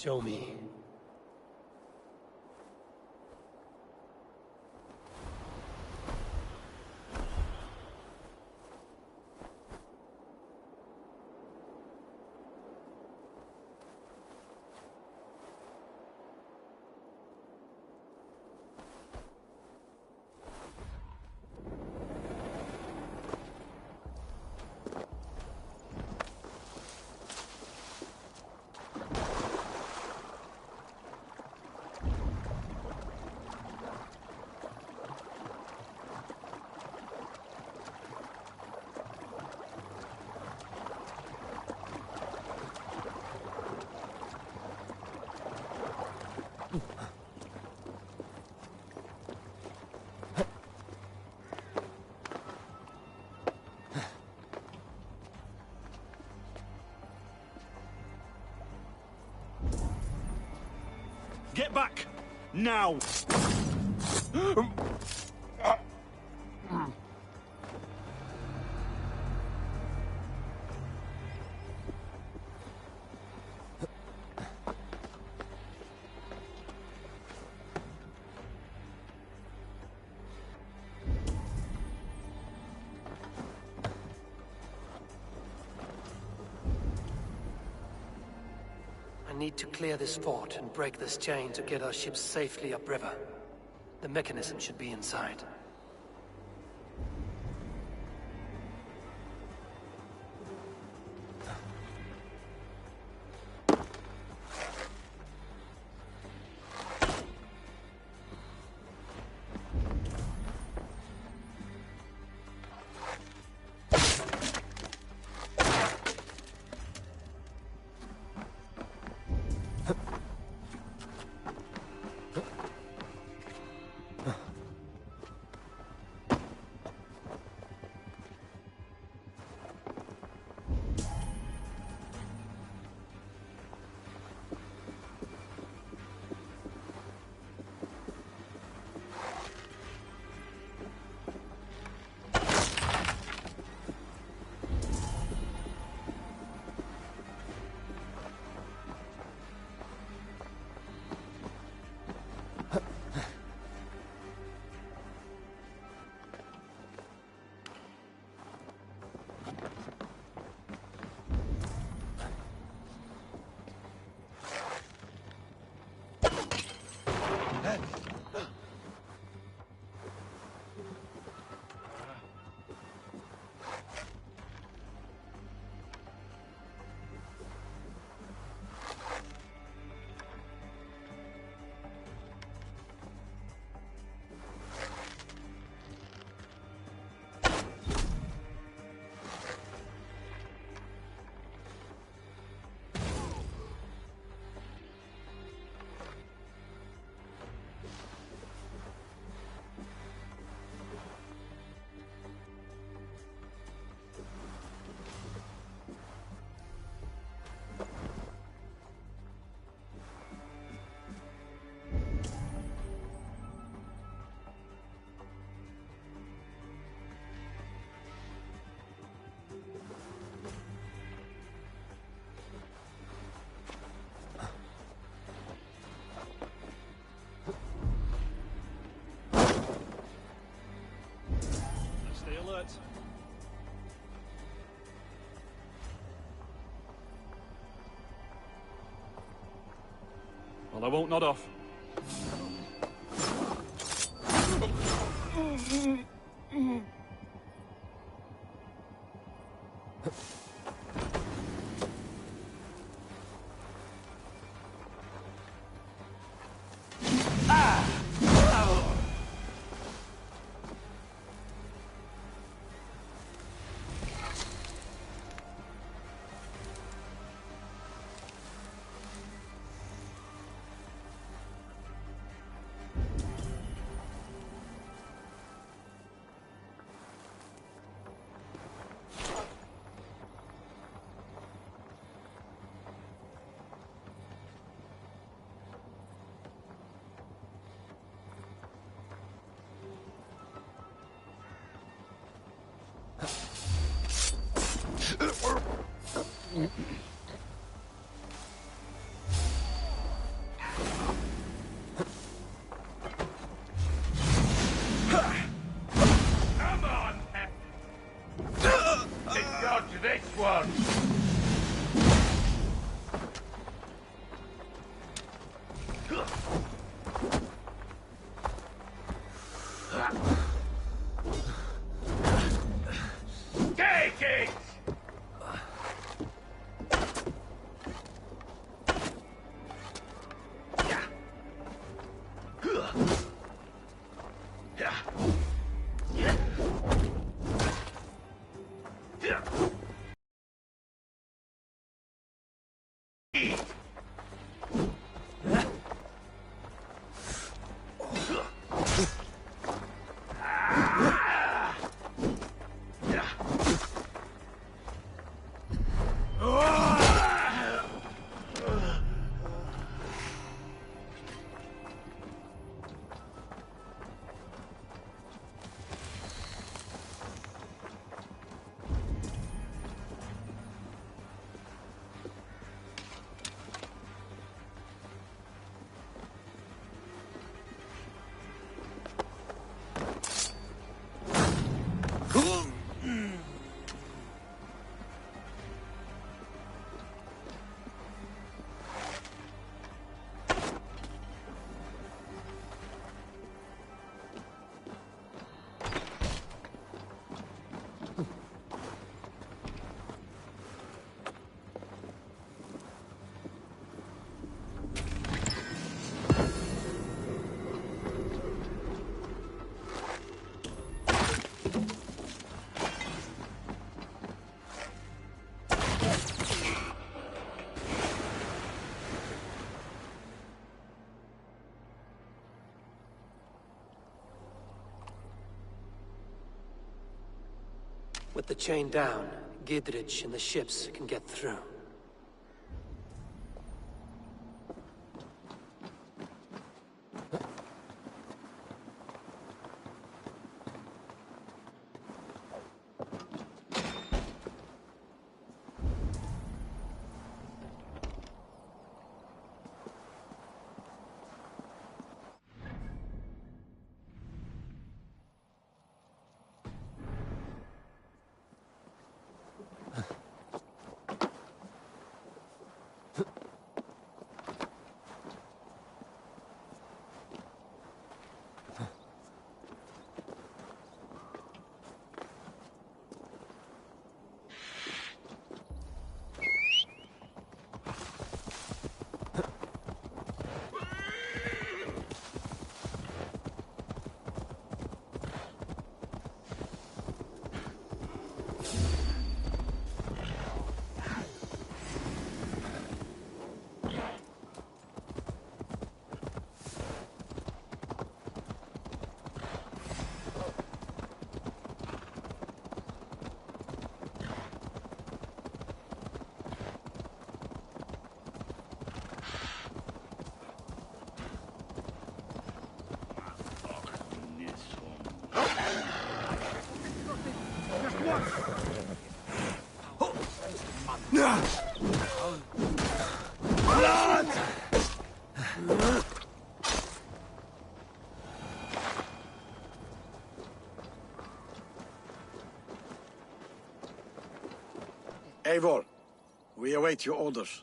Show me.
Get back! Now!
I need to clear this fort and break this chain to get our ships safely upriver. The mechanism should be inside.
Well, I won't nod off.
Come on! Let's dodge this one! Take it!
With the chain down, Gidrich and the ships can get through.
Blood!
Eivor, we await your orders.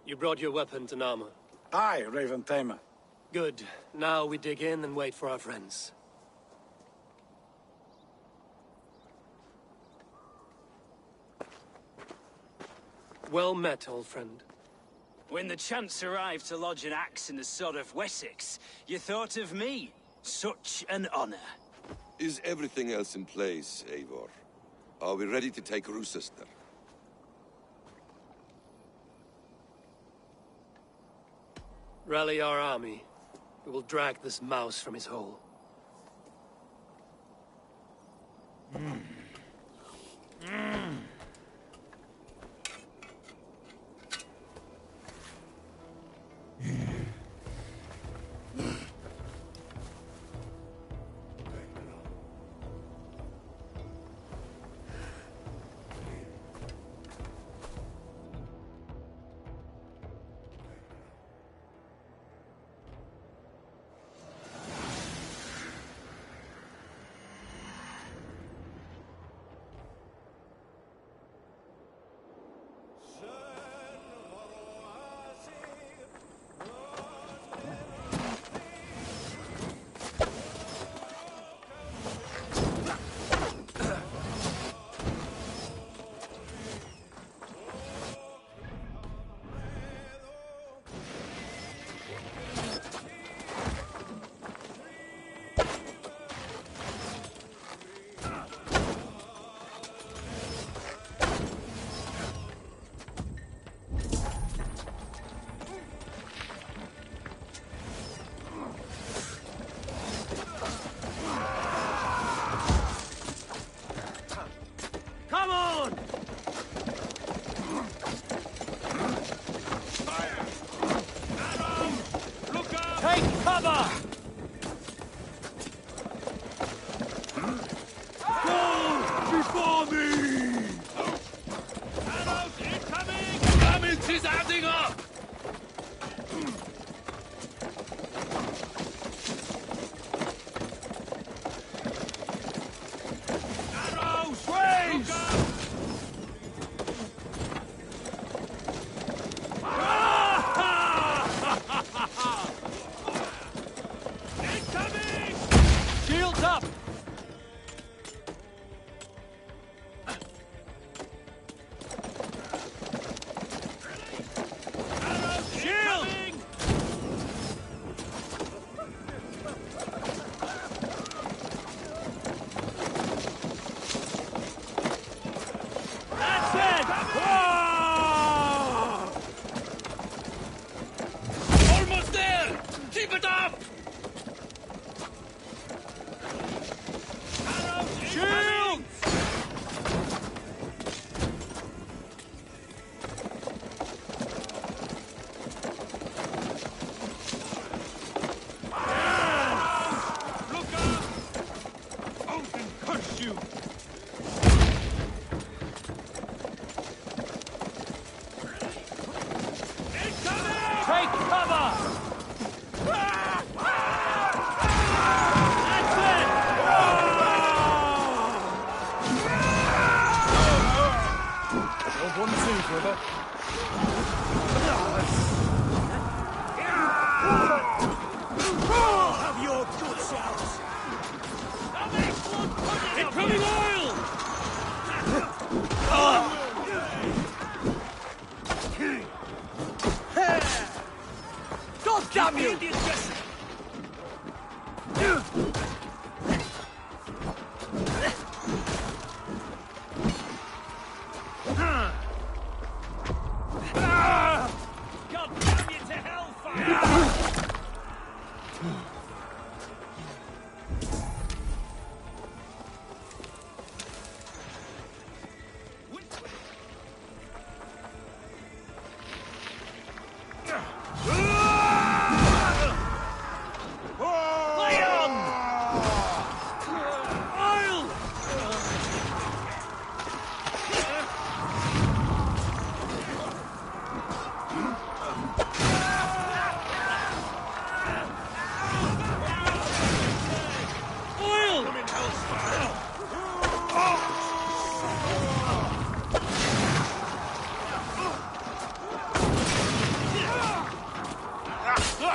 You brought your weapons and armor.
Aye, Raven Tamer.
Good. Now we dig in and wait for our friends. Well met, old friend.
When the chance arrived to lodge an axe in the sod of Wessex, you thought of me. Such an honor.
Is everything else in place, Eivor? Are we ready to take Rochester?
Rally our army. We will drag this mouse from his hole.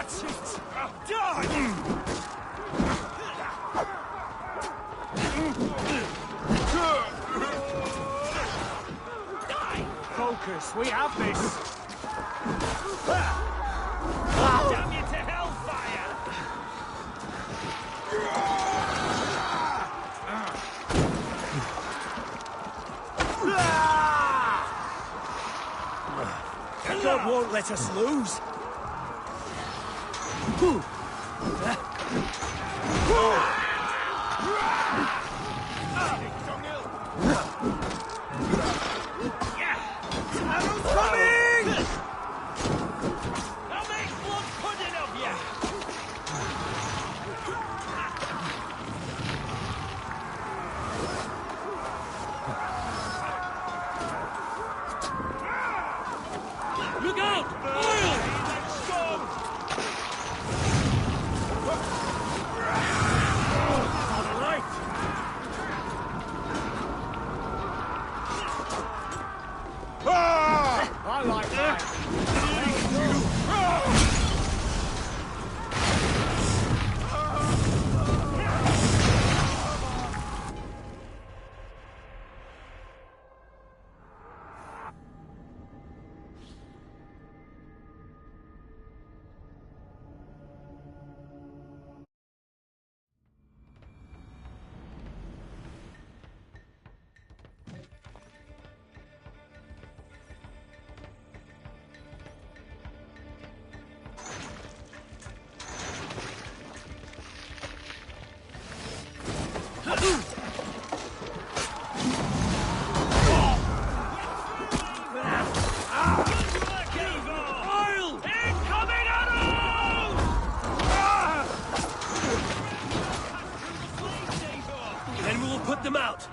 That's it! Done! Focus, we have this! Damn you to hellfire! God won't let us lose!
Look out! Oil!
All right! I like that!
Then we will put them out.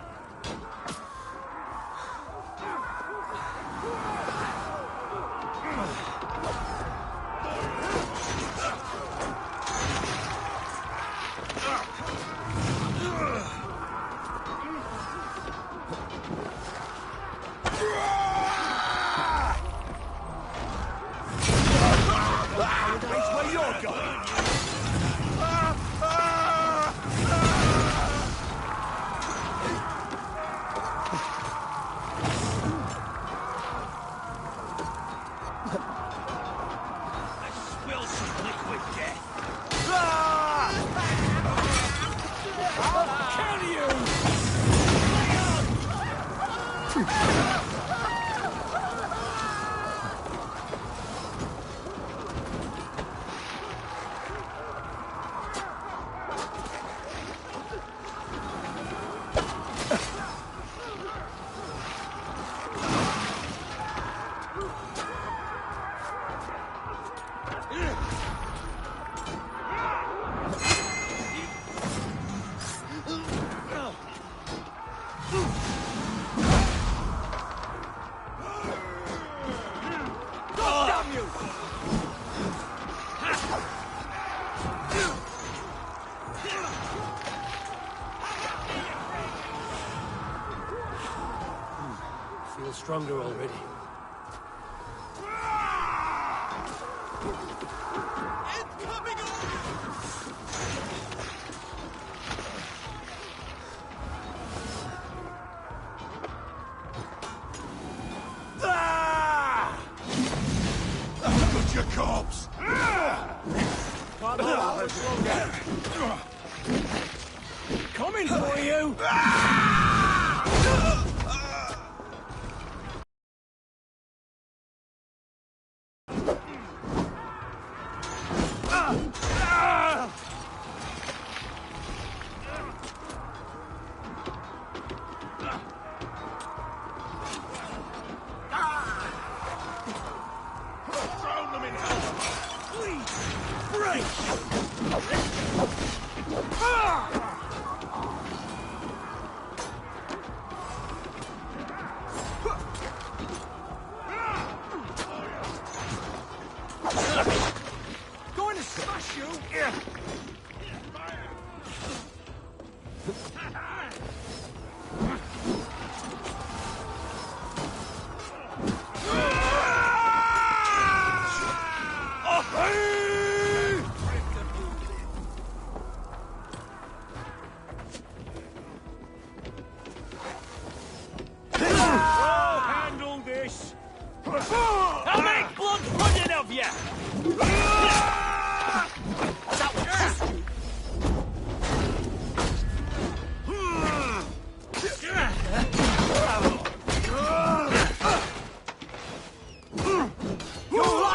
Where you're going?
Spill some liquid death.
I'll kill you!
Feel stronger already.
Look at your corpse!
Coming for you!
Drown them in hell! Please! Break! Going to smash you!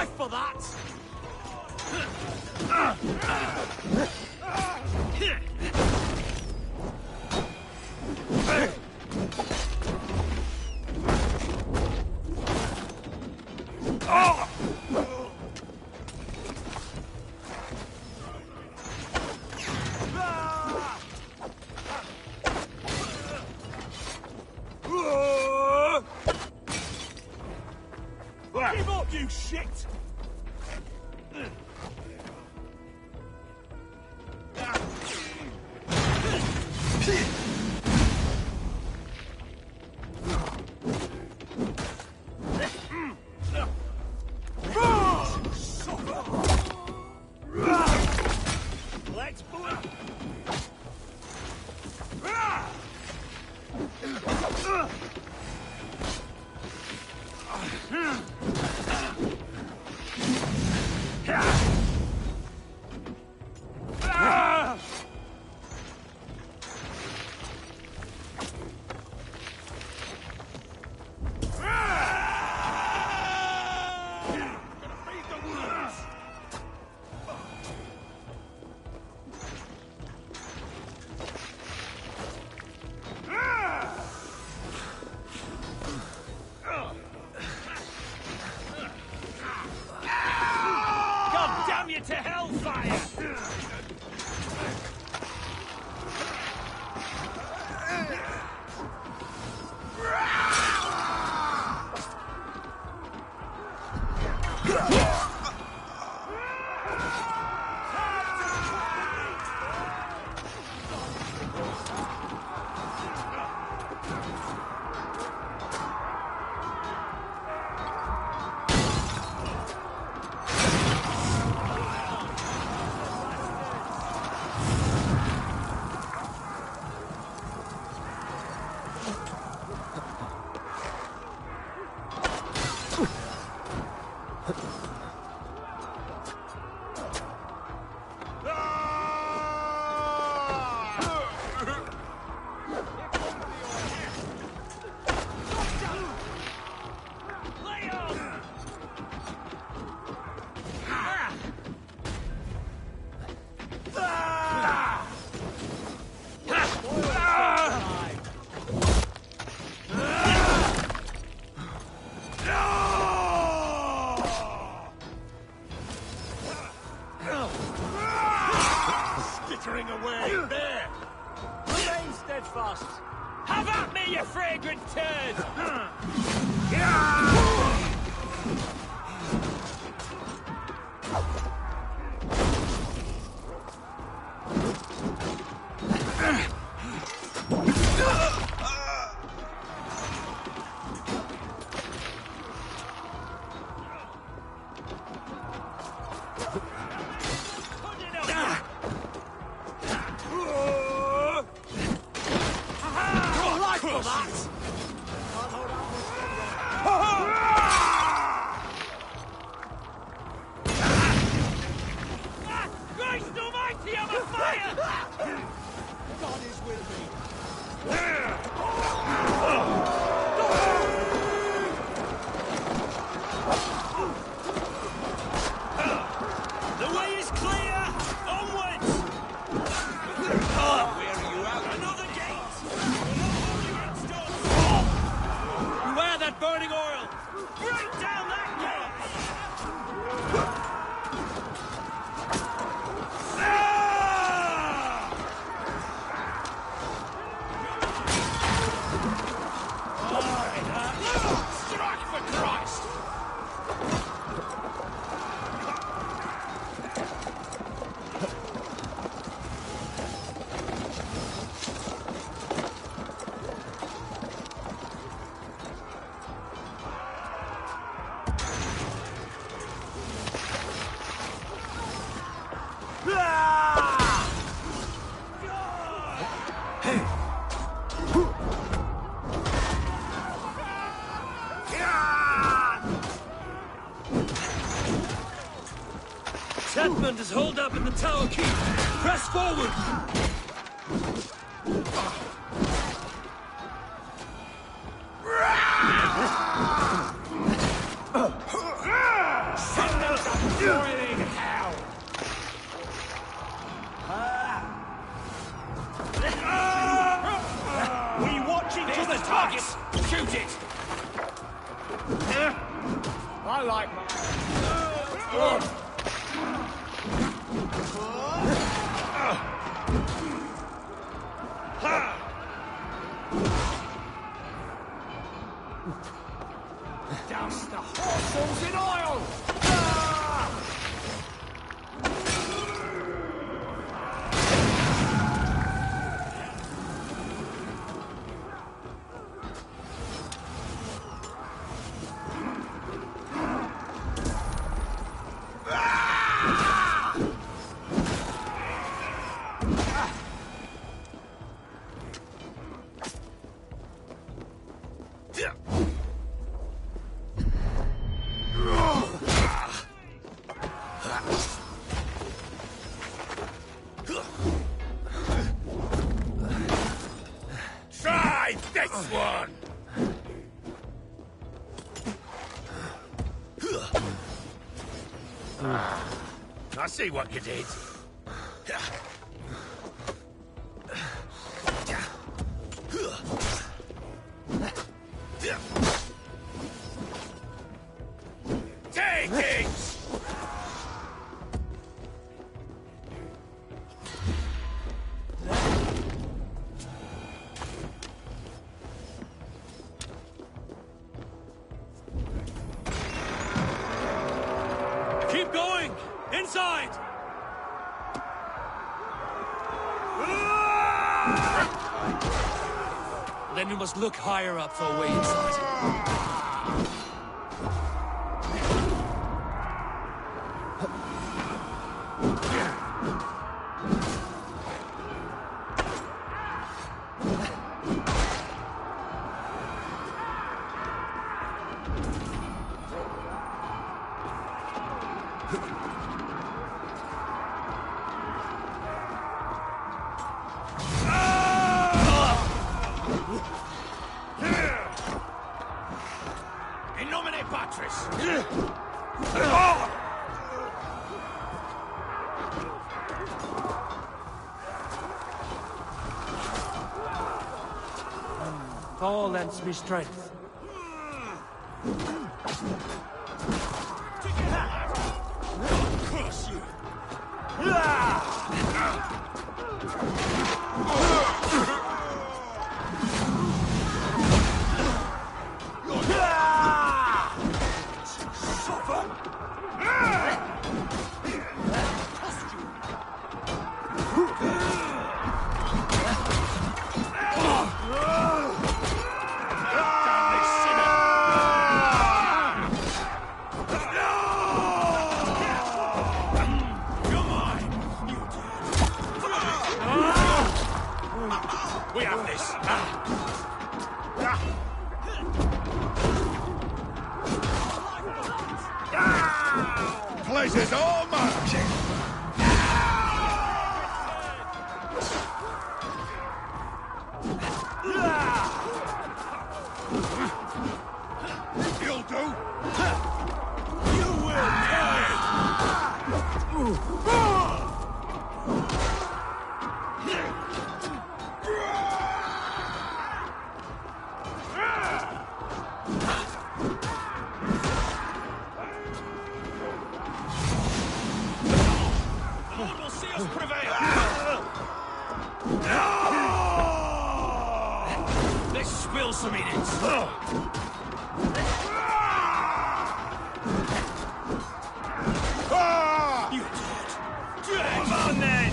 life for that! Give up, you shit! Let's blow. God damn you to hellfire! Skittering away, there! Remain steadfast! Have at me, you fragrant turd! Christ almighty, I'm afire! God is with me. The way is clear! Onwards! Where are you at? Another gate! Beware that burning oil! Break down that gate! Strike for Christ! Chatman is holed up in the tower keep. Press forward! Send
boiling hell! We watching to the target! Shoot it! I like my... Douse the horses in oil!
Try this one! I see what you did. Take it!
Keep going! Inside! Then we must look higher up for a way inside.
In nomine Patris!
All lends me strength.
Curse you! We have this. Pleasure's all marching. You'll do. You will pay.
Lord will see us prevail.
Let's spill some innings.
You did. Come on then.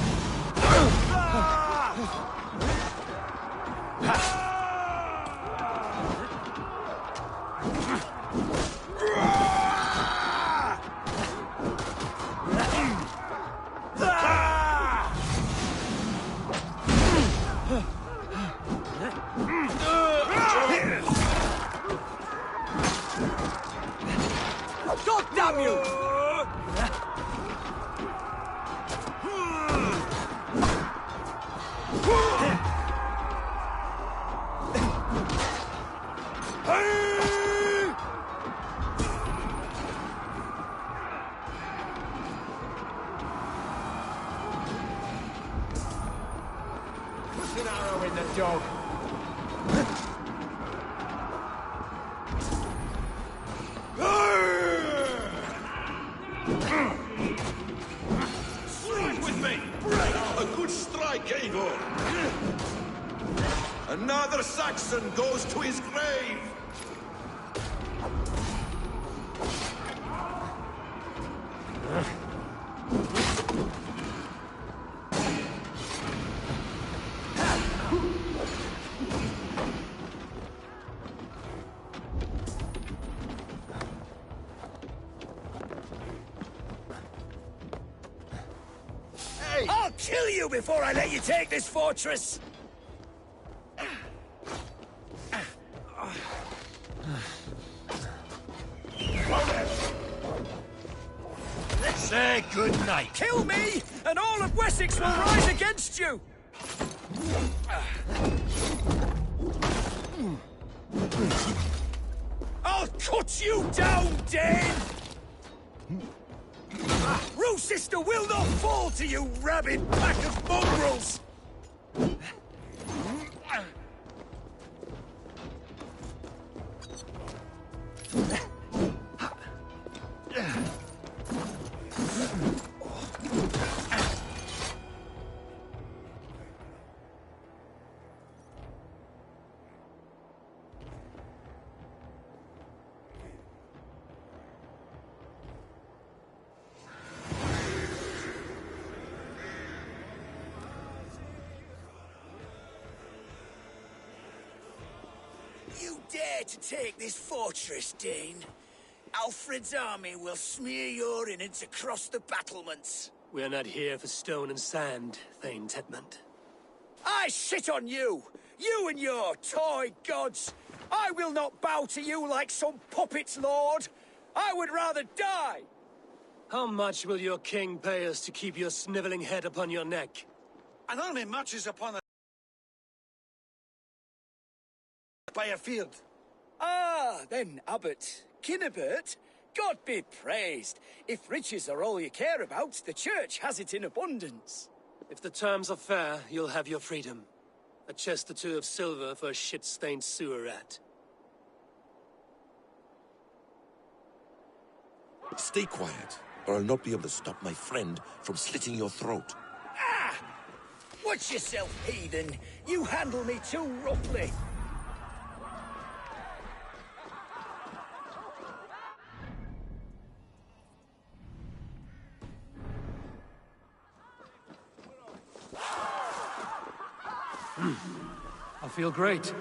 in the dog.
Strike with me! A good strike, Eivor! Another Saxon goes to his grave!
I'll kill you before I let you take this fortress!
Say good night.
Kill me, and all of Wessex will rise against you! I'll cut you down, Dane! Rue sister will not fall to you, rabid pack of mongrels! You dare to take this fortress, Dane? Alfred's army will smear your innards across the battlements.
We're not here for stone and sand, Thane Tedmund.
I shit on you! You and your toy gods! I will not bow to you like some puppet's lord! I would rather die!
How much will your king pay us to keep your sniveling head upon your neck?
And only matches upon a... by a field.
Ah, then, Abbot Kinnebert, God be praised. If riches are all you care about, the church has it in abundance.
If the terms are fair, you'll have your freedom. A chest or two of silver for a shit-stained sewer rat.
Stay quiet, or I'll not be able to stop my friend from slitting your throat.
Ah! Watch yourself, heathen. You handle me too roughly.
I feel great.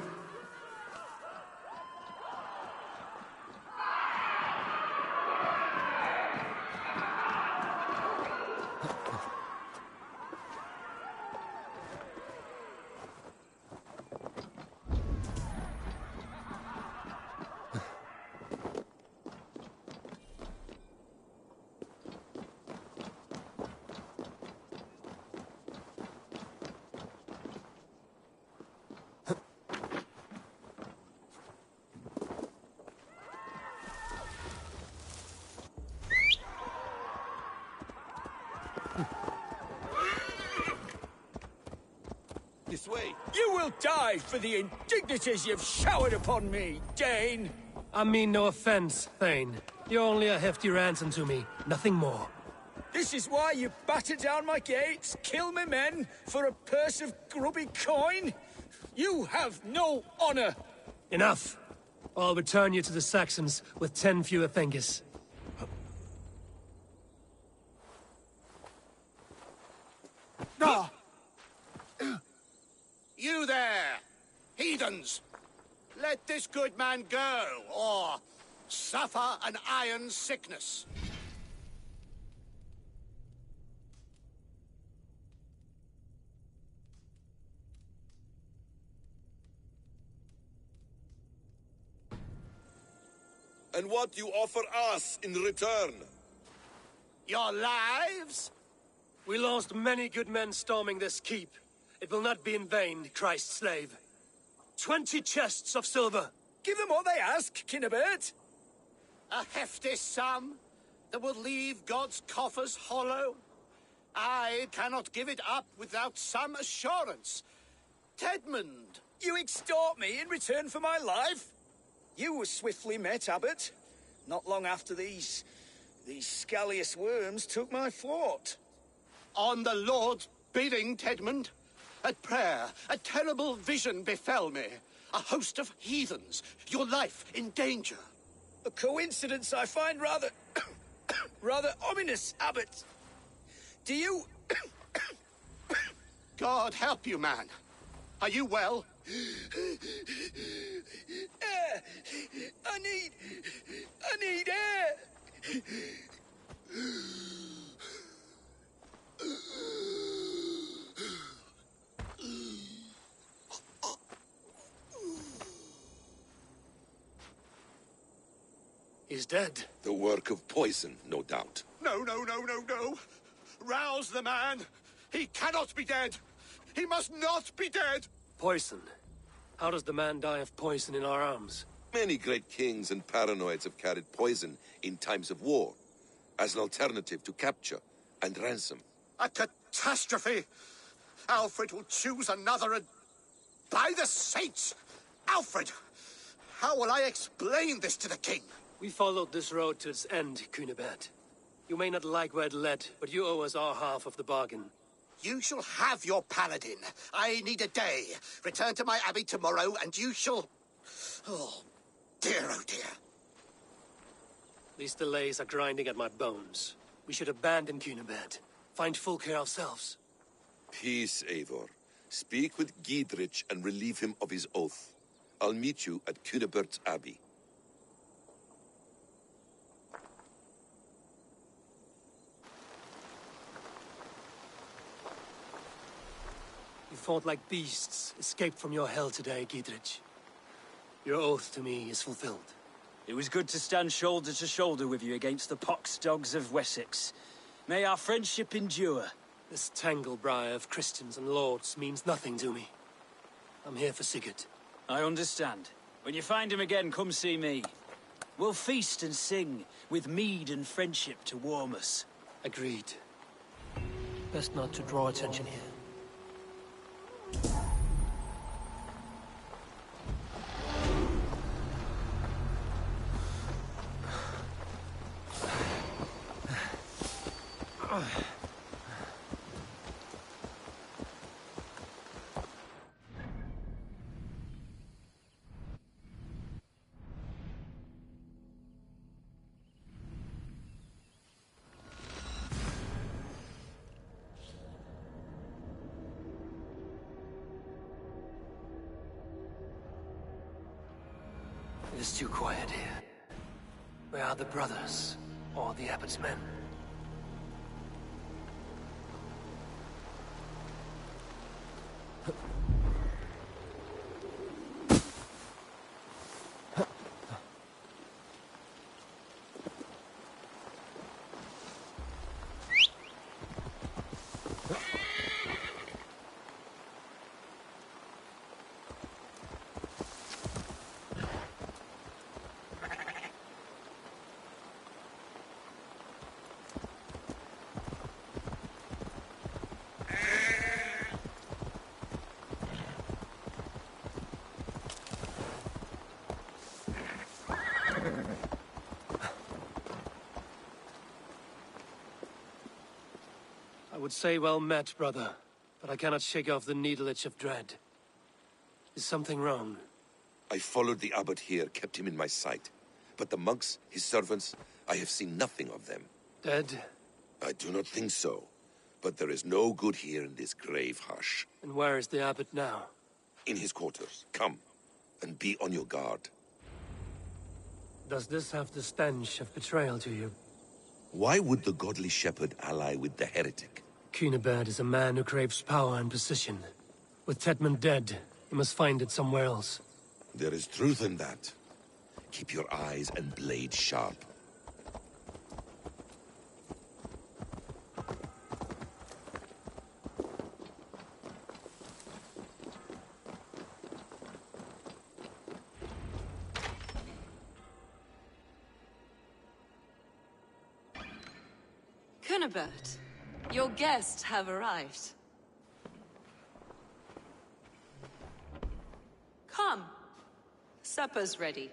This way.
You will die for the indignities you've showered upon me, Dane!
I mean no offense, Thane. You're only a hefty ransom to me, nothing more.
This is why you batter down my gates, kill me men, for a purse of grubby coin? You have no honor!
Enough! I'll return you to the Saxons with 10 fewer fingers.
No! You there, heathens! Let this good man go, or suffer an iron sickness.
And what do you offer us in return?
Your lives?
We lost many good men storming this keep. It will not be in vain, Christ's slave. 20 chests of silver.
Give them what they ask, Kinnebert.
A hefty sum that will leave God's coffers hollow. I cannot give it up without some assurance. Tedmund!
You extort me in return for my life? You were swiftly met, Abbot. Not long after these scallious worms took my fort.
On the Lord's bidding, Tedmund. At prayer, a terrible vision befell me. A host of heathens, your life in danger.
A coincidence I find rather... rather ominous, Abbot. Do you...
God help you, man. Are you well?
Air! I need air!
He's dead.
The work of poison, no doubt.
No, no, no, no, no. Rouse the man. He cannot be dead. He must not be dead.
Poison. How does the man die of poison in our arms?
Many great kings and paranoids have carried poison in times of war, as an alternative to capture and ransom.
A catastrophe. Alfred will choose another and... By the saints! Alfred! How will I explain this to the king?
We followed this road to its end, Cunibert. You may not like where it led, but you owe us our half of the bargain.
You shall have your paladin. I need a day. Return to my abbey tomorrow, and you shall... Oh, dear, oh dear.
These delays are grinding at my bones. We should abandon Cunibert. Find Fulke ourselves.
Peace, Eivor. Speak with Giedrich and relieve him of his oath. I'll meet you at Cunibert's Abbey.
You fought like beasts, escaped from your hell today, Giedrich. Your oath to me is fulfilled.
It was good to stand shoulder to shoulder with you against the pox dogs of Wessex. May our friendship endure.
This tangle-briar of Christians and lords means nothing to me. I'm here for Sigurd.
I understand. When you find him again, come see me. We'll feast and sing, with mead and friendship to warm us.
Agreed. Best not to draw attention here. It is too quiet here. Where are the brothers, or the abbot's men? I would say well met, brother, but I cannot shake off the needle itch of dread. Is something wrong?
I followed the abbot here, kept him in my sight. But the monks, his servants, I have seen nothing of them.
Dead?
I do not think so. But there is no good here in this grave hush.
And where is the abbot now?
In his quarters. Come, and be on your guard.
Does this have the stench of betrayal to you?
Why would the godly shepherd ally with the heretic?
Cunibert is a man who craves power and position. With Tedmund dead, he must find it somewhere else.
There is truth in that. Keep your eyes and blade sharp.
Cunibert, your guests have arrived. Come. Supper's ready.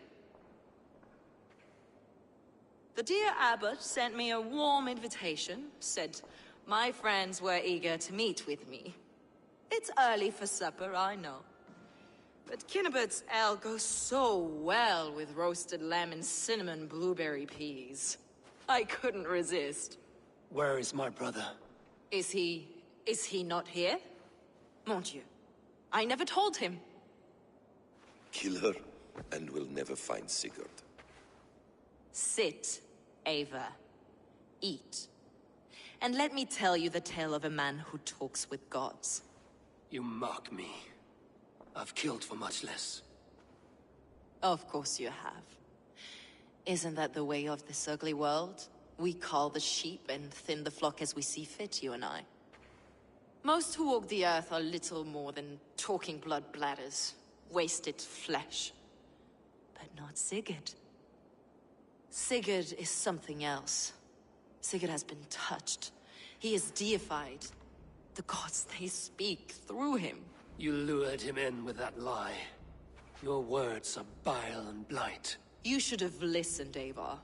The dear abbot sent me a warm invitation, said my friends were eager to meet with me. It's early for supper, I know. But Kinnibert's ale goes so well with roasted lamb and cinnamon blueberry peas. I couldn't resist.
Where is my brother?
Is he not here? Mon Dieu. I never told him.
Kill her, and we'll never find Sigurd.
Sit, Ava. Eat. And let me tell you the tale of a man who talks with gods.
You mock me. I've killed for much less.
Of course you have. Isn't that the way of this ugly world? We cull the sheep and thin the flock as we see fit, you and I. Most who walk the earth are little more than talking blood bladders, wasted flesh. But not Sigurd. Sigurd is something else. Sigurd has been touched. He is deified. The gods, they speak through him.
You lured him in with that lie. Your words are bile and blight.
You should have listened, Ava.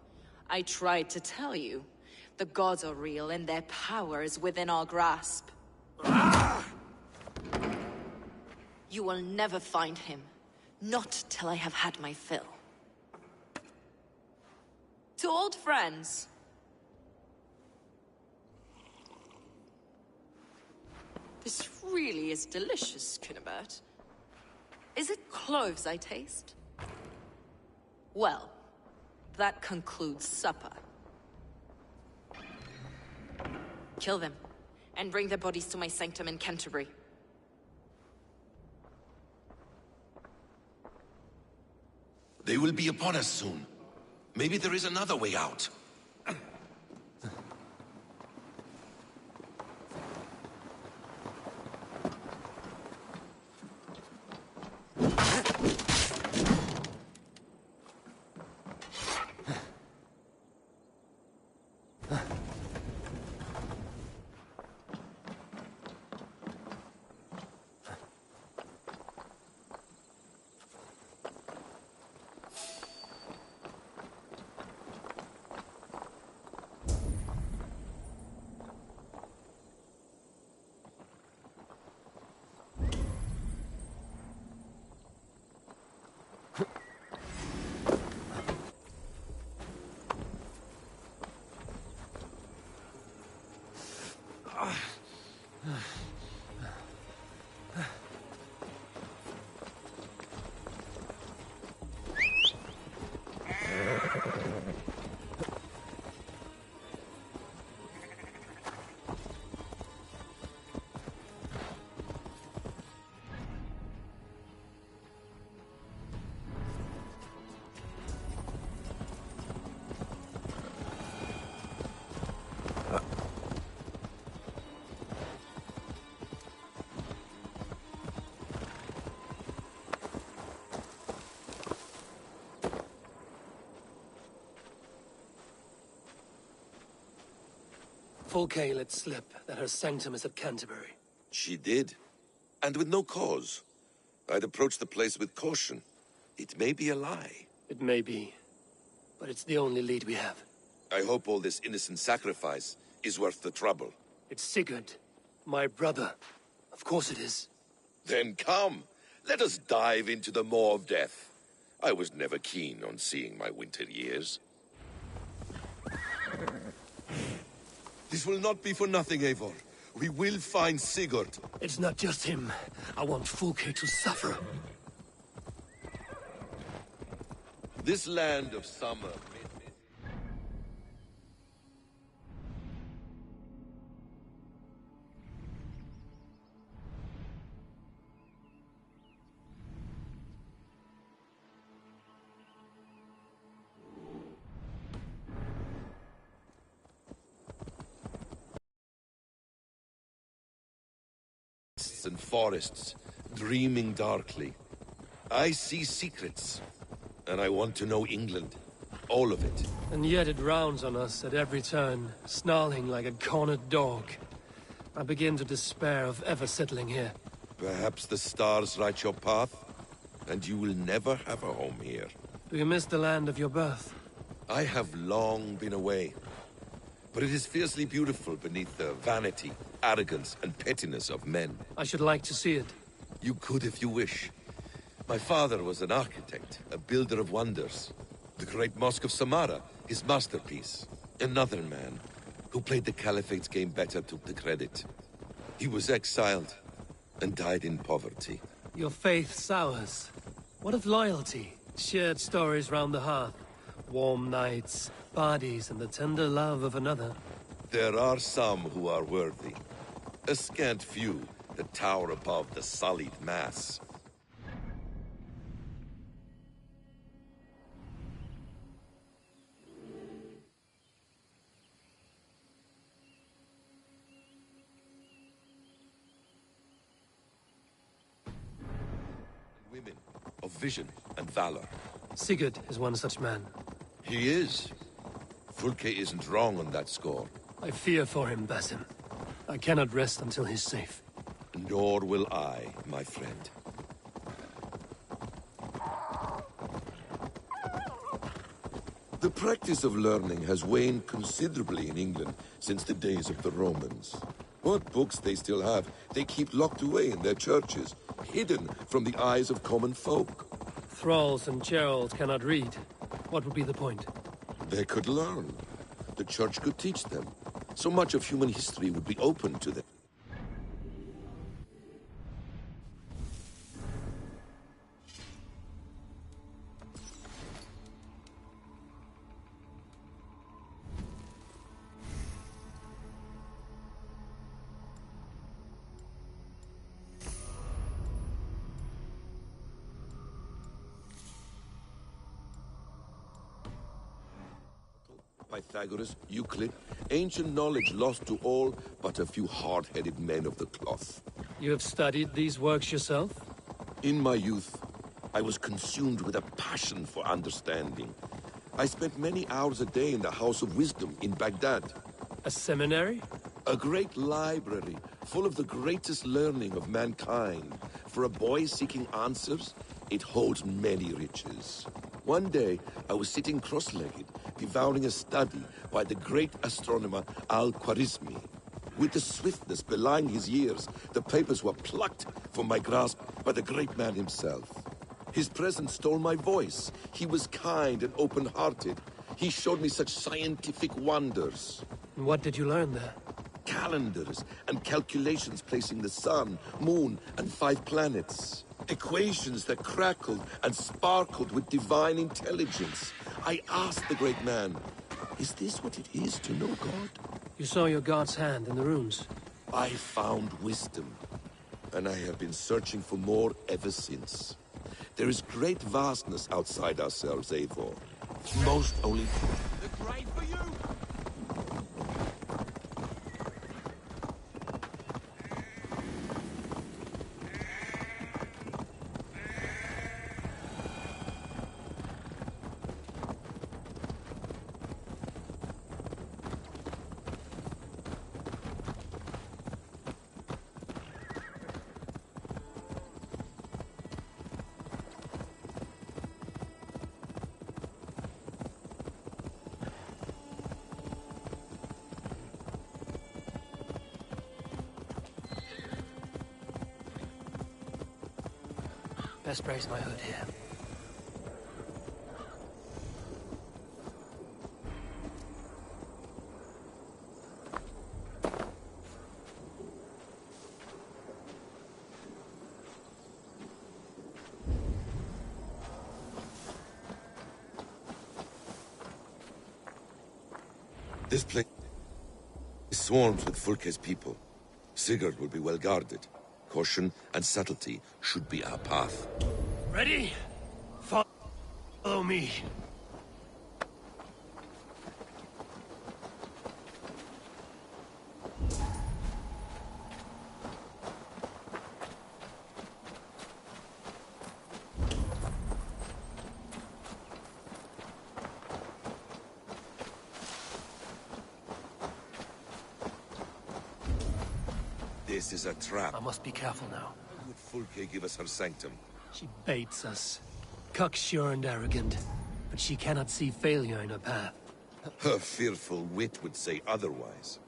I tried to tell you. The gods are real and their power is within our grasp. You will never find him. Not till I have had my fill. To old friends. This really is delicious, Kinnibert. Is it cloves I taste? Well, that concludes supper. Kill them, and bring their bodies to my sanctum in Canterbury.
They will be upon us soon. Maybe there is another way out.
Fulke let slip that her sanctum is at Canterbury.
She did. And with no cause. I'd approach the place with caution. It may be a lie.
It may be. But it's the only lead we have.
I hope all this innocent sacrifice is worth the trouble.
It's Sigurd. My brother. Of course it is.
Then come. Let us dive into the maw of death. I was never keen on seeing my winter years. This will not be for nothing, Eivor. We will find Sigurd.
It's not just him. I want Fulke to suffer.
This land of summer... and forests, dreaming darkly. I see secrets, and I want to know England. All of it.
And yet it rounds on us at every turn, snarling like a cornered dog. I begin to despair of ever settling here.
Perhaps the stars write your path? and you will never have a home here.
Do you miss the land of your birth?
I have long been away, but it is fiercely beautiful beneath the vanity, arrogance, and pettiness of men.
I should like to see it.
You could if you wish. My father was an architect, a builder of wonders. The great Mosque of Samarra, his masterpiece. Another man, who played the Caliphate's game better, took the credit. He was exiled, and died in poverty.
Your faith sours. What of loyalty? Shared stories round the hearth. Warm nights, parties, and the tender love of another.
There are some who are worthy. A scant few that tower above the sullied mass. Women of vision and valor.
Sigurd is one such man.
He is. Fulke isn't wrong on that score.
I fear for him, Basim. I cannot rest until he's safe.
Nor will I, my friend. The practice of learning has waned considerably in England since the days of the Romans. What books they still have, they keep locked away in their churches, hidden from the eyes of common folk.
Thralls and Gerald cannot read. What would be the point?
They could learn. The church could teach them. So much of human history would be open to them. Pythagoras, Euclid, ancient knowledge lost to all but a few hard-headed men of the cloth.
You have studied these works yourself?
In my youth, I was consumed with a passion for understanding. I spent many hours a day in the House of Wisdom in Baghdad.
A seminary?
A great library, full of the greatest learning of mankind. For a boy seeking answers, it holds many riches. One day, I was sitting cross-legged, devouring a study by the great astronomer Al-Khwarizmi. With the swiftness belying his years, the papers were plucked from my grasp by the great man himself. His presence stole my voice. He was kind and open-hearted. He showed me such scientific wonders.
And what did you learn there?
Calendars and calculations placing the sun, moon, and 5 planets. Equations that crackled and sparkled with divine intelligence. I asked the great man, is this what it is to know God?
You saw your God's hand in the runes.
I found wisdom, and I have been searching for more ever since. There is great vastness outside ourselves, Eivor. Most only...
The grave for you!
Best brace my hood here.
This place swarms with Fulke's people. Sigurd will be well guarded. Caution and subtlety should be our path.
Ready? Follow me.
This is a trap.
I must be careful now.
Would Fulke give us her sanctum?
She baits us. Cocksure and arrogant, but she cannot see failure in her path.
Her fearful wit would say otherwise.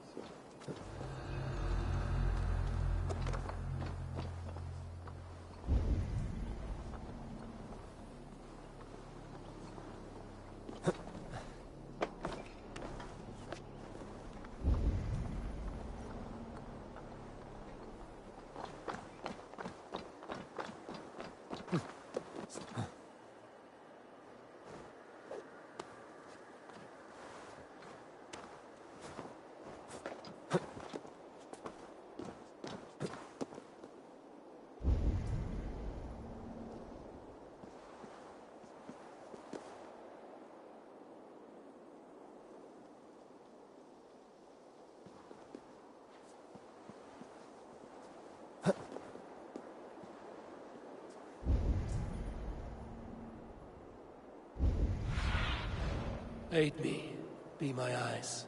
Aid me. Be my eyes.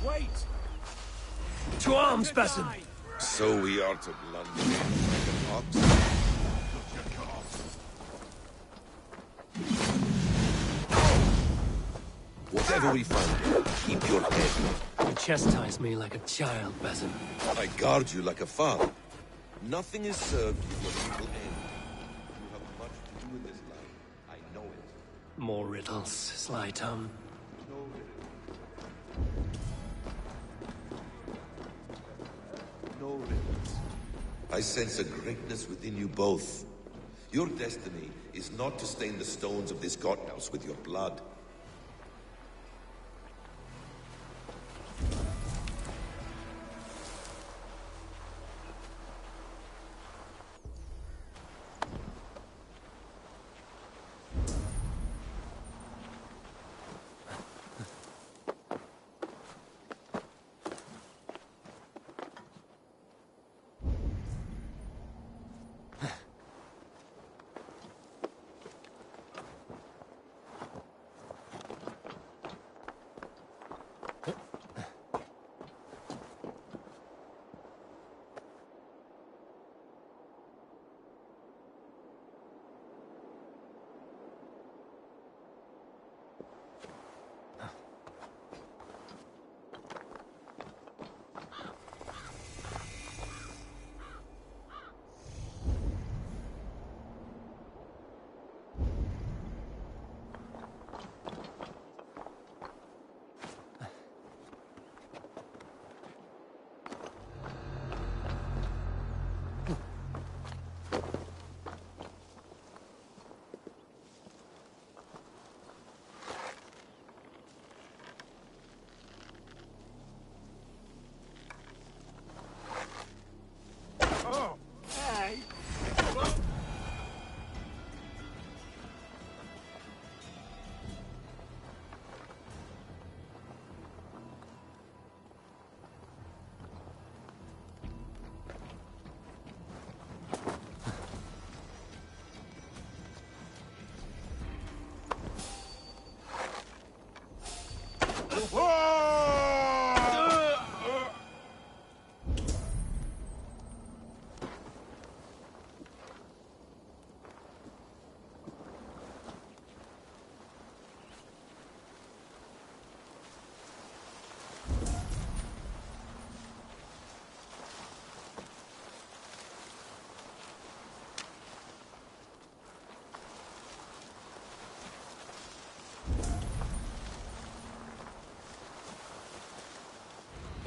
Wait! To arms, Basim!
So we are to blunder in like an ox? Whatever we find, keep your head.
You chastise me like a child, Basim.
I guard you like a father. Nothing is served if your people end. You have much to do in this life. I know it.
More riddles, sly tongue.
No riddles. No riddles. I sense a greatness within you both. Your destiny is not to stain the stones of this godhouse with your blood.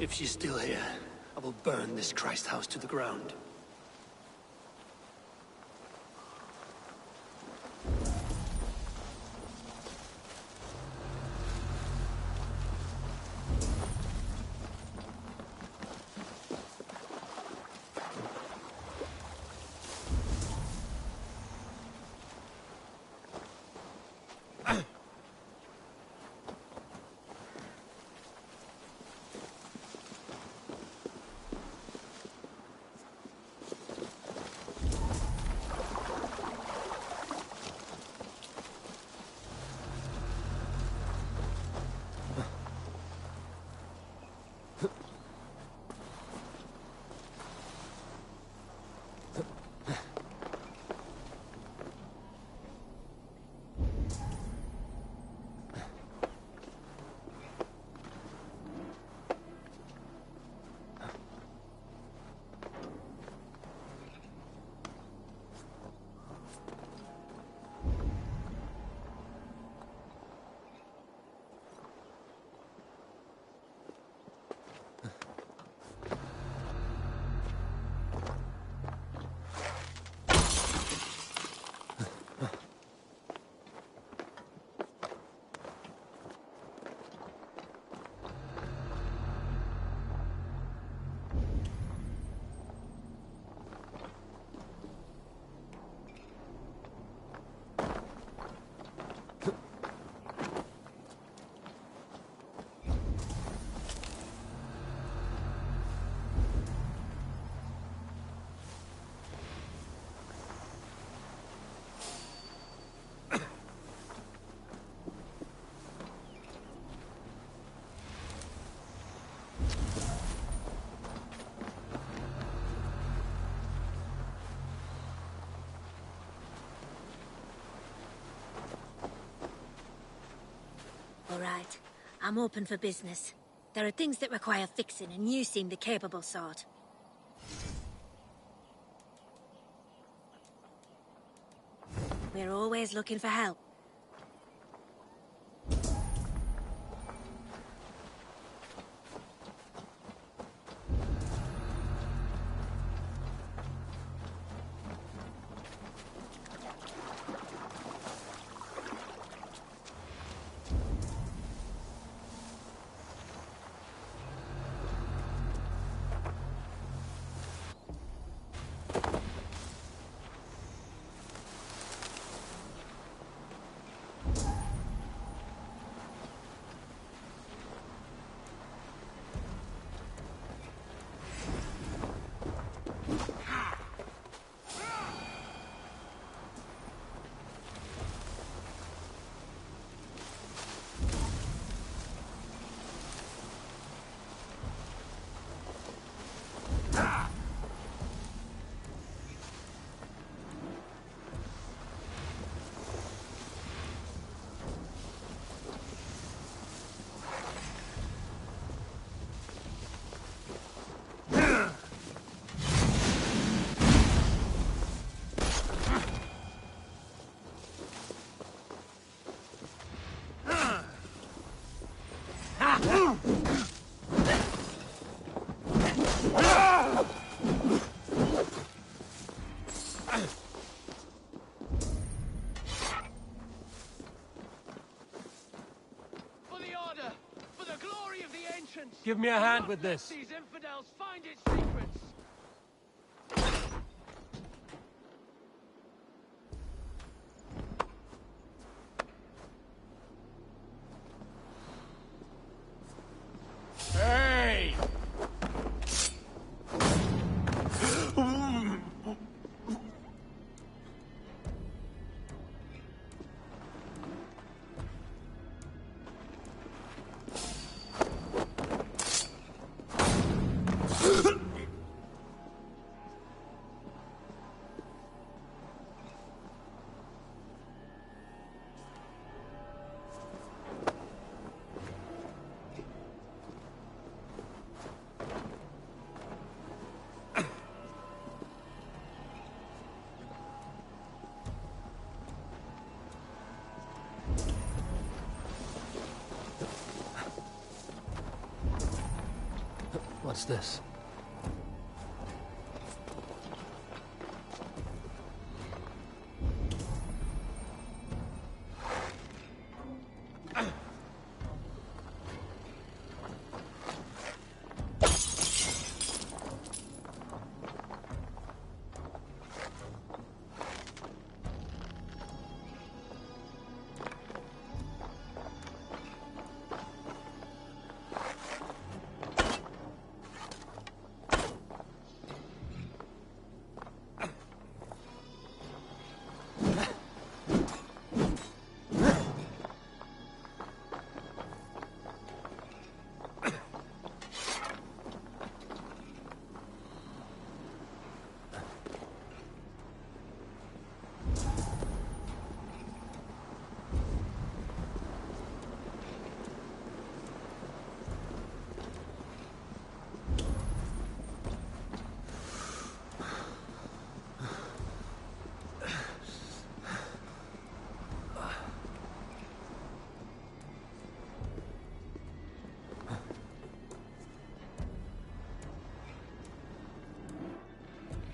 If she's still here, I will burn this Christ house to the ground.
All right. I'm open for business. There are things that require fixing, and you seem the capable sort. We're always looking for help.
Give me a hand with this.
These infidels find its secrets.
Hey! What's this?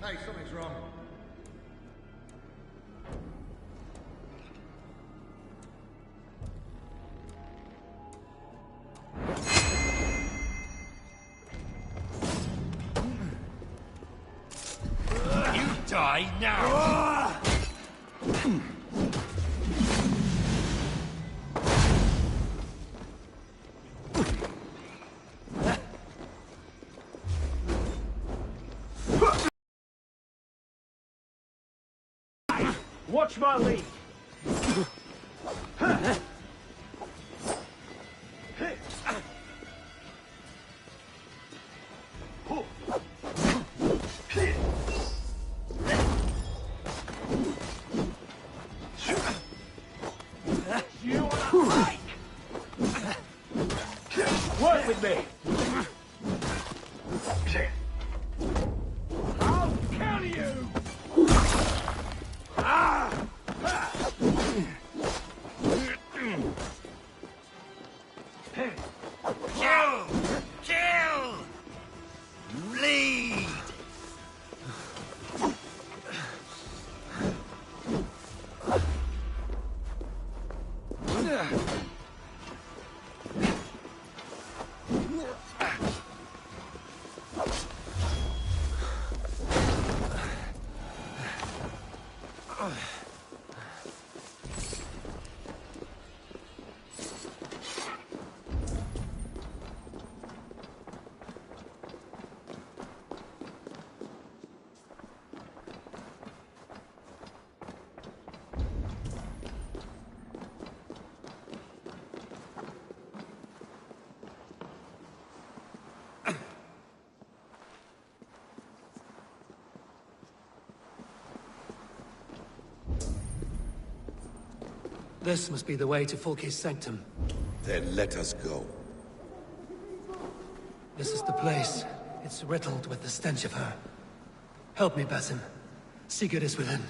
Hey, something's wrong.
You die now!
Watch my lead.
You wanna fight?
Work with me.
I'll counter you! Kill! Kill! Bleed!
This must be the way to Folke's sanctum.
Then let us go.
This is the place. It's riddled with the stench of her. Help me, Basim. Sigurd is within.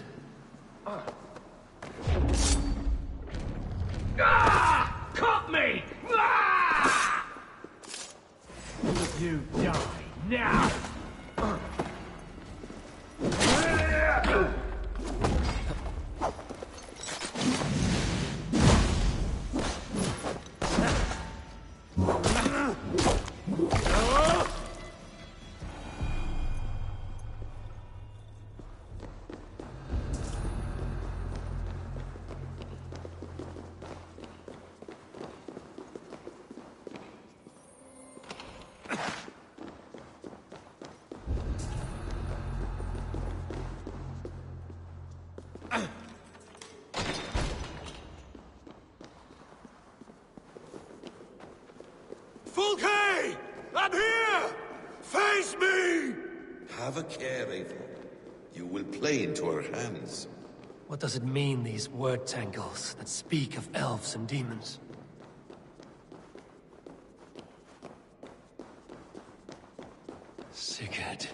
Ah! Cut me! Ah! You die now!
Fulke! I'm here! Face me! Have a care, Eivor. You will play into our hands.
What does it mean, these word tangles that speak of elves and demons? Sigurd.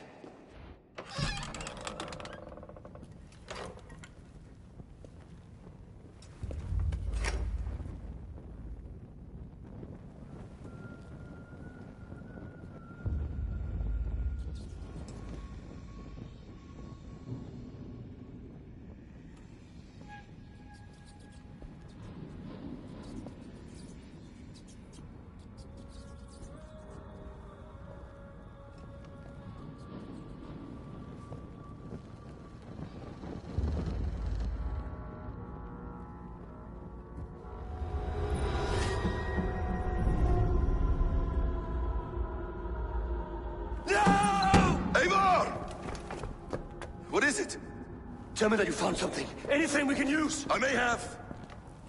Tell me that you found something. Anything we can use!
I may have.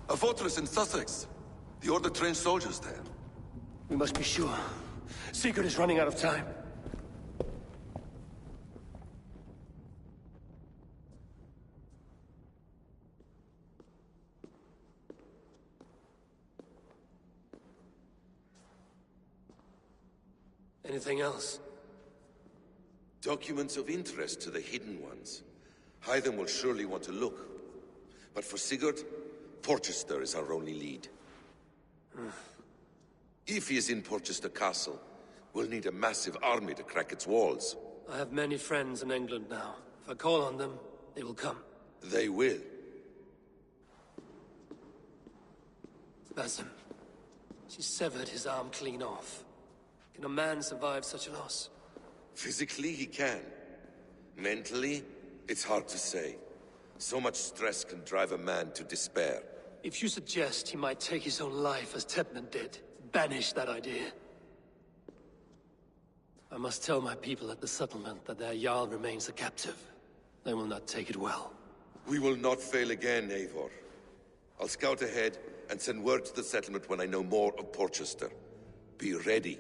A fortress in Sussex. The Order trained soldiers there.
We must be sure. Secret is running out of time. Anything else?
Documents of interest to the Hidden Ones. Hythen will surely want to look. But for Sigurd, Porchester is our only lead. If he is in Porchester Castle, we'll need a massive army to crack its walls.
I have many friends in England now. If I call on them, they will come.
They will.
Basim. She severed his arm clean off. Can a man survive such a loss?
Physically, he can. Mentally, it's hard to say. So much stress can drive a man to despair.
If you suggest he might take his own life as Tedman did, banish that idea. I must tell my people at the settlement that their Jarl remains a captive. They will not take it well.
We will not fail again, Eivor. I'll scout ahead and send word to the settlement when I know more of Porchester. Be ready.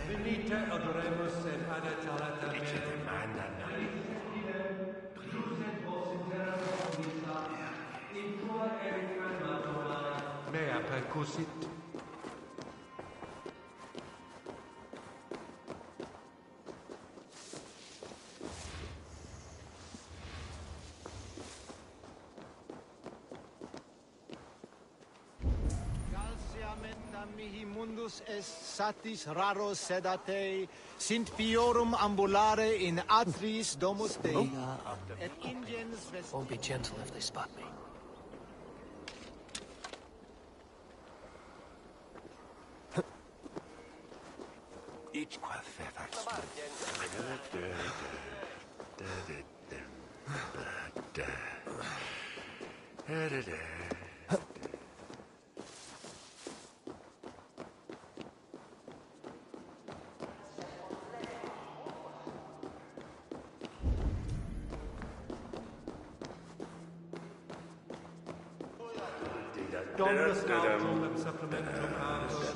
Venite adoremus et adetalata mea percussit. Mihi mundus est satis raro sedate, sint piorum ambulare in atris domus Dei. Et ingens
Won't be gentle if they spot me.
Each quaffefax.
Dominus autum supplementum autus.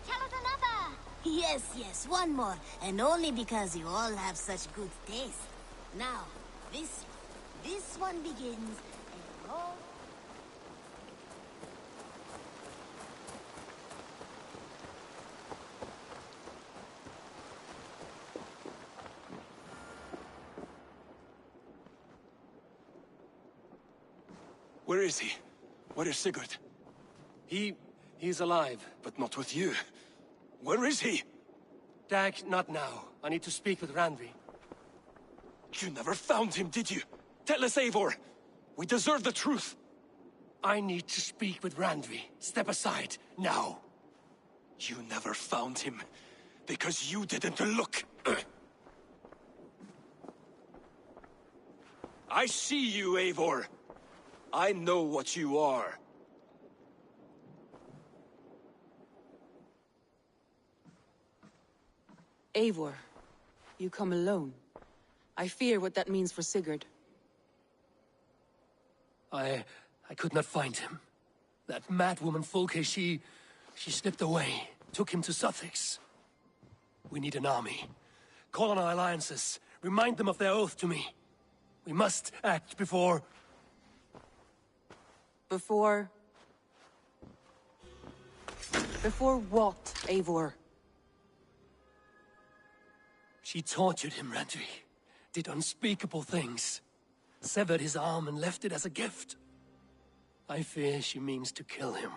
tell us another! Yes, yes, one more. And only because you all have such good taste. Now, this one begins... and all...
Where is he? Where is Sigurd? He's alive. But not with you. Where is he? Dag, not now. I need to speak with Randvi. You never found him, did you? Tell us, Eivor. We deserve the truth. I need to speak with Randvi. Step aside, now. You never found him, because you didn't look. I see you, Eivor. I know what you are.
Eivor, you come alone. I fear what that means for Sigurd.
I could not find him. That madwoman Folke, she slipped away, took him to Sussex. We need an army. Call on our alliances. Remind them of their oath to me. We must act before...
Before what, Eivor?
She tortured him, Randvi. Did unspeakable things. Severed his arm and left it as a gift. I fear she means to kill him.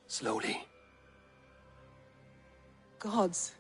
Slowly.
Gods.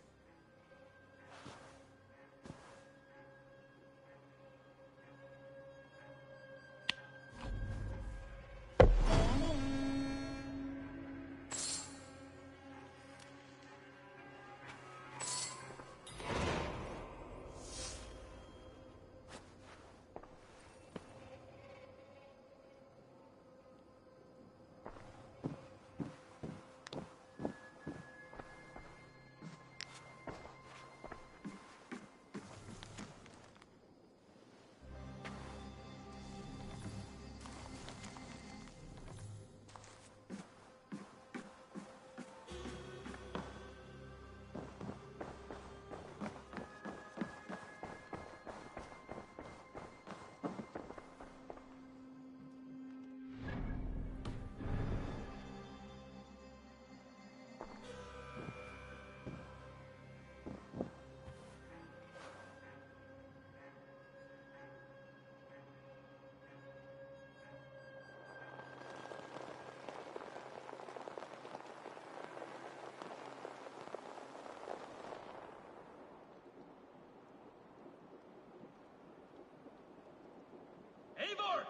Eivor!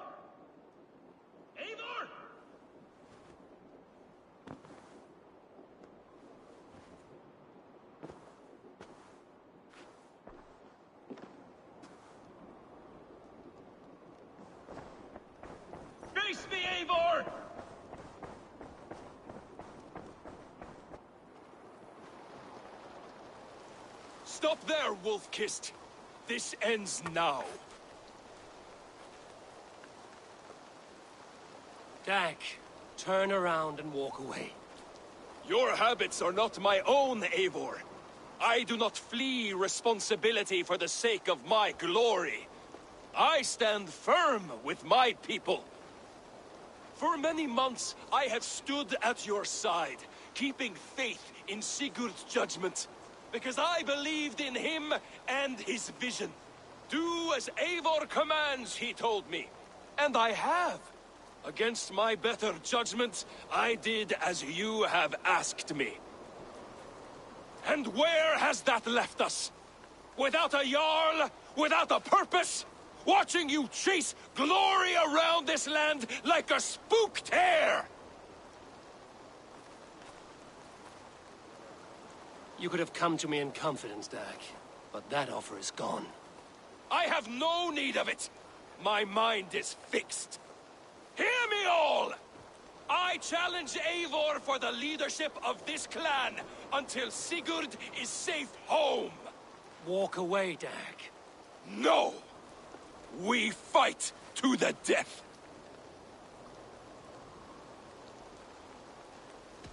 Eivor! Face me, Eivor!
Stop there, Wolf-Kissed! This ends now. Dag, turn around and walk away. Your habits are not my own, Eivor. I do not flee responsibility for the sake of my glory. I stand firm with my people. For many months, I have stood at your side, keeping faith in Sigurd's judgment, because I believed in him and his vision. Do as Eivor commands, he told me. And I have. Against my better judgment, I did as you have asked me. And where has that left us? Without a Jarl? Without a purpose? Watching you chase glory around this land like a spooked hare! You could have come to me in confidence, Dag, but that offer is gone. I have no need of it! My mind is fixed. Hear me all! I challenge Eivor for the leadership of this clan until Sigurd is safe home. Walk away, Dag. No! We fight to the death!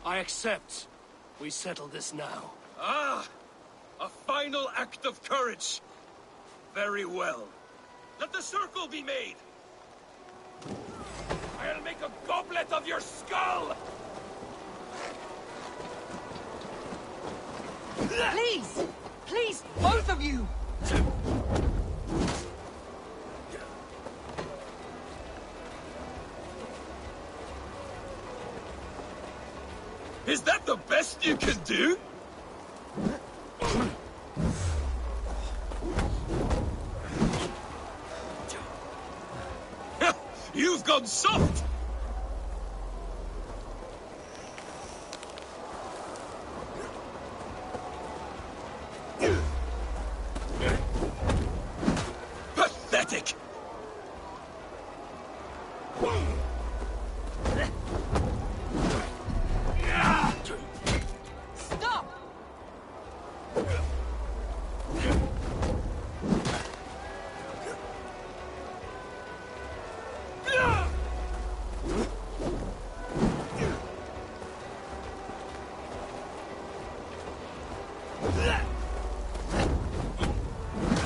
I accept. We settle this now.
Ah! A final act of courage! Very well. Let the circle be made! I'll make a goblet of your skull!
Please! Please, both of you!
Is that the best you can do? You've gone soft! Pathetic!
Stop!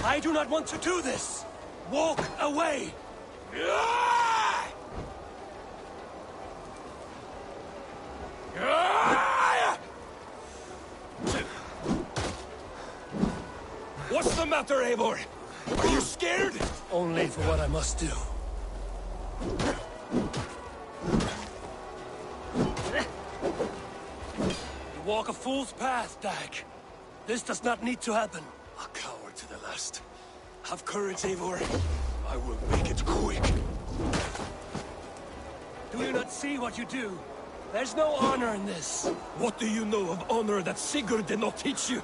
I do not want to do this! Walk away!
What's the matter, Eivor? Are you scared?
Only for what I must do. You walk a fool's path, Dag. This does not need to happen.
A coward to the last. Have courage, Eivor. I will make it quick.
Do you not see what you do? There's no honor in this.
What do you know of honor that Sigurd did not teach you?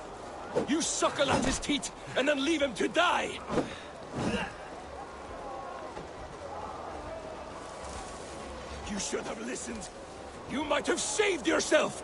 You suckle at his teeth, and then leave him to die! You should have listened. You might have saved yourself!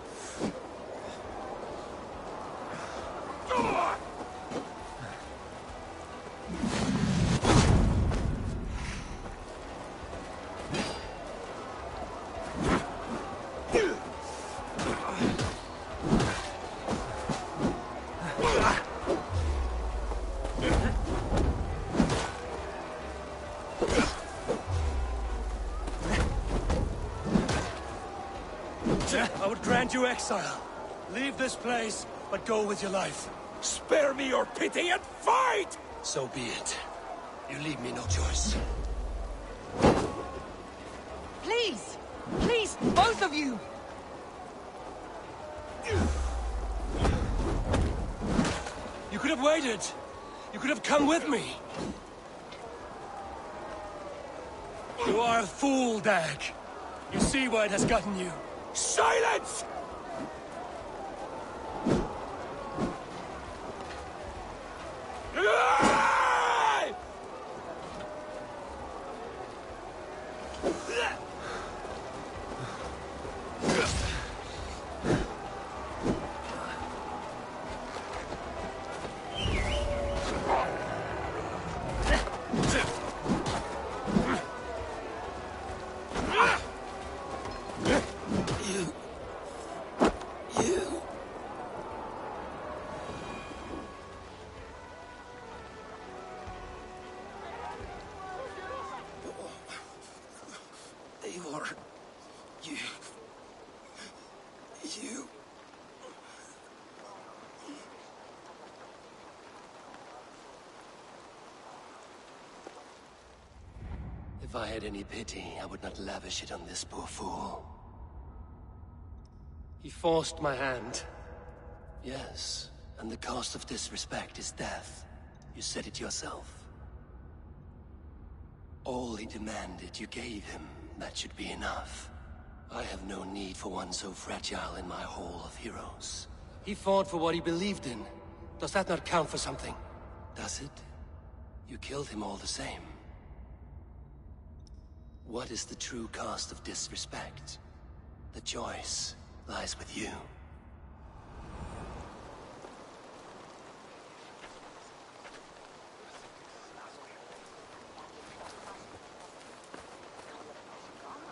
I would grant you exile. Leave this place, but go with your life.
Spare me your pity and fight!
So be it. You leave me no choice.
Please! Please, both of you!
You could have waited. You could have come with me. You are a fool, Dag. You see why it has gotten you.
Silence!
Eivor, you... If I had any pity, I would not lavish it on this poor fool. He forced my hand. Yes, and the cost of disrespect is death. You said it yourself. All he demanded, you gave him. That should be enough. I have no need for one so fragile in my hall of heroes. He fought for what he believed in. Does that not count for something? Does it? You killed him all the same. What is the true cost of disrespect? The choice lies with you.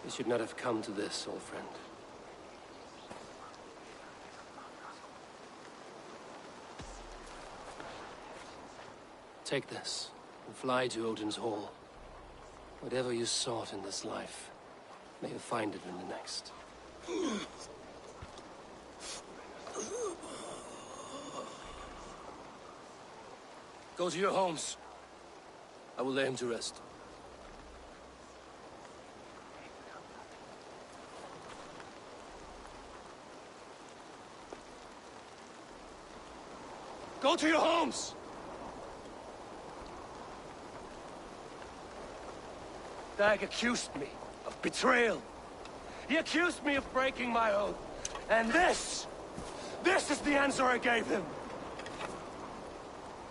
We should not have come to this, old friend. Take this, and fly to Odin's Hall. Whatever you sought in this life, may you find it in the next. Go to your homes. I will lay him to rest. Go to your homes! Dag accused me of betrayal. He accused me of breaking my oath. And this is the answer I gave him.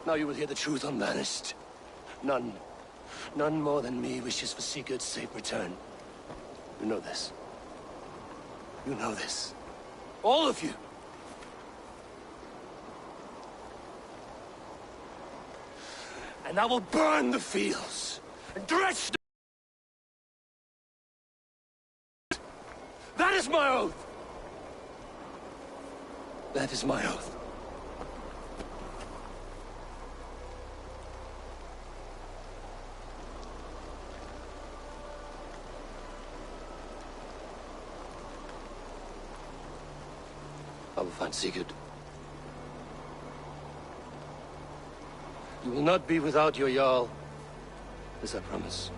Now you will hear the truth unbanished. None more than me wishes for Sigurd's safe return. You know this. You know this. All of you. And I will burn the fields and dredge the... That is my oath! That is my oath. I will find Sigurd. You will not be without your Jarl. This I promise.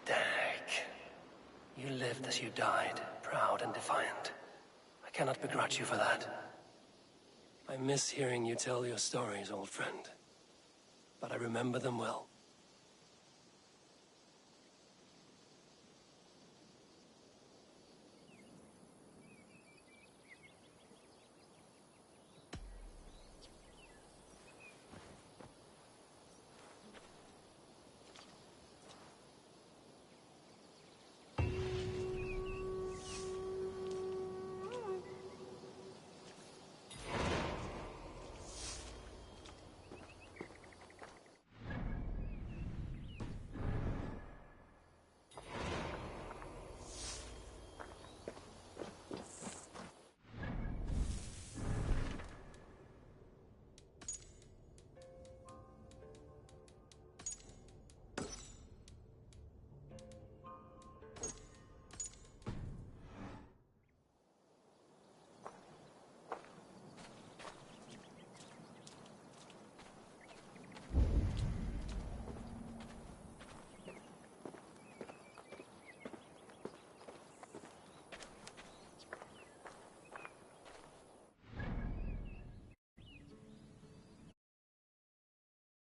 Dag. You lived as you died, proud and defiant. I cannot begrudge you for that. I miss hearing you tell your stories, old friend. But I remember them well.